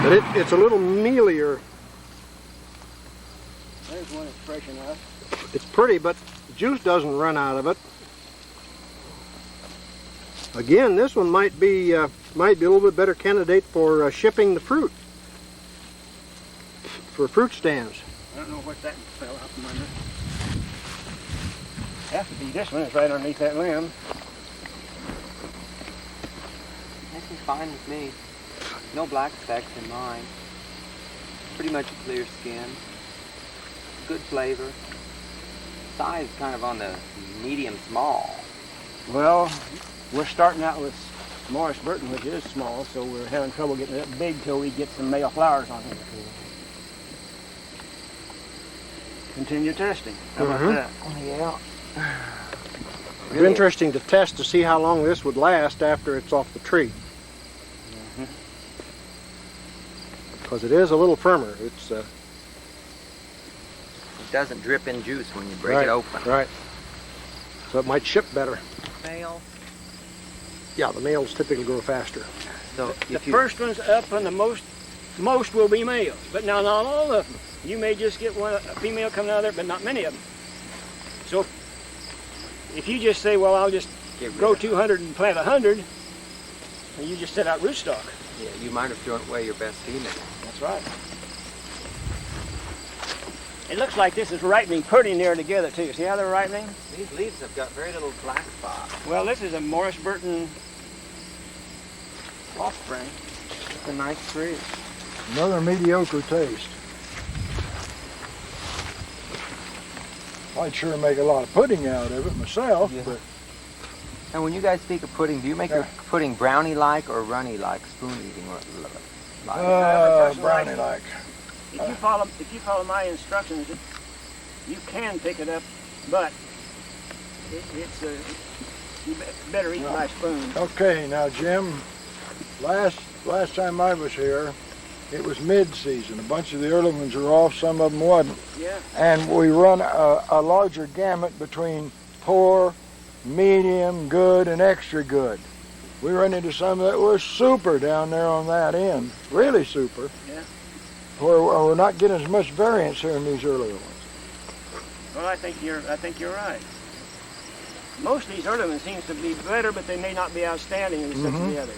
Speaker 5: But it's a little mealier.
Speaker 8: There's one that's fresh enough.
Speaker 5: It's pretty, but juice doesn't run out of it. Again, this one might be a little bit better candidate for shipping the fruit, for fruit stands.
Speaker 8: I don't know what that fell out from under. Has to be this one. It's right underneath that limb.
Speaker 9: This is fine with me. No black specks in mine. Pretty much a clear skin. Good flavor. Size kind of on the medium small.
Speaker 8: Well, we're starting out with Morris Burton, which is small, so we're having trouble getting it up big till we get some male flowers on it. Continue testing. How about that?
Speaker 9: Yeah.
Speaker 5: It's interesting to test to see how long this would last after it's off the tree. Because it is a little firmer. It's
Speaker 9: It doesn't drip in juice when you break
Speaker 5: right,
Speaker 9: it open.
Speaker 5: Right. So it might ship better.
Speaker 9: Male.
Speaker 5: Yeah, the males typically grow faster.
Speaker 9: So
Speaker 8: The first one's up and the most will be males, but now not all of them. You may just get a female coming out of there, but not many of them. So if you just say, well, I'll just grow 200 and plant 100, and you just set out rootstock.
Speaker 9: yeah, you might have thrown away your best female.
Speaker 8: That's right. It looks like this is ripening pretty near together too. See how they're ripening?
Speaker 9: These leaves have got very little black spots.
Speaker 8: Well, this is a Morris Burton offspring. It's a nice tree.
Speaker 6: Another mediocre taste. I'd sure make a lot of pudding out of it myself,
Speaker 9: Yeah.
Speaker 6: but
Speaker 9: And when you guys speak of pudding, do you make your pudding brownie-like or runny-like, spoon-eating like?
Speaker 6: brownie-like.
Speaker 8: If you follow my instructions, you can pick it up, but you better eat my spoon.
Speaker 6: Okay, now Jim, last time I was here, it was mid-season. A bunch of the early ones were off, some of them wasn't.
Speaker 8: Yeah.
Speaker 6: And we run a larger gamut between poor, medium, good, and extra good. We run into some that was super down there on that end, really super.
Speaker 8: Yeah.
Speaker 6: Where we're not getting as much variance here in these early ones.
Speaker 8: Well, I think you're right. Most of these early ones seems to be better, but they may not be outstanding in some of the others.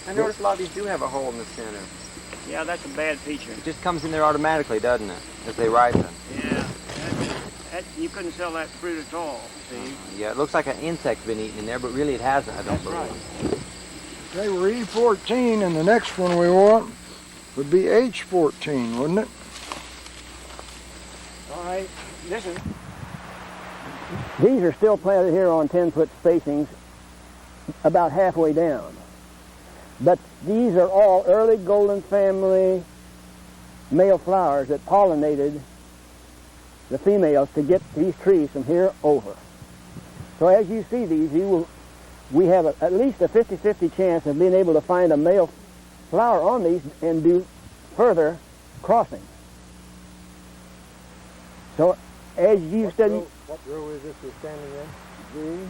Speaker 9: I notice a lot of these do have a hole in the center.
Speaker 8: Yeah, that's a bad feature.
Speaker 9: It just comes in there automatically, doesn't it, as they ripen?
Speaker 8: Yeah. You couldn't sell that fruit at all, see?
Speaker 9: Yeah, it looks like an insect's been eaten in there, but really it hasn't, I don't believe.
Speaker 6: Okay, we're E14, and the next one we want would be H14, wouldn't it?
Speaker 8: All right, listen.
Speaker 3: These are still planted here on 10-foot spacings about halfway down. But these are all early golden family male flowers that pollinated the females to get these trees from here over. So as you see these, we have at least a 50-50 chance of being able to find a male flower on these and do further crossing. So as you study...
Speaker 1: What row is this you're standing in? G.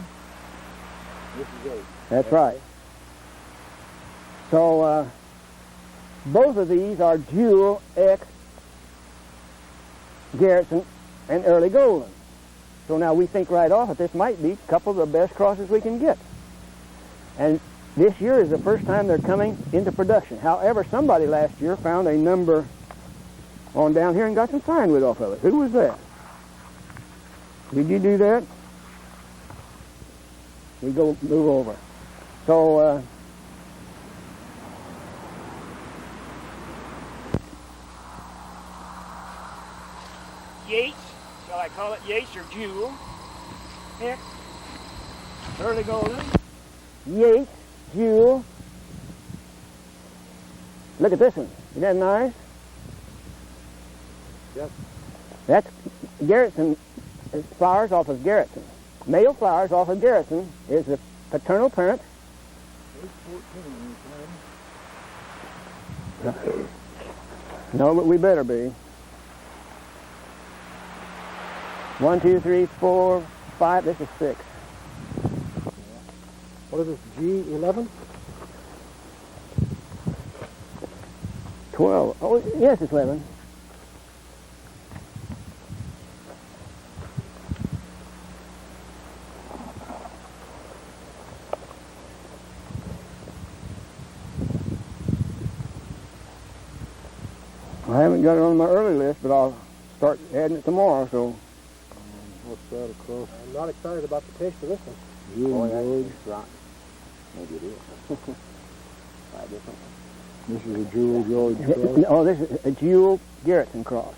Speaker 1: This is A.
Speaker 3: That's right. So both of these are Jewel, X, Garrettson, and early golden. So now we think right off that this might be a couple of the best crosses we can get. And this year is the first time they're coming into production. However, somebody last year found a number on down here and got some fine wood off of it. Who was that? Did you do that? We move over. So
Speaker 8: Yates, shall I call it Yates or Jewel? X, early golden, Yates, Jewel. Look at this one. Isn't that nice?
Speaker 5: Yep.
Speaker 8: That's Garretson flowers off of Garretson. Male flowers off of Garretson is the paternal parent. No, but we better be. 1, 2, 3, 4, 5. This is 6.
Speaker 5: What is this, G11?
Speaker 8: 12. Oh, yes, it's 11. I haven't got it on my early list, but I'll start adding it tomorrow, so.
Speaker 5: What's that across? I'm not excited about the taste of this one.
Speaker 7: Maybe it is. Try a different one.
Speaker 5: This is a Jewel George cross.
Speaker 8: No, this is a Jewel Garretson cross.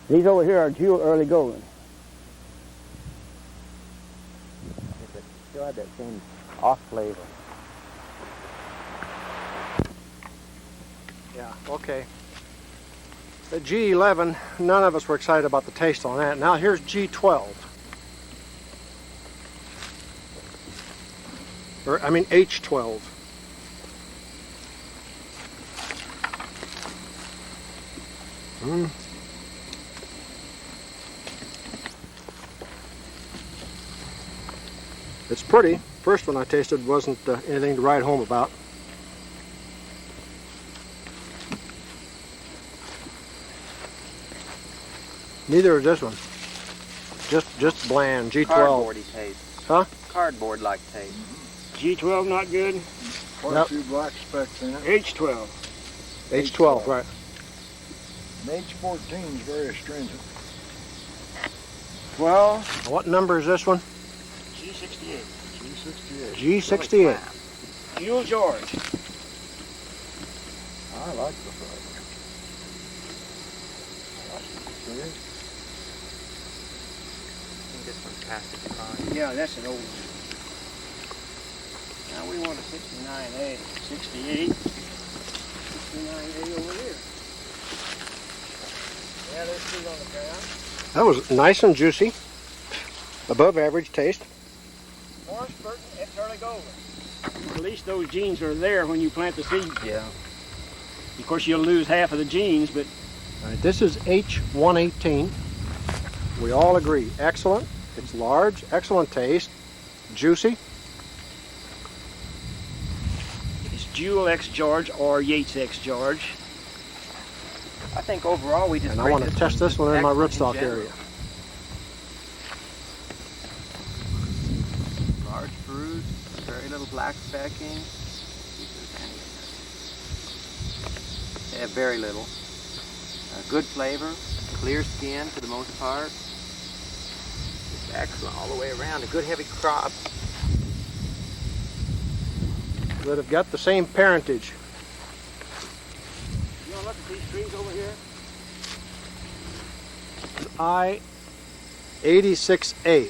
Speaker 8: These over here are Jewel Early Golden.
Speaker 7: Still had that same off flavor.
Speaker 5: Yeah, okay. The G11, none of us were excited about the taste on that. Now here's G12. I mean H12. It's pretty. First one I tasted wasn't anything to write home about. Neither is this one. Just bland. G12.
Speaker 9: Cardboardy taste.
Speaker 5: Huh?
Speaker 9: Cardboard-like taste.
Speaker 2: G12 not good.
Speaker 6: Quite
Speaker 5: Yep.
Speaker 6: a few black specks in it.
Speaker 2: H12.
Speaker 5: H12, right.
Speaker 6: And H14 is very astringent.
Speaker 5: Well, what number is this one?
Speaker 2: G68.
Speaker 6: G68.
Speaker 5: G68.
Speaker 2: Jewel George.
Speaker 6: I like the flavor. See?
Speaker 9: I think this one's past its prime.
Speaker 2: Yeah, that's an old one. Now we want a 69A, 68, 69A over here. Yeah, there's two on the ground.
Speaker 5: That was nice and juicy. Above average taste.
Speaker 2: Orange Burton, it's early golden. At least those genes are there when you plant the seed.
Speaker 9: Yeah.
Speaker 2: Of course, you'll lose half of the genes, but
Speaker 5: All right, this is H118. We all agree. Excellent. It's large. Excellent taste. Juicy.
Speaker 2: it's Jewel X George or Yates X George.
Speaker 9: I think overall we just
Speaker 5: And I
Speaker 9: rate
Speaker 5: want to test this one in my rootstock area.
Speaker 9: Large fruit, very little black specking. They have very little. Good flavor, clear skin for the most part. Just excellent all the way around. A good heavy crop.
Speaker 5: That have got the same parentage.
Speaker 2: You want to look at these trees over here?
Speaker 5: I-86A.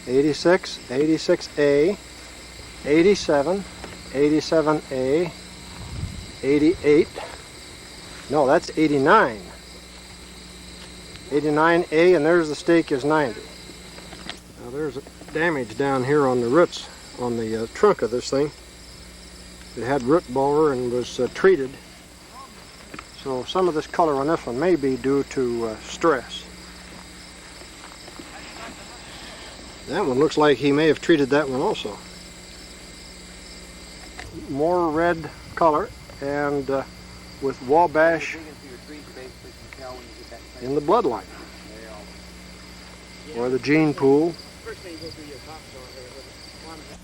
Speaker 5: 86, 86A, 87, 87A, 88. No, that's 89. 89A, and there's the stake is 90. Now there's damage down here on the roots, on the trunk of this thing. It had root borer and was treated. So some of this color on this one may be due to stress. That one looks like he may have treated that one also. More red color and with Wabash in the bloodline. Or the gene pool.
Speaker 2: First thing you go through your topsoil here with it.